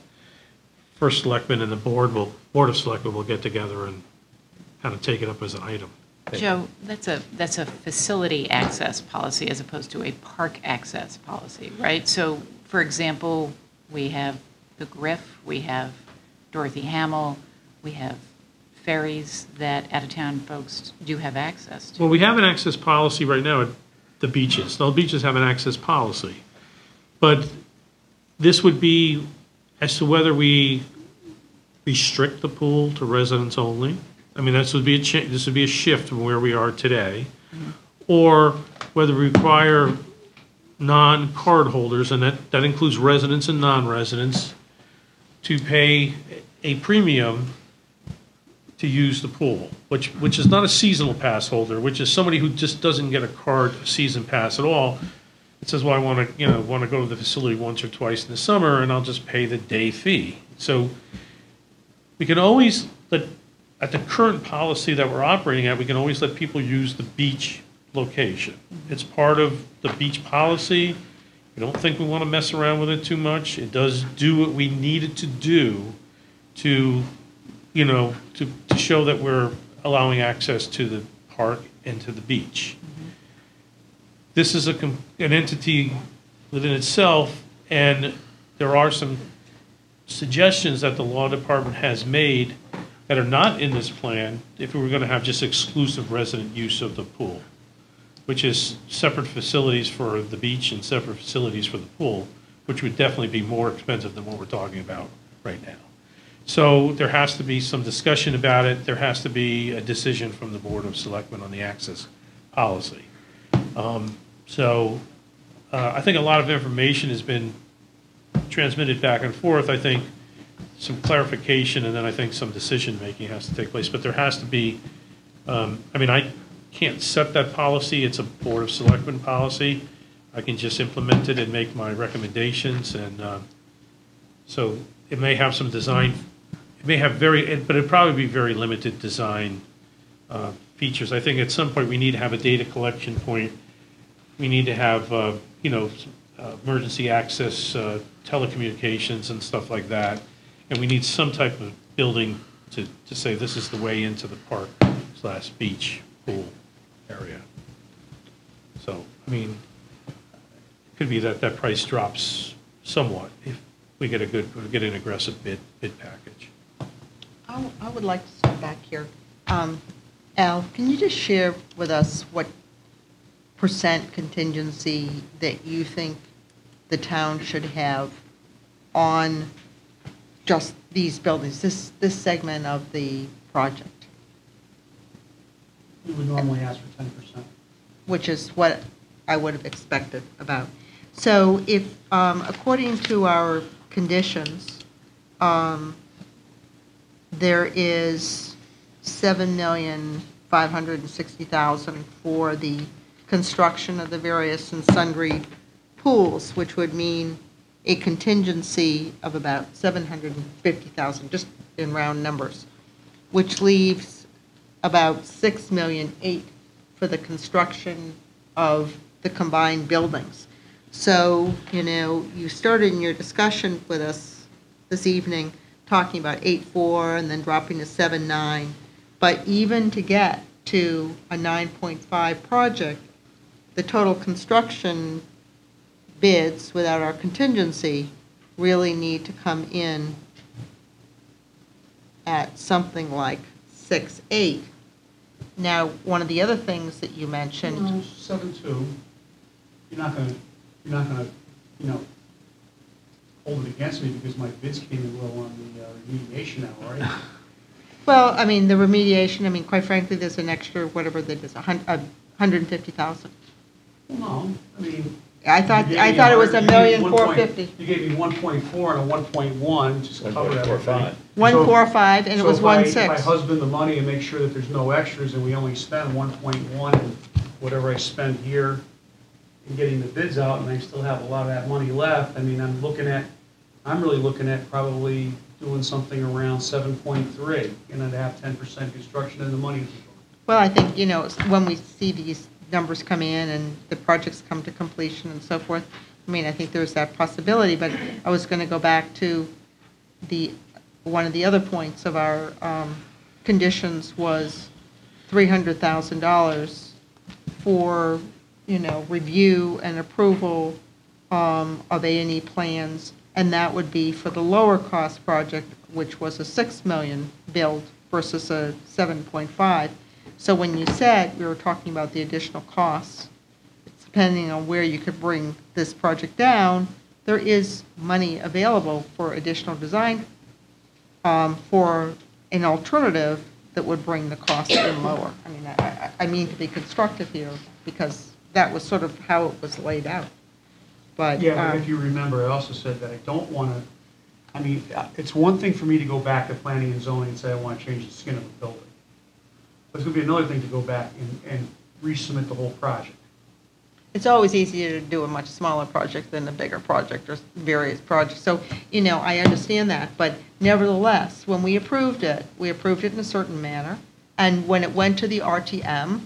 First Selectman and the Board of Selectmen will get together and kind of take it up as an item. Joe, that's a facility access policy as opposed to a park access policy, right? So, for example, we have the Griff, we have Dorothy Hamill, we have ferries that out-of-town folks do have access to. Well, we have an access policy right now at the beaches. The beaches have an access policy. But this would be as to whether we restrict the pool to residents only. I mean, this would be a shift from where we are today. Or whether we require non-card holders, and that includes residents and non-residents, to pay a premium to use the pool, which is not a seasonal pass holder, which is somebody who just doesn't get a season pass at all. It says, well, I want to go to the facility once or twice in the summer, and I'll just pay the day fee. So we can always at the current policy that we're operating at, we can always let people use the beach location. It's part of the beach policy. We don't think we want to mess around with it too much. It does do what we need it to do to show that we're allowing access to the park and to the beach. This is an entity within itself, and there are some suggestions that the law department has made that are not in this plan if we were going to have just exclusive resident use of the pool, which is separate facilities for the beach and separate facilities for the pool, which would definitely be more expensive than what we're talking about right now. So there has to be some discussion about it. There has to be a decision from the Board of Selectmen on the access policy. I think a lot of information has been transmitted back and forth. I think some clarification, and then I think some decision-making has to take place. But there has to be, I can't set that policy. It's a Board of Selectmen policy. I can just implement it and make my recommendations. And so it may have some design, it may have but it'd probably be very limited design features. I think at some point we need to have a data collection point. We need to have, emergency access, telecommunications and stuff like that. And we need some type of building to say this is the way into the park/beach pool area. So, it could be that price drops somewhat if we get an aggressive bid package. I would like to start back here. Al, can you just share with us what percent contingency that you think the town should have on just these buildings, this segment of the project? We would normally ask for 10%. Which is what I would have expected about. So if, according to our conditions, there is $7,560,000 for the construction of the various and sundry pools, which would mean a contingency of about $750,000, just in round numbers, which leaves about $6,800,000 for the construction of the combined buildings. So, you started in your discussion with us this evening talking about 8.4 and then dropping to 7.9. But even to get to a 9.5 project, the total construction bids without our contingency really need to come in at something like 6.8. Now, one of the other things that you mentioned. 7.2. You're not going to, hold it against me because my bids came in low on the remediation now, right? Well, the remediation, quite frankly, there's an extra, whatever that is, $150,000. Well, no, I thought it was $1,450,000. You gave me 1.4 and a 1.1, just to cover everything. 1.45, and it was 1.6. If I husband the money and make sure that there's no extras, and we only spend 1.1, and whatever I spend here in getting the bids out, and I still have a lot of that money left, I'm really looking at probably doing something around 7.3, and I'd have 10% construction in the money. Well, I think, when we see these numbers come in and the projects come to completion and so forth, I think there's that possibility, but I was going to go back to one of the other points of our conditions was $300,000 for, review and approval of A&E plans, and that would be for the lower cost project, which was a $6 million build versus a 7.5. So when you said we were talking about the additional costs, depending on where you could bring this project down, there is money available for additional design for an alternative that would bring the cost in lower. I mean to be constructive here because that was sort of how it was laid out. But if you remember, I also said that I don't want to, it's one thing for me to go back to planning and zoning and say I want to change the skin of a building. But it's going to be another thing to go back and resubmit the whole project. It's always easier to do a much smaller project than a bigger project or various projects. So, I understand that. But nevertheless, when we approved it in a certain manner. And when it went to the RTM,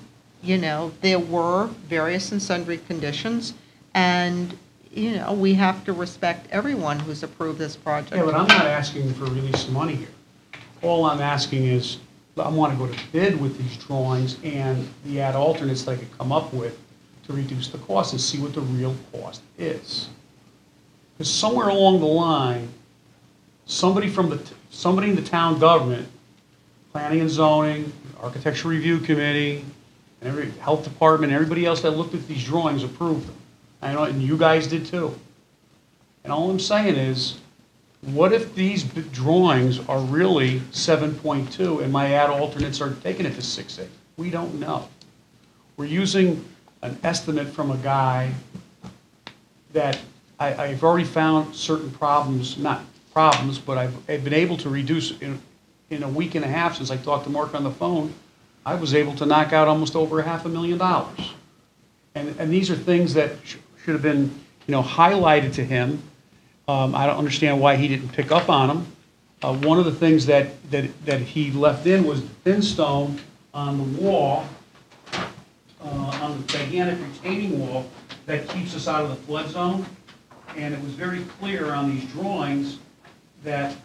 there were various and sundry conditions. And, we have to respect everyone who's approved this project. Yeah, but I'm not asking for release of money here. All I'm asking is I want to go to bid with these drawings and the ad alternates that I could come up with to reduce the cost and see what the real cost is. Because somewhere along the line, somebody in the town government, planning and zoning, architecture review committee, Every health department, everybody else that looked at these drawings approved them. I know, and you guys did too. And all I'm saying is, what if these drawings are really 7.2 and my add alternates are taking it to 6.8? We don't know. We're using an estimate from a guy that I've already found certain problems, not problems, but I've been able to reduce in a week and a half since I talked to Mark on the phone. I was able to knock out almost over $500,000. And these are things that should have been, highlighted to him. I don't understand why he didn't pick up on them. One of the things that he left in was the thin stone on the wall, on the gigantic retaining wall that keeps us out of the flood zone. And it was very clear on these drawings that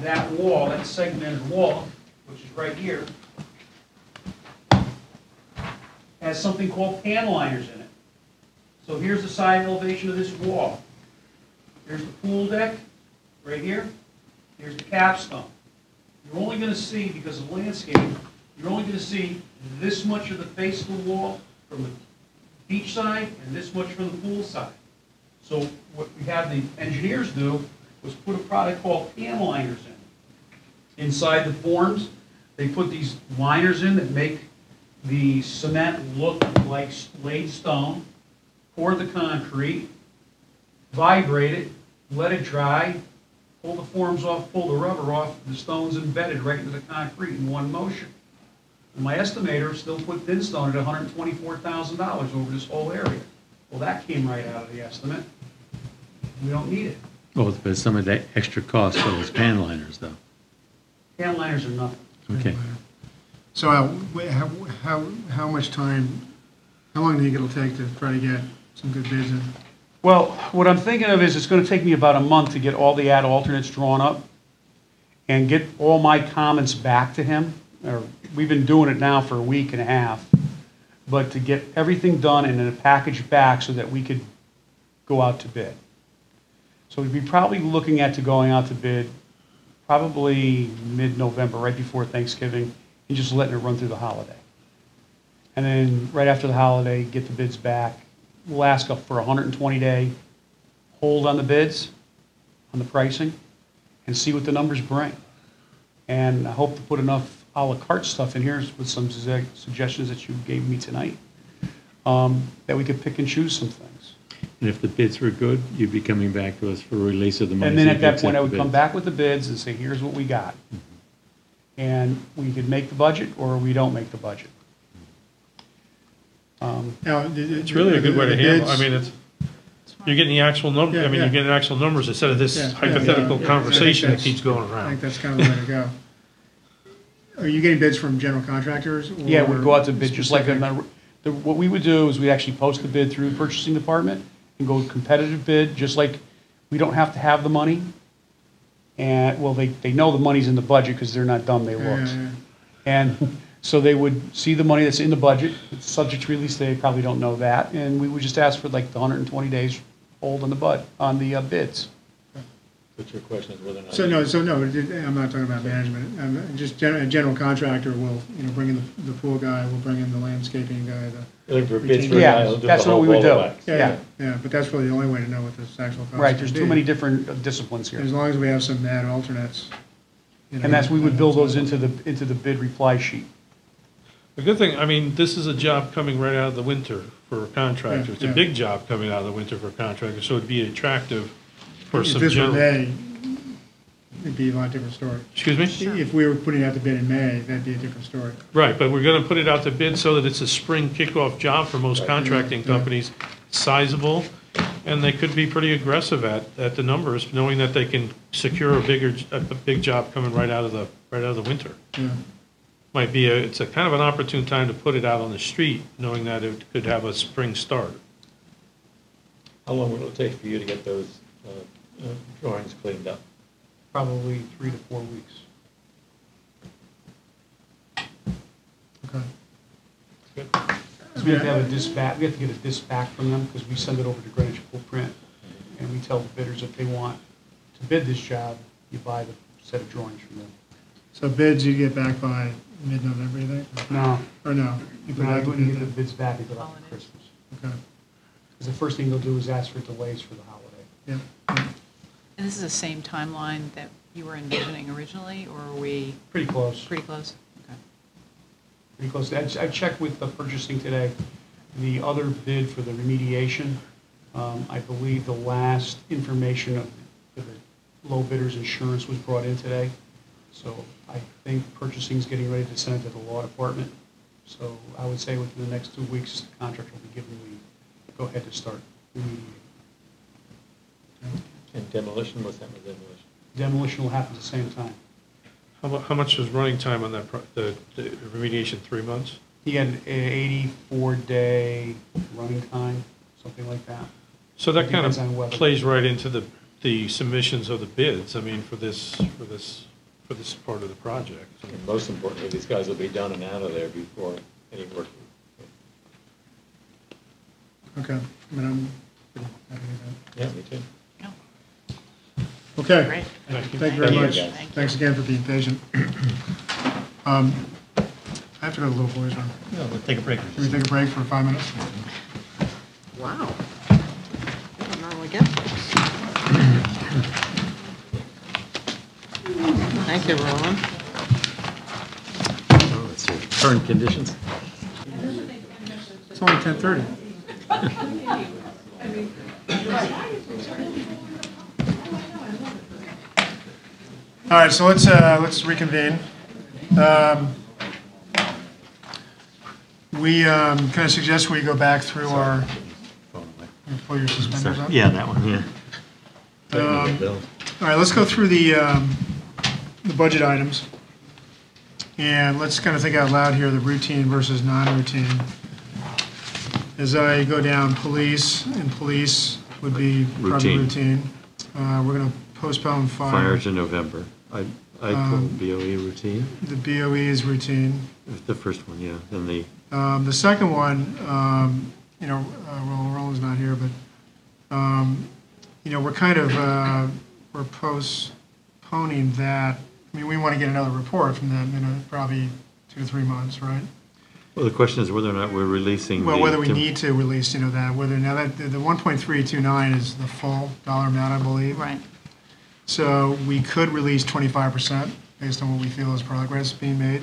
that wall, that segmented wall, which is right here, has something called pan liners in it. So here's the side elevation of this wall. Here's the pool deck, right here. Here's the capstone. You're only going to see, because of landscaping, you're only going to see this much of the face of the wall from the beach side and this much from the pool side. So what we had the engineers do was put a product called pan liners in. Inside the forms, they put these liners in that make the cement look like laid stone, pour the concrete, vibrate it, let it dry, pull the forms off, pull the rubber off, the stone's embedded right into the concrete in one motion. And my estimator still put thin stone at $124,000 over this whole area. Well, that came right out of the estimate. We don't need it. Well, but some of that extra cost for those pan liners, though. Pan liners are nothing. Okay. So how much time, how long do you think it'll take to try to get some good bids in? Well, what I'm thinking of is it's going to take me about a month to get all the add alternates drawn up and get all my comments back to him. We've been doing it now for a week and a half, but to get everything done and in a package back so that we could go out to bid. So we'd be probably looking at going out to bid probably mid-November, right before Thanksgiving, and just letting it run through the holiday. And then right after the holiday, get the bids back. We'll ask up for a 120-day hold on the bids, on the pricing, and see what the numbers bring. And I hope to put enough a la carte stuff in here with some suggestions that you gave me tonight, that we could pick and choose some things. And if the bids were good, you'd be coming back to us for release of the money. And then so at you that could point, I accept would the come bids. back with the bids and say, here's what we got. And we could make the budget, or we don't make the budget. Now, It's really a good way to handle, I mean, you're getting the actual number, Yeah, I mean, yeah. you're getting actual numbers instead of this Yeah, hypothetical yeah. conversation I that think keeps going I think around. that's kind of the way to go. Are you getting bids from general contractors? Yeah, or we'd go out to bid, just like, specific? what we would do is we'd actually post the bid through the purchasing department and go competitive bid, just like we don't have to have the money. And, well, they know the money's in the budget because they're not dumb, they looked. Yeah. And so they would see the money that's in the budget, it's subject to release, they probably don't know that, and we would just ask for like the 120 days hold on the bids. But your question is whether or not. So no, I'm not talking about management. Just a general contractor will, bring in the pool guy, will bring in the landscaping guy, Looking for bids for a Yeah, guy who'll do that's the what whole we would ball do. of wax. Yeah, but that's really the only way to know what this actual cost Right, would there's be. too many different disciplines here. As long as we have some add alternates. And that's, we would build those into the bid reply sheet. The good thing, I mean, this is a job coming right out of the winter for a contractor. It's a Yeah. big job coming out of the winter for a contractor, so it'd be attractive for If some this were general. May, it'd be a lot different story. Excuse me? If we were putting out the bid in May, that'd be a different story. Right, but we're gonna put it out to bid so that it's a spring kickoff job for most contracting Yeah. companies, sizable, and they could be pretty aggressive at the numbers, knowing that they can secure a big job coming right out of the winter. Yeah. Might be it's a kind of an opportune time to put it out on the street, knowing that it could have a spring start. How long will it take for you to get those drawings cleaned up? Probably 3 to 4 weeks. Okay. Good. 'Cause we have to have a dispatch, we have to get a dispatch from them, because we send it over to Greenwich Full Print, and we tell the bidders if they want to bid this job, you buy the set of drawings from them. So bids you get back by mid-November, you think? No, Or no? You put I out the wouldn't bid get the then? bids back until after Holidays. Christmas. Okay, Because the first thing they'll do is ask for delays for the holiday. yeah. And this is the same timeline that you were envisioning originally, or are we Pretty close. pretty close? Okay. Pretty close. I checked with the purchasing today. The other bid for the remediation, I believe the last information for the low bidders insurance was brought in today. So I think purchasing's getting ready to send it to the law department. So I would say within the next 2 weeks, the contractor will be giving me go-ahead to start remediating. And demolition, what's that with demolition? Demolition will happen at the same time. How much was running time on that, the remediation, 3 months? He had an 84-day running time, something like that. So that kind Depends on of weather. plays right into the submissions of the bids, I mean, for this part of the project. And most importantly, these guys will be done and out of there before any work. Okay, I mean, I'm pretty happy with Yeah, me too. No. that. Okay. Great. Thank you very Thank you, much. guys. Thank you. Thanks again for being patient. I have to go to the little boys' room. No, we'll take a break. Can we take a break for 5 minutes? Wow. I don't normally get this. Thank you, Roland. Oh, let's see, current conditions. It's only 10:30. All right, so let's reconvene. Can I suggest we go back through our, pull your suspenders up? Yeah, that one, yeah. All right, let's go through the budget items. And let's kind of think out loud here, the routine versus non-routine. As I go down, police, and police would be probably routine. We're going to postpone fire. Fire to November. I pulled BOE routine, The BOE is routine. the first one, yeah, then the, The second one, Roland's not here, but, we're kind of, we're postponing that. I mean, we want to get another report from them in probably 2 to 3 months, right? well, the question is whether or not we're releasing. Well, the whether we temp- need to release, that, whether, now that, the 1.329 is the full dollar amount, I believe. Right. So we could release 25% based on what we feel is progress being made.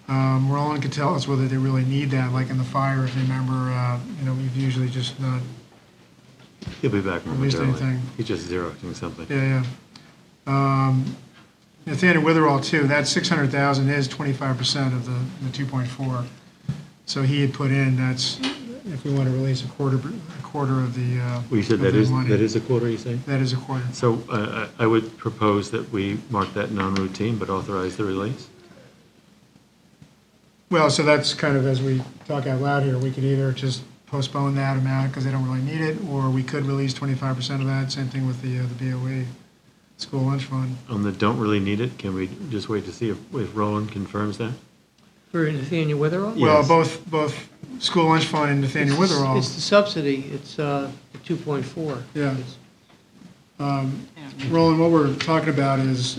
Roland could tell us whether they really need that, like in the fire, if you remember, we've usually just not, He'll be back Released momentarily. anything. He's just xeroxing something. yeah. Nathaniel Witherall too, that 600,000 is 25% of the 2.4. So he had put in, that's, if we want to release a quarter of the, Well, you said of that the is, money. that is a quarter, you say? That is a quarter. So I would propose that we mark that non-routine, but authorize the release. Well, so that's kind of, as we talk out loud here, we could either just postpone that amount because they don't really need it, or we could release 25% of that, same thing with the BOE, school lunch fund. On the don't really need it, can we just wait to see if Roland confirms that? For Nathaniel Witherall? Well, Yes. both school lunch fund and Nathaniel Witherall. It's the subsidy, it's the 2.4. Yeah. Roland, what we're talking about is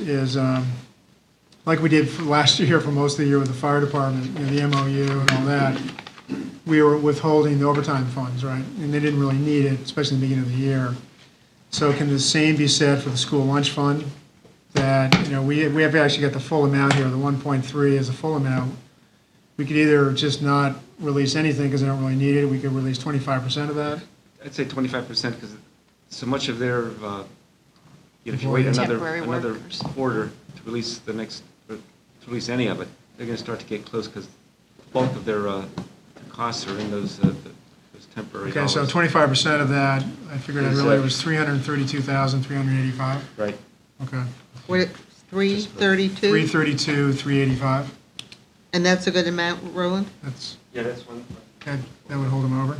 like we did for last year for most of the year with the fire department, the MOU and all that, we were withholding the overtime funds, right? And they didn't really need it, especially in the beginning of the year. So can the same be said for the school lunch fund? That, we have actually got the full amount here, the 1.3 is the full amount. We could either just not release anything because they don't really need it, we could release 25% of that. I'd say 25% because so much of their, if you wait another Temporary workers. quarter to release the next, or to release any of it, they're going to start to get close because bulk of their costs are in those temporary Okay, so dollars. 25% of that, I figured out Is, earlier, was 332,385. Right. Okay. What, 332? 332, 385. And that's a good amount, Roland? That's, Yeah, that's one. that would hold them over.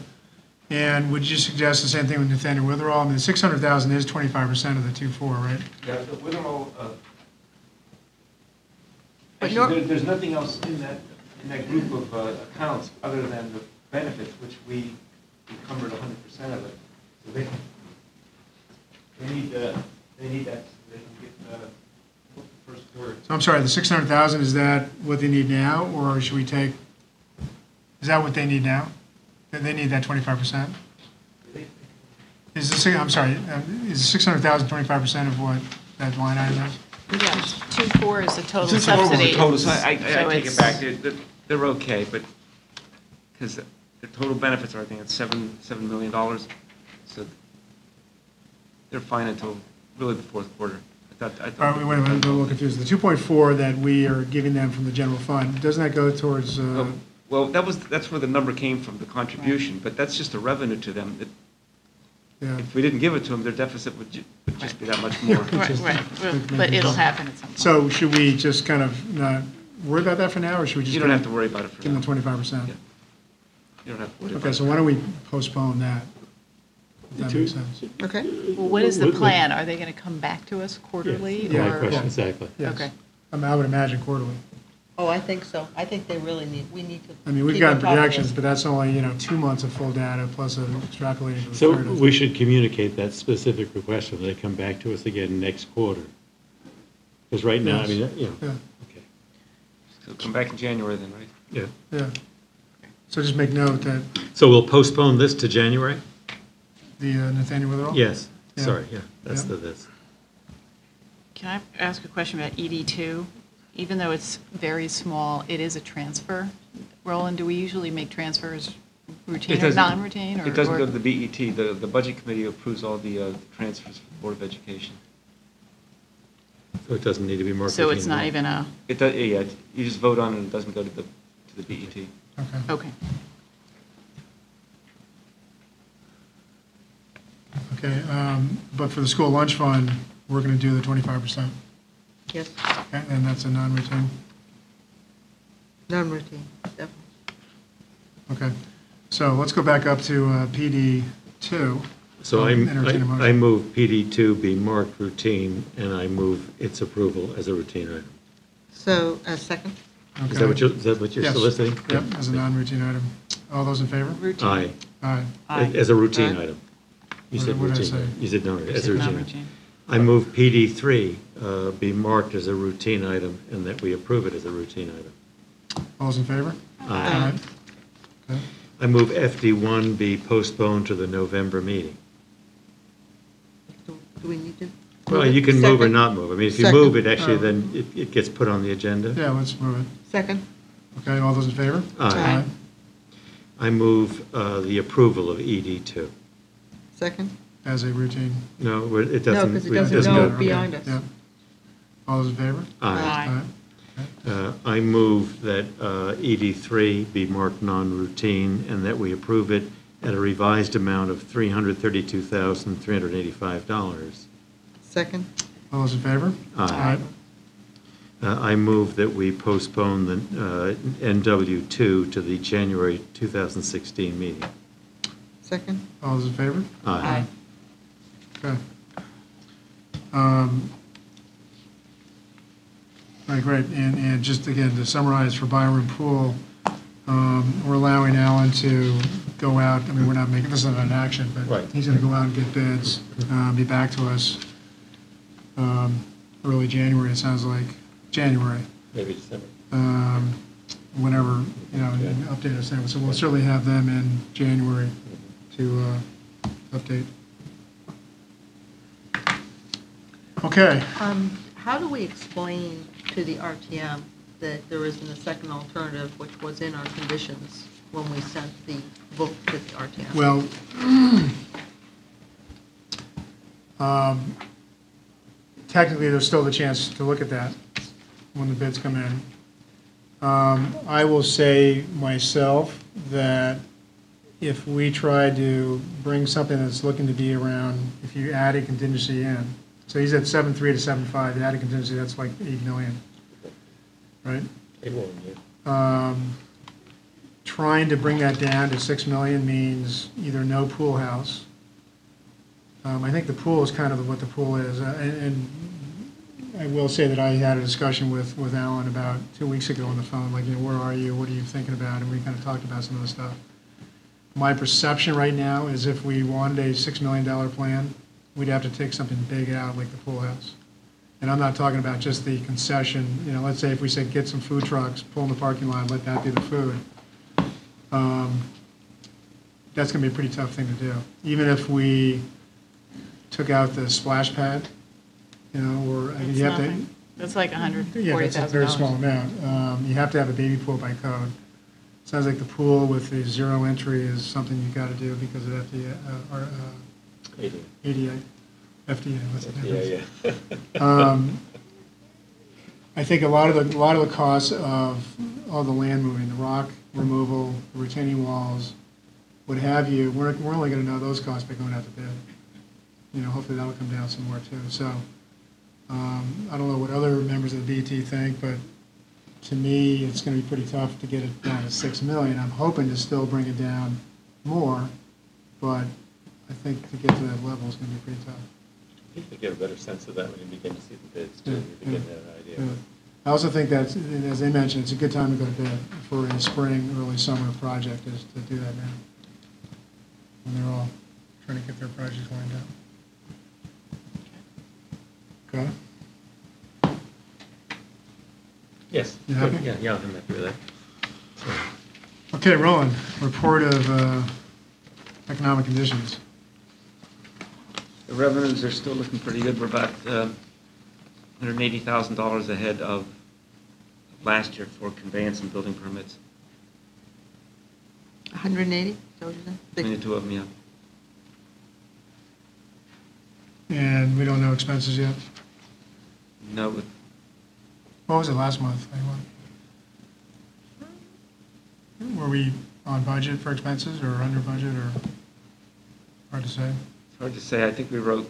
And would you suggest the same thing with Nathaniel Witherall? I mean, the 600,000 is 25% of the 2.4, right? Yeah, the Witherall, But actually, there's nothing else in that group of accounts other than the benefits, which we encumbered 100% of it. So they need that, so they can get first quarter. So I'm sorry, the 600,000, is that what they need now, or should we take, is that what they need now? They need that 25%? Is the, I'm sorry, is the 600,000 25% of what that line item is? Yes, 2.4 is the total Since the total was subsidy. a total, so I So take it it's- back, they're okay, but, because the total benefits are, I think, it's $7 million, so they're fine until really the fourth quarter. I All right, wait a minute, I'm a little confused. The 2.4 that we are giving them from the general fund, doesn't that go towards, Well, that's where the number came from, the contribution, but that's just a revenue to them. yeah, If we didn't give it to them, their deficit would just be that much more. Right, well, but it'll happen at some point. so should we just kind of not worry about that for now, or should we just? You don't have to worry about it for Give now. them the 25%? Yeah. You don't have to worry about Okay, it. so why don't we postpone that? If that makes sense. Okay. Well, what is the plan? Are they going to come back to us quarterly? Yeah. My or- question, exactly. Yes. Okay. I would imagine quarterly. Oh, I think so. I think they really need, we need to. I mean, we've keep on got top of projections, this. but that's only, 2 months of full data plus extrapolating to the So third. we should communicate that specific request when they come back to us again next quarter. Because right now, I mean, Yeah, okay, So come back in January then, right? yeah. yeah. So just make note that So we'll postpone this to January? the Nathaniel Witherall? Yes, Yeah. sorry, yeah, that's Yeah. the this. Can I ask a question about ED2? Even though it's very small, it is a transfer. Roland, do we usually make transfers routine or non-routine? It doesn't go to the BET. The Budget Committee approves all the transfers for the Board of Education. So it doesn't need to be marked. So it's routine. not even a, It does, yeah, you just vote on it, and it doesn't go to the BET. Okay. okay. Okay, but for the school lunch fund, we're going to do the 25%. Yes, Okay, and that's a non-routine? non-routine, definitely. Okay, so let's go back up to PD 2. So Entertain a motion. I move PD2 be marked routine, and I move its approval as a routine item. So, a second? Is that what you're Yes. soliciting? Yep, as a non-routine item. All those in favor? Routine. Aye, Aye. Aye. as a routine Aye. item. You What said did I routine. say? You said no, as a said routine. non-routine. I move PD3 be marked as a routine item, and that we approve it as a routine item. All those in favor? Aye. Okay. I move FD1 be postponed to the November meeting. Do we need to? Well, move you it? can move or Second? not move. I mean, if you Second. move it, actually, then it gets put on the agenda. Yeah, let's move it. Second? Okay, all those in favor? Aye. I move the approval of ED2. Second? As a routine. No, it No, doesn't. 'cause it it doesn't go Okay. beyond us. Yep. All those in favor? Aye. Aye. I move that ED3 be marked non-routine and that we approve it at a revised amount of $332,385. Second? All those in favor? Aye. I move that we postpone the NW2 to the January 2016 meeting. Second? All those in favor? Aye. Okay. All right, great. And just again, to summarize for Byron Pool, we're allowing Alan to go out, I mean, we're not making, this isn't an action, but Right. he's going to go out and get bids, be back to us early January, it sounds like, January, Maybe December. whenever, and update us there. So we'll certainly have them in January to update. Okay. How do we explain to the RTM that there isn't a second alternative, which was in our conditions when we sent the book to the RTM? Well, technically, there's still the chance to look at that when the bids come in. I will say myself that if we try to bring something that's looking to be around, if you add a contingency in, so he's at 7.3 to 7.5, you add a contingency, that's like 8 million, right? Trying to bring that down to 6 million means either no pool house. I think the pool is kind of what the pool is, and I will say that I had a discussion with Alan about 2 weeks ago on the phone, like, where are you, what are you thinking about, and we kind of talked about some of the stuff. My perception right now is if we wanted a $6 million plan, we'd have to take something big out, like the pool house. And I'm not talking about just the concession, let's say if we said get some food trucks, pull in the parking lot, let that be the food. That's going to be a pretty tough thing to do. Even if we took out the splash pad, or That's you have to. nothing. That's like $140,000. Yeah, that's a very small amount. You have to have a baby pool by code. Sounds like the pool with the zero entry is something you've got to do because of FDA, ADA, FDA, what's the difference? Yeah. I think a lot of the costs of all the land moving, the rock removal, the retaining walls, what have you, we're only going to know those costs by going out to bid. Hopefully that'll come down some more too. So I don't know what other members of the BT think, but to me, it's going to be pretty tough to get it down to 6 million. I'm hoping to still bring it down more, but I think to get to that level is going to be pretty tough. I think you get a better sense of that when you begin to see the bids, too. Yeah, You begin to get an idea. Yeah. I also think that, as they mentioned, it's a good time to go to bid for a spring, early summer project is to do that now. When they're all trying to get their projects lined up. Okay? Yes. You happy? Yeah, I'm happy with that. Okay, Roland, report of economic conditions. The revenues are still looking pretty good. We're about $180,000 ahead of last year for conveyance and building permits. 180, is that what you said? Between the two of them, yeah. And we don't know expenses yet? No, but What was it last month? Were we on budget for expenses or under budget or hard to say? it's hard to say. I think we're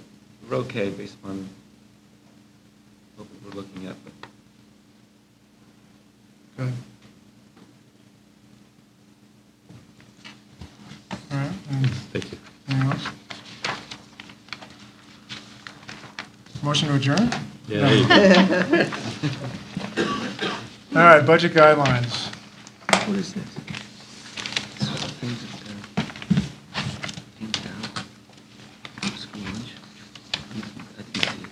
okay based on what we're looking at. But Good. All right. Thank you. Anything else? Motion to adjourn? Yeah, there you go. All right, budget guidelines. what is this? Things that came down. School lunch. I didn't see it.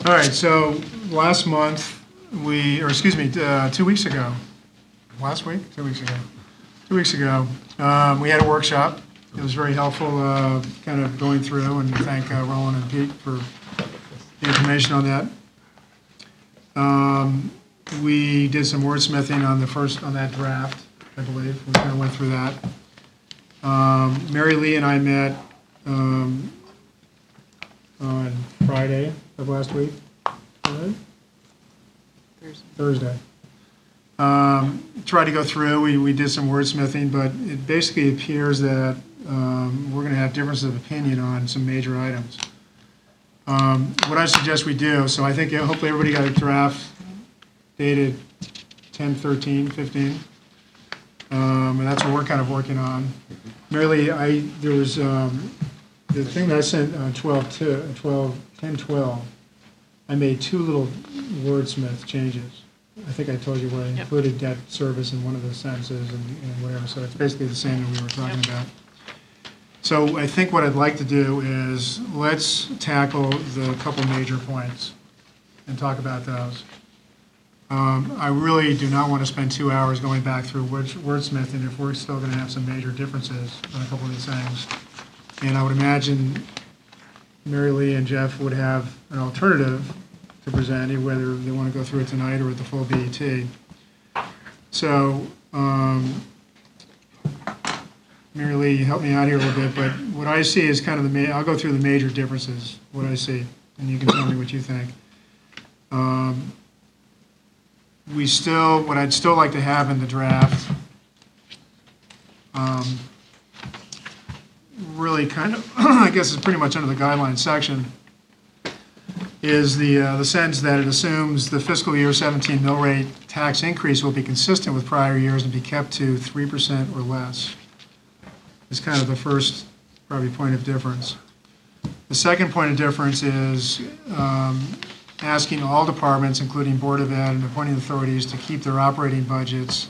All right, so last month, 2 weeks ago, last week, 2 weeks ago, 2 weeks ago, we had a workshop. It was very helpful, kind of going through, and thank Roland and Pete for the information on that. We did some wordsmithing on that draft, I believe. We kind of went through that. Mary Lee and I met on Friday of last week. Right? Thursday. Tried to go through, we did some wordsmithing, but it basically appears that we're going to have differences of opinion on some major items. What I suggest we do, so I think hopefully everybody got a draft dated 10/13/15, and that's what we're kind of working on. Merely, there was the thing that I sent on 10/12. I made two little wordsmith changes. I think I told you where I included debt service in one of the sentences and whatever, so it's basically the same that we were talking about. So I think what I'd like to do is let's tackle the couple major points and talk about those. I really do not want to spend 2 hours going back through wordsmithing if we're still going to have some major differences on a couple of these things. And I would imagine Mary Lee and Jeff would have an alternative to present, whether they want to go through it tonight or at the full BET. So, Mary Lee, help me out here a little bit, but what I see is kind of I'll go through the major differences, what I see, and you can tell me what you think. What I'd still like to have in the draft, really kind of, I guess it's pretty much under the guidelines section, is the sense that it assumes the fiscal year 17 mill rate tax increase will be consistent with prior years and be kept to 3% or less. It's kind of the first probably point of difference. The second point of difference is asking all departments, including Board of Ed and appointing authorities, to keep their operating budgets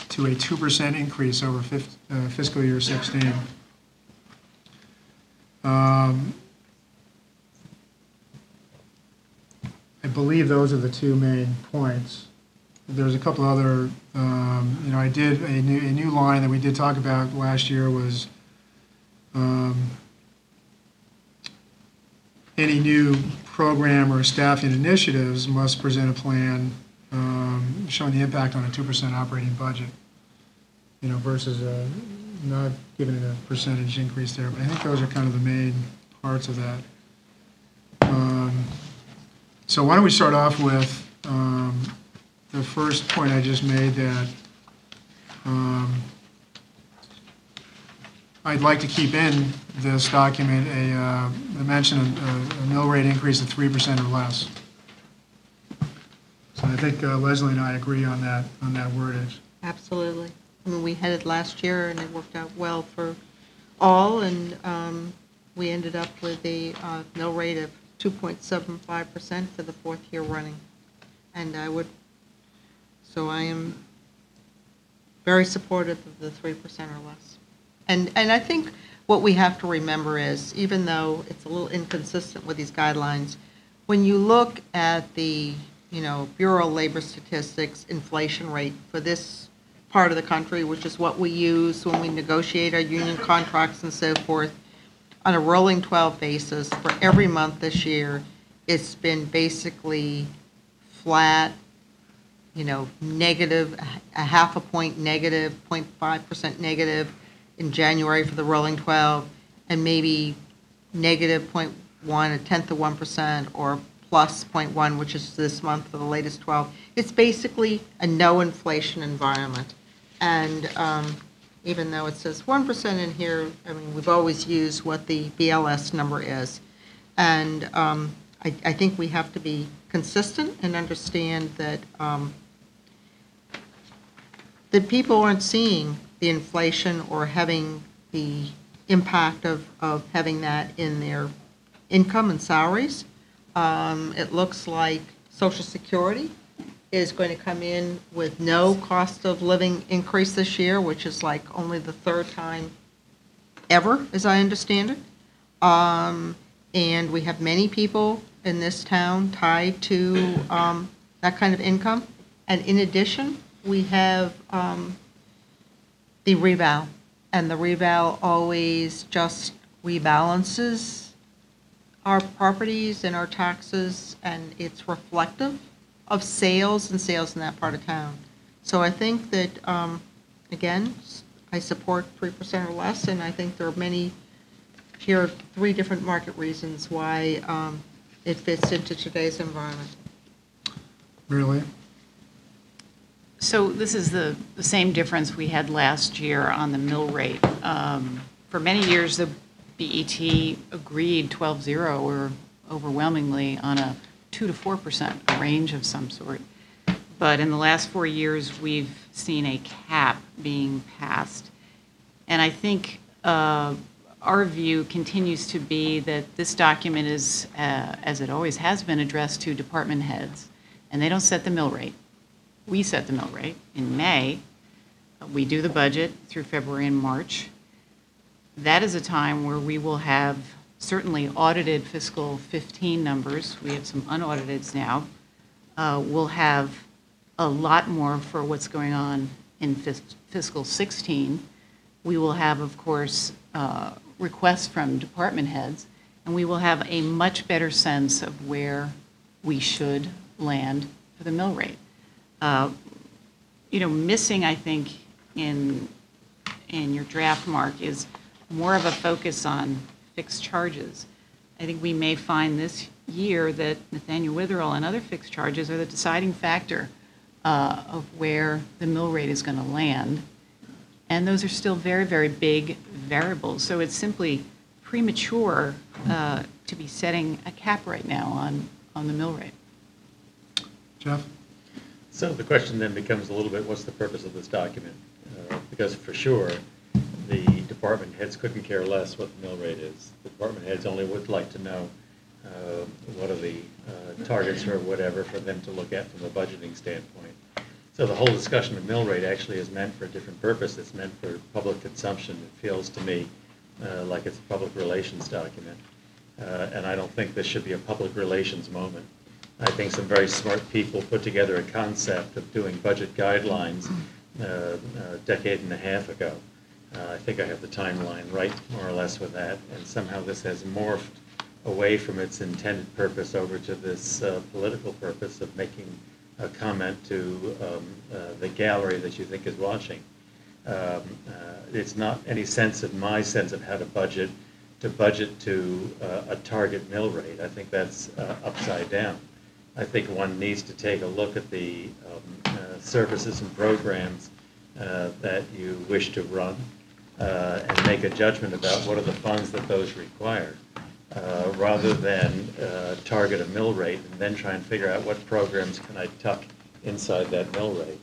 to a 2% increase over fiscal year 16. Um, I believe those are the two main points. There's a couple other, I did, a new line that we did talk about last year was any new program or staffing initiatives must present a plan showing the impact on a 2% operating budget, versus not giving it a percentage increase there. But I think those are kind of the main parts of that. So why don't we start off with the first point I just made, that I'd like to keep in this document a mention of a mill rate increase of 3% or less. So I think Leslie and I agree on that wordage. Absolutely. I mean, we had it last year, and it worked out well for all, and we ended up with a mill rate of 2.75% for the fourth year running. And I am very supportive of the 3% or less. And I think what we have to remember is, even though it's a little inconsistent with these guidelines, when you look at the Bureau of Labor Statistics inflation rate for this part of the country, which is what we use when we negotiate our union contracts and so forth, on a rolling 12 basis for every month this year, it's been basically flat, negative, a half a point negative, 0.5% negative in January for the rolling 12, and maybe negative 0.1, a tenth of 1%, or plus 0.1, which is this month for the latest 12. It's basically a no inflation environment. And even though it says 1% in here, I mean, we've always used what the BLS number is. And I think we have to be consistent and understand that that people aren't seeing the inflation or having the impact of having that in their income and salaries. It looks like Social Security is going to come in with no cost of living increase this year, which is like only the third time ever, as I understand it. And we have many people in this town tied to that kind of income. And in addition, we have the reval. And the reval always just rebalances our properties and our taxes, and it's reflective of sales and sales in that part of town. So I think that, again, I support 3% or less, and I think there are here are 3 different market reasons why it fits into today's environment. Really? So this is the same difference we had last year on the mill rate. For many years, the BET agreed 12-0 or overwhelmingly on a 2 to 4%, a range of some sort. But in the last 4 years, we've seen a cap being passed. And I think our view continues to be that this document is, as it always has been, addressed to department heads, and they don't set the mill rate. We set the mill rate in May. We do the budget through February and March. That is a time where we will have certainly audited fiscal 15 numbers. We have some unaudited now. We'll have a lot more for what's going on in fiscal 16. We will have, of course, requests from department heads, and we will have a much better sense of where we should land for the mill rate. Missing, I think, in your draft, Mark, is more of a focus on fixed charges. I think we may find this year that Nathaniel Witherell and other fixed charges are the deciding factor of where the mill rate is going to land. And those are still very, very big variables. So it's simply premature to be setting a cap right now on the mill rate. Jeff? So the question then becomes a little bit, what's the purpose of this document? Because for sure, the department heads couldn't care less what the mill rate is. The department heads only would like to know what are the targets or whatever for them to look at from a budgeting standpoint. So the whole discussion of mill rate actually is meant for a different purpose. It's meant for public consumption. It feels to me like it's a public relations document. And I don't think this should be a public relations moment. I think some very smart people put together a concept of doing budget guidelines a decade and a half ago. I think I have the timeline right, more or less, with that. And somehow this has morphed away from its intended purpose over to this political purpose of making a comment to the gallery that you think is watching. It's not any sense of my sense of how to budget to a target mill rate. I think that's upside down. I think one needs to take a look at the services and programs that you wish to run and make a judgment about what are the funds that those require, rather than target a mill rate and then try and figure out what programs can I tuck inside that mill rate.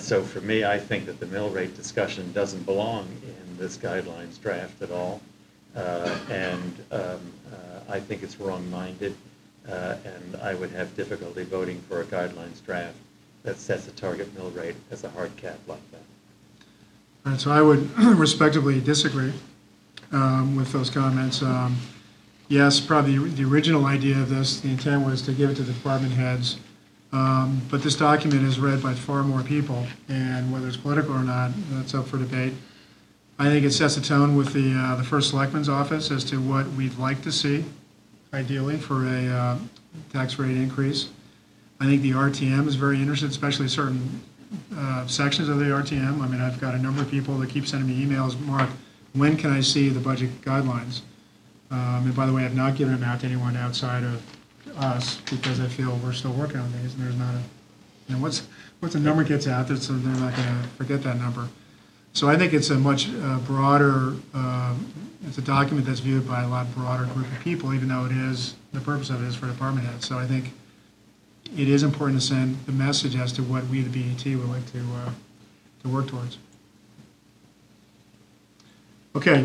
So for me, I think that the mill rate discussion doesn't belong in this guidelines draft at all. I think it's wrong-minded, and I would have difficulty voting for a guidelines draft that sets a target mill rate as a hard cap like that. All right, so I would respectively disagree with those comments. Yes, probably the original idea of this, the intent was to give it to the department heads, but this document is read by far more people, and whether it's political or not, that's up for debate. I think it sets a tone with the first selectman's office as to what we'd like to see, ideally, for a tax rate increase. I think the RTM is very interested, especially certain sections of the RTM. I mean, I've got a number of people that keep sending me emails, Mark, when can I see the budget guidelines? And by the way, I've not given them out to anyone outside of us because I feel we're still working on these, and there's not a, once the number gets out there, so they're not going to forget that number. So I think it's a much broader, it's a document that's viewed by a lot broader group of people, even though it is, the purpose of it is for department heads. So I think it is important to send the message as to what we, the BET, would like to work towards. Okay,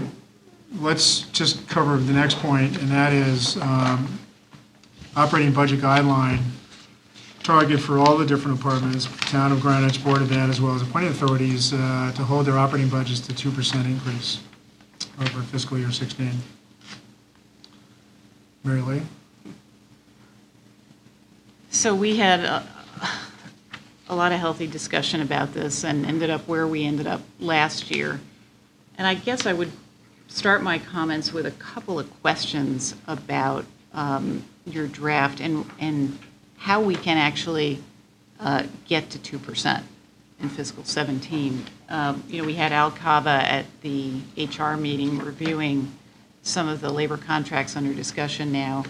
let's just cover the next point, and that is operating budget guideline target for all the different departments, Town of Greenwich, Board of Ed, as well as appointing authorities to hold their operating budgets to 2% increase over fiscal year 16. Mary Lee? So we had a lot of healthy discussion about this and ended up where we ended up last year. And I guess I would start my comments with a couple of questions about your draft and how we can actually get to 2% in fiscal 17. We had Al Cava at the HR meeting reviewing some of the labor contracts under discussion now.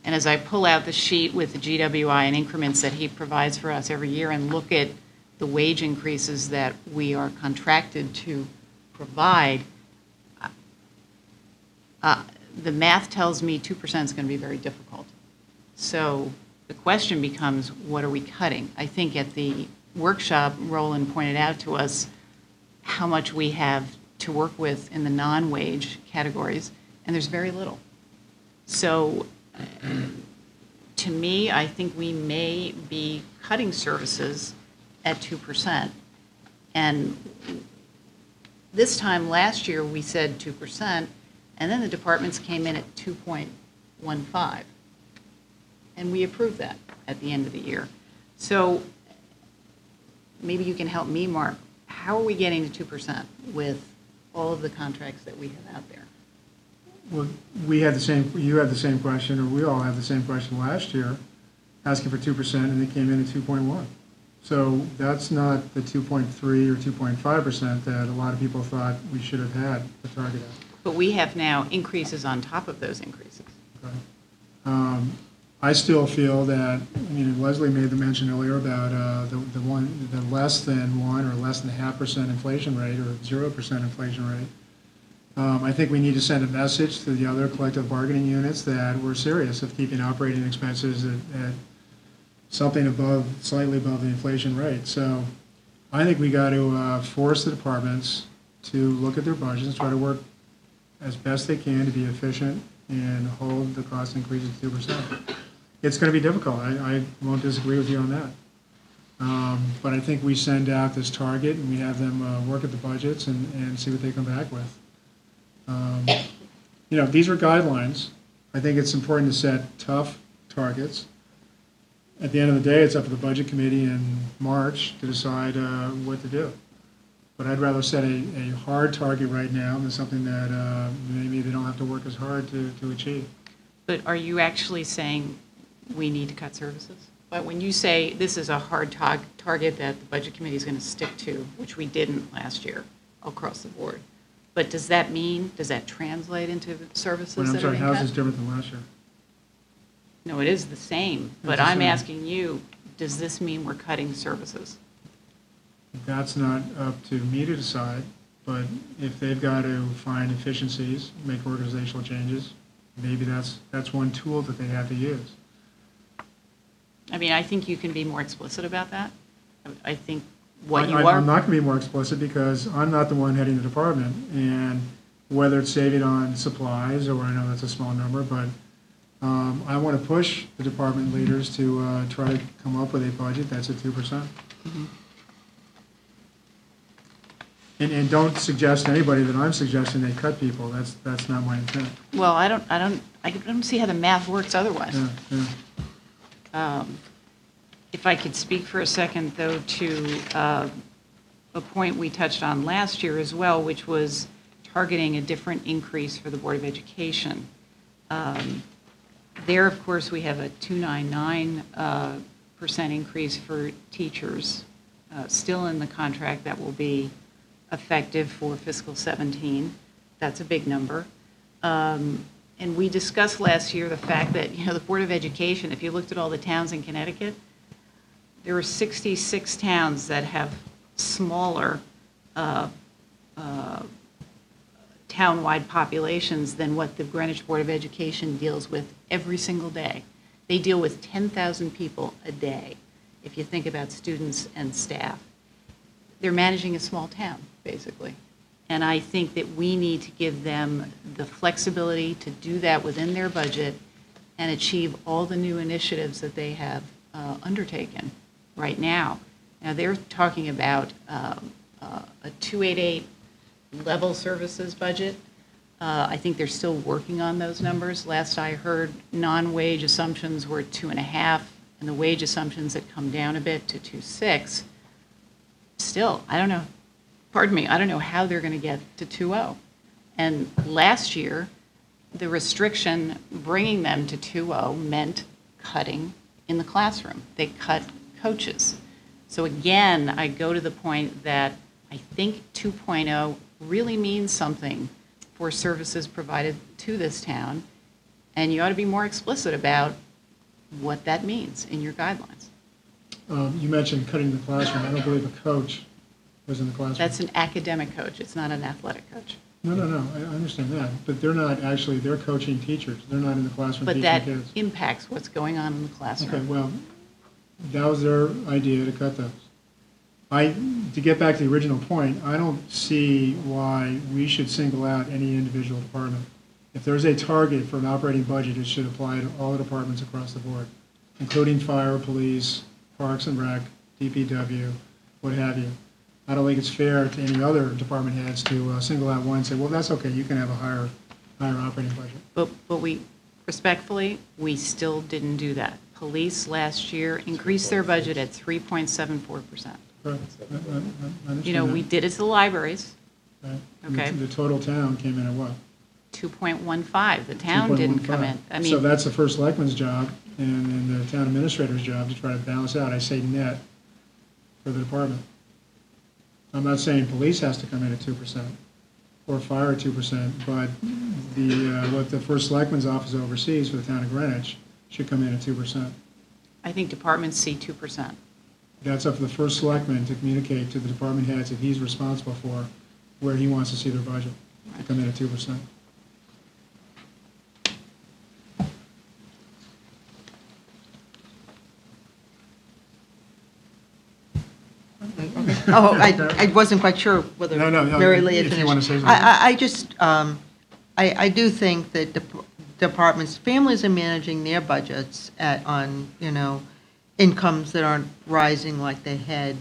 And as I pull out the sheet with the GWI and increments that he provides for us every year and look at the wage increases that we are contracted to provide, the math tells me 2% is going to be very difficult. So the question becomes, what are we cutting? I think at the workshop, Roland pointed out to us how much we have to work with in the non-wage categories, and there's very little. So to me, I think we may be cutting services at 2%. And this time last year, we said 2%, and then the departments came in at 2.15. And we approved that at the end of the year. So maybe you can help me, Mark. How are we getting to 2% with all of the contracts that we have out there? Well, we had the same, you had the same question, or we all had the same question last year, asking for 2%, and they came in at 2.1. So that's not the 2.3 or 2.5% that a lot of people thought we should have had the target at. But we have now increases on top of those increases. Okay. I still feel that, Leslie made the mention earlier about the less than 1 or less than 0.5% inflation rate or 0% inflation rate. I think we need to send a message to the other collective bargaining units that we're serious of keeping operating expenses at something above, slightly above the inflation rate. So I think we got to force the departments to look at their budgets, try to work as best they can to be efficient and hold the cost increases to 2%. It's going to be difficult. I won't disagree with you on that. But I think we send out this target and we have them work at the budgets and see what they come back with. These are guidelines. I think it's important to set tough targets. At the end of the day, it's up to the Budget Committee in March to decide what to do. But I'd rather set a hard target right now than something that maybe they don't have to work as hard to achieve. But are you actually saying we need to cut services? But when you say this is a hard target that the Budget Committee is going to stick to, which we didn't last year across the board, but does that translate into services Well, I'm that are sorry, being how's cut? this different than last year? No, it is the same, but It's the I'm same. asking you, does this mean we're cutting services? That's not up to me to decide, but if they've got to find efficiencies, make organizational changes, maybe that's one tool that they have to use. I mean, I think you can be more explicit about that. I think what I'm you are. not going to be more explicit because I'm not the one heading the department, and whether it's saving on supplies, or I know that's a small number, but I want to push the department leaders to try to come up with a budget that's at 2%. Mhm. And don't suggest to anybody that I'm suggesting they cut people. That's not my intent. Well, I don't see how the math works otherwise. Yeah, yeah. If I could speak for a second, though, to a point we touched on last year as well, which was targeting a different increase for the Board of Education. There, of course, we have a 2.99% increase for teachers, still in the contract that will be effective for fiscal 17. That's a big number. And we discussed last year the fact that, the Board of Education, if you looked at all the towns in Connecticut, there are 66 towns that have smaller town-wide populations than what the Greenwich Board of Education deals with every single day. They deal with 10,000 people a day, if you think about students and staff. They're managing a small town, basically. And I think that we need to give them the flexibility to do that within their budget and achieve all the new initiatives that they have undertaken right now. Now, they're talking about a 288 level services budget. I think they're still working on those numbers. Last I heard, non-wage assumptions were 2.5, and the wage assumptions had come down a bit to 2.6. Still, I don't know how they're going to get to 2.0. And last year, the restriction bringing them to 2.0 meant cutting in the classroom. They cut coaches. So again, I go to the point that I think 2.0 really means something for services provided to this town, and you ought to be more explicit about what that means in your guidelines. You mentioned cutting the classroom. I don't believe a coach was in the classroom. That's an academic coach. It's not an athletic coach. No. I understand that. But they're coaching teachers. They're not in the classroom But teaching that kids. impacts what's going on in the classroom. Okay, well, that was their idea to cut those. To get back to the original point, I don't see why we should single out any individual department. If there's a target for an operating budget, it should apply to all the departments across the board, including fire, police, parks and rec, DPW, what have you. I don't think it's fair to any other department heads to single out one and say, well, that's okay, you can have a higher operating budget. But we, respectfully, we still didn't do that. Police last year increased their budget at 3.74%. Right. I understand We that. did it to the libraries, Right. okay. The total town came in at what? 2.15. The town didn't come in. 2.15. So that's the first selectman's job and the town administrator's job to try to balance out. I say net for the department. I'm not saying police has to come in at 2% or fire at 2%, but what the first selectman's office oversees for the town of Greenwich should come in at 2%. I think departments see 2%. That's up to the first selectman to communicate to the department heads that he's responsible for where he wants to see their budget to come in at 2%. Oh, I wasn't quite sure whether No, Mary Lee had if you finished. want to say something. I just, I do think that departments, families are managing their budgets on, incomes that aren't rising like they had,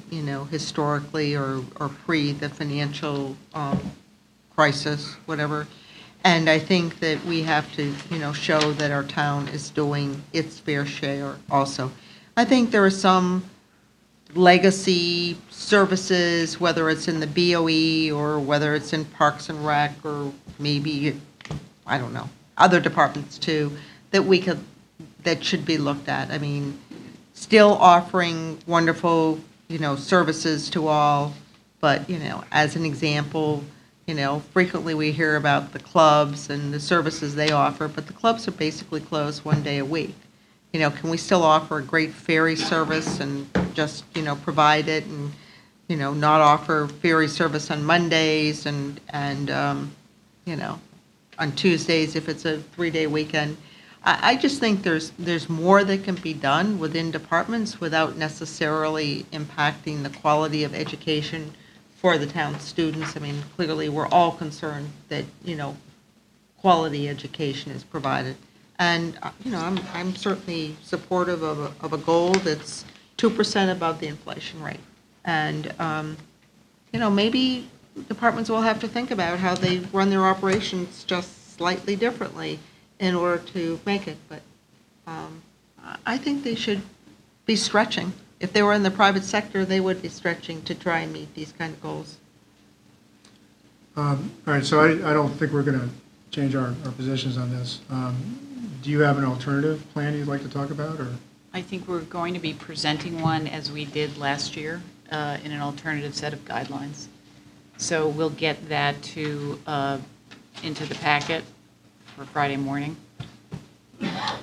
historically or pre the financial crisis, whatever. And I think that we have to, show that our town is doing its fair share also. I think there are some legacy services, whether it's in the BOE or whether it's in Parks and Rec or maybe, I don't know, other departments too, that should be looked at. I mean, still offering wonderful, services to all, but, as an example, frequently we hear about the clubs and the services they offer, but the clubs are basically closed one day a week. Can we still offer a great ferry service and just, provide it and, not offer ferry service on Mondays and on Tuesdays if it's a 3-day weekend? I just think there's more that can be done within departments without necessarily impacting the quality of education for the town students. I mean, clearly, we're all concerned that, quality education is provided. And, I'm certainly supportive of a goal that's 2% above the inflation rate. And, maybe departments will have to think about how they run their operations just slightly differently in order to make it. But I think they should be stretching. If they were in the private sector, they would be stretching to try and meet these kind of goals. All right, so I don't think we're going to change our positions on this. Do you have an alternative plan you'd like to talk about, or? I think we're going to be presenting one as we did last year in an alternative set of guidelines. So we'll get that into the packet for Friday morning.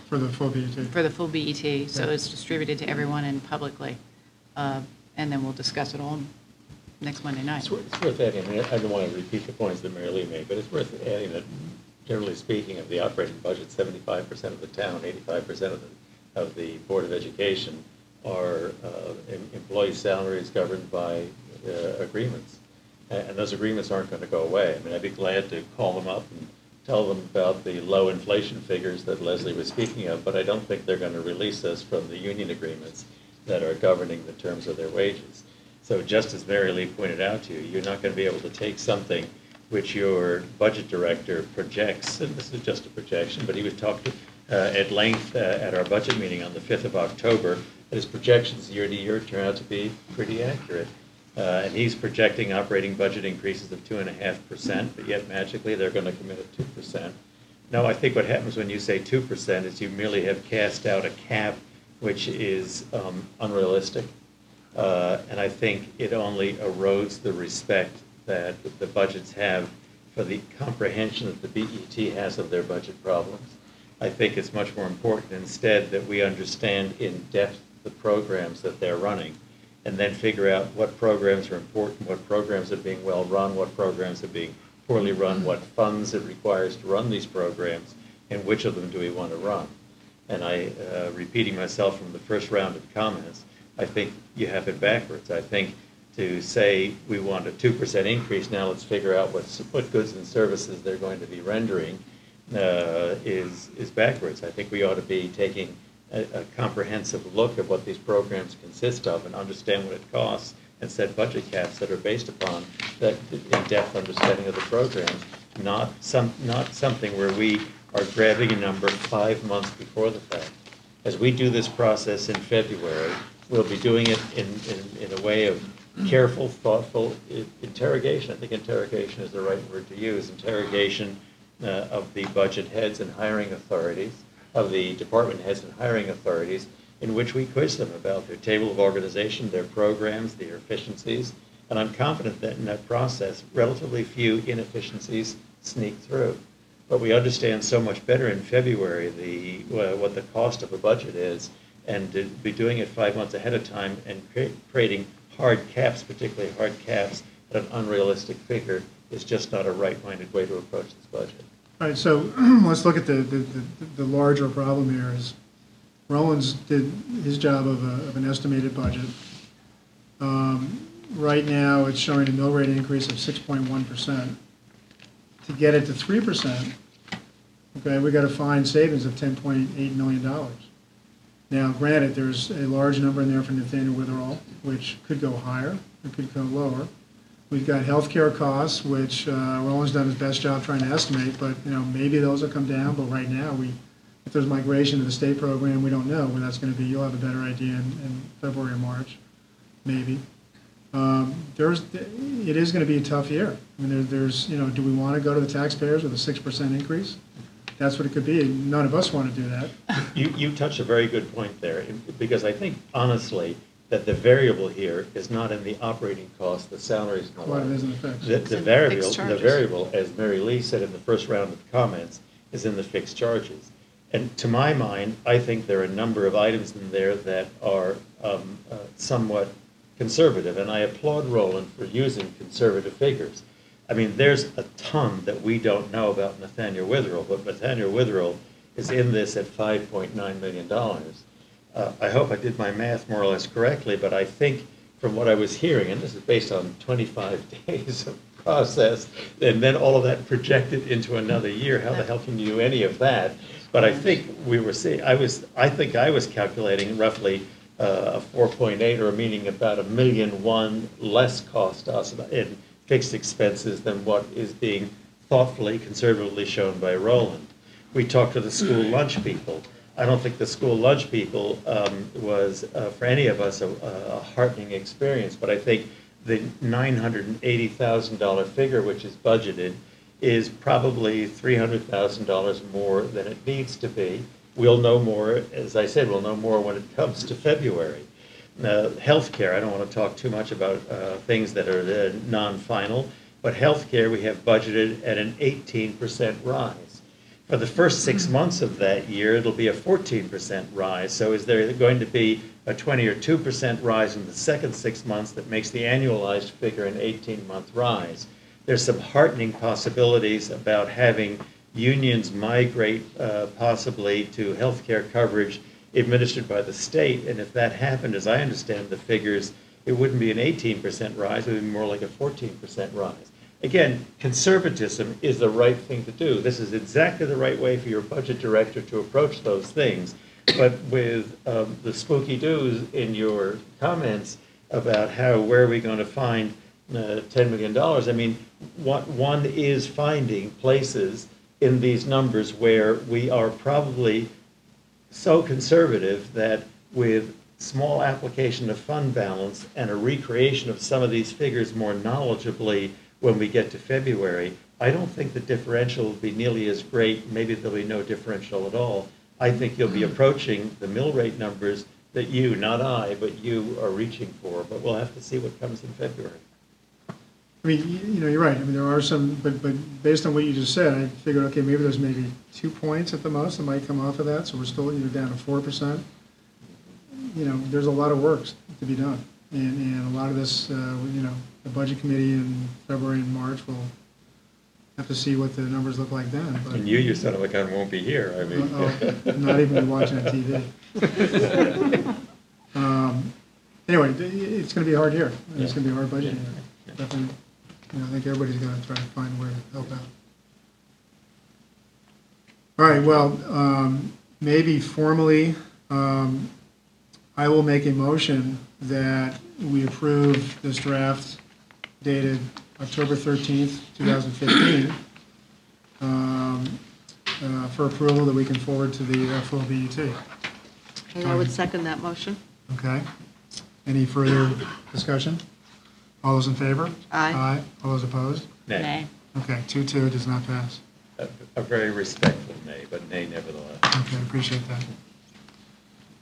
For the full BET? For the full BET, so it's distributed to everyone and publicly. And then we'll discuss it all next Monday night. It's worth adding, I don't want to repeat the points that Mary Lee made, but it's worth adding that, generally speaking, of the operating budget, 75% of the town, 85% of the Board of Education are employee salaries governed by agreements. And those agreements aren't going to go away. I mean, I'd be glad to call them up and tell them about the low inflation figures that Leslie was speaking of, but I don't think they're going to release us from the union agreements that are governing the terms of their wages. So just as Mary Lee pointed out to you, you're not going to be able to take something which your budget director projects, and this is just a projection, but he would talk at length at our budget meeting on the 5th of October, that his projections year to year turn out to be pretty accurate. And he's projecting operating budget increases of 2.5%, but yet magically they're going to commit at 2%. No, I think what happens when you say 2% is you merely have cast out a cap which is unrealistic. And I think it only erodes the respect that the budgets have for the comprehension that the BET has of their budget problems. I think it's much more important instead that we understand in depth the programs that they're running, and then figure out what programs are important, what programs are being well run, what programs are being poorly run, what funds it requires to run these programs, and which of them do we want to run. And repeating myself from the first round of comments, I think you have it backwards. I think to say we want a 2% increase, now let's figure out what goods and services they're going to be rendering is backwards. I think we ought to be taking a comprehensive look at what these programs consist of and understand what it costs and set budget caps that are based upon that in-depth understanding of the programs, not something where we are grabbing a number 5 months before the fact. As we do this process in February, we'll be doing it in a way of careful, thoughtful interrogation. I think interrogation is the right word to use. Interrogation of the budget heads and hiring authorities, of the department heads and hiring authorities, in which we quiz them about their table of organization, their programs, their efficiencies. And I'm confident that in that process, relatively few inefficiencies sneak through. But we understand so much better in February what the cost of a budget is, and to be doing it 5 months ahead of time and creating hard caps, particularly hard caps at an unrealistic figure, is just not a right-minded way to approach this budget. All right, so let's look at the larger problem here is Rollins did his job of an estimated budget. Right now, it's showing a mill rate increase of 6.1%. To get it to 3%, okay, we got to find savings of $10.8 million. Now, granted, there's a large number in there for Nathaniel Witherall, which could go higher, it could go lower. We've got healthcare costs, which Roland's done his best job trying to estimate, but, maybe those will come down, but right now, if there's migration to the state program, we don't know where that's going to be. You'll have a better idea in February or March, maybe. It is going to be a tough year. I mean, do we want to go to the taxpayers with a 6% increase? That's what it could be. None of us want to do that. You touched a very good point there, because I think, honestly, that the variable here is not in the operating cost, the salaries and the Well, it like. isn't a fix. The variable, as Mary Lee said in the first round of comments, is in the fixed charges. And to my mind, I think there are a number of items in there that are somewhat conservative, and I applaud Roland for using conservative figures. I mean, there's a ton that we don't know about Nathaniel Witherell, but Nathaniel Witherell is in this at $5.9 million. I hope I did my math more or less correctly, but I think from what I was hearing, and this is based on 25 days of process, and then all of that projected into another year, how the hell can you do any of that? But I think we were seeing, I think I was calculating roughly a 4.8, or meaning about $1.1 million less cost to us in fixed expenses than what is being thoughtfully, conservatively shown by Roland. We talked to the school lunch people. I don't think the school lunch people was, for any of us, a heartening experience, but I think the $980,000 figure, which is budgeted, is probably $300,000 more than it needs to be. We'll know more, as I said, we'll know more when it comes to February. Healthcare, I don't want to talk too much about things that are non-final, but healthcare we have budgeted at an 18% rise. For the first 6 months of that year, it'll be a 14% rise. So is there going to be a 20 or 2% rise in the second 6 months that makes the annualized figure an 18-month rise? There's some heartening possibilities about having unions migrate possibly to healthcare coverage administered by the state. And if that happened, as I understand the figures, it wouldn't be an 18% rise, it would be more like a 14% rise. Again, conservatism is the right thing to do. This is exactly the right way for your budget director to approach those things. But with the spooky doos in your comments about where are we going to find $10 million, I mean, one is finding places in these numbers where we are probably so conservative that with small application of fund balance and a recreation of some of these figures more knowledgeably when we get to February, I don't think the differential will be nearly as great. Maybe there'll be no differential at all. I think you'll be approaching the mill rate numbers that you, not I, but you are reaching for. But we'll have to see what comes in February. I mean, you're right. I mean, there are some, but based on what you just said, I figured, okay, maybe there's maybe 2 points at the most that might come off of that, so we're still down to 4%. There's a lot of work to be done, and a lot of this, the budget committee in February and March will have to see what the numbers look like then. But, and you son of a gun won't be here. I mean, not even be watching on TV. Anyway, it's going to be a hard year. It's going to be a hard budget year. Definitely. I think everybody's going to try to find a way to help out. All right, well, maybe formally, I will make a motion that we approve this draft dated October 13th, 2015, for approval that we can forward to the full BET. And I would second that motion. Okay. Any further discussion? All those in favor? Aye. Aye. All those opposed? nay. Okay, 2-2 does not pass. A very respectful nay, but nay nevertheless. Okay, appreciate that.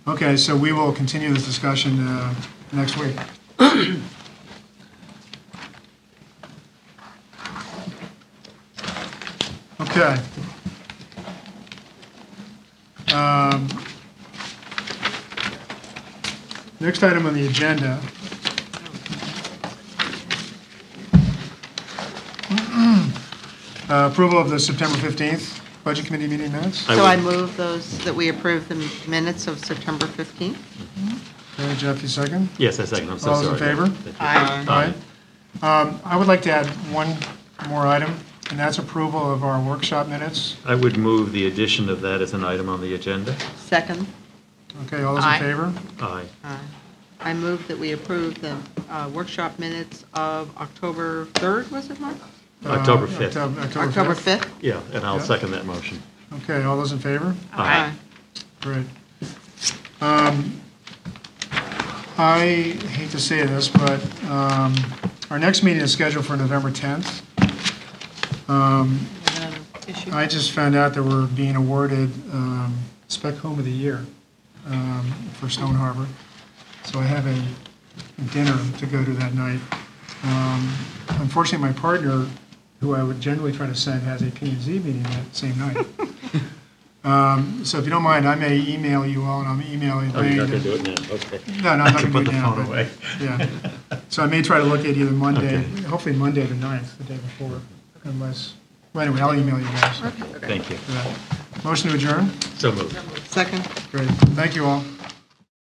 Okay, so we will continue this discussion next week. Okay. Next item on the agenda. Approval of the September 15th Budget Committee meeting minutes. So I move that we approve the minutes of September 15th. Okay, Jeff, you second? Yes, I second. I'm so All sorry. those in favor? Aye. Aye. I would like to add one more item, and that's approval of our workshop minutes. I would move the addition of that as an item on the agenda. Second. Okay, all those Aye. in favor? Aye. Aye. I move that we approve the workshop minutes of October 3rd, was it, Mark? October 5th. October 5th? Yeah, and I'll Yeah. second that motion. Okay, all those in favor? Aye. Great. I hate to say this, but our next meeting is scheduled for November 10th. Issue. I just found out that we're being awarded Spec Home of the Year for Stone Harbor. So I have a dinner to go to that night. Unfortunately, my partner, who I would generally try to send, has a P&Z meeting that same night. So if you don't mind, I may email you all, and I'm emailing Oh, you're not Wayne. going to do it now, okay. No, I'm not going to Put do the it now. phone but- away. Yeah. So I may try to look at either Monday, Okay. hopefully Monday the 9th, the day before, unless, well, anyway, I'll email you guys. Thank you. for that. Motion to adjourn? So moved. Second? Great. Thank you all.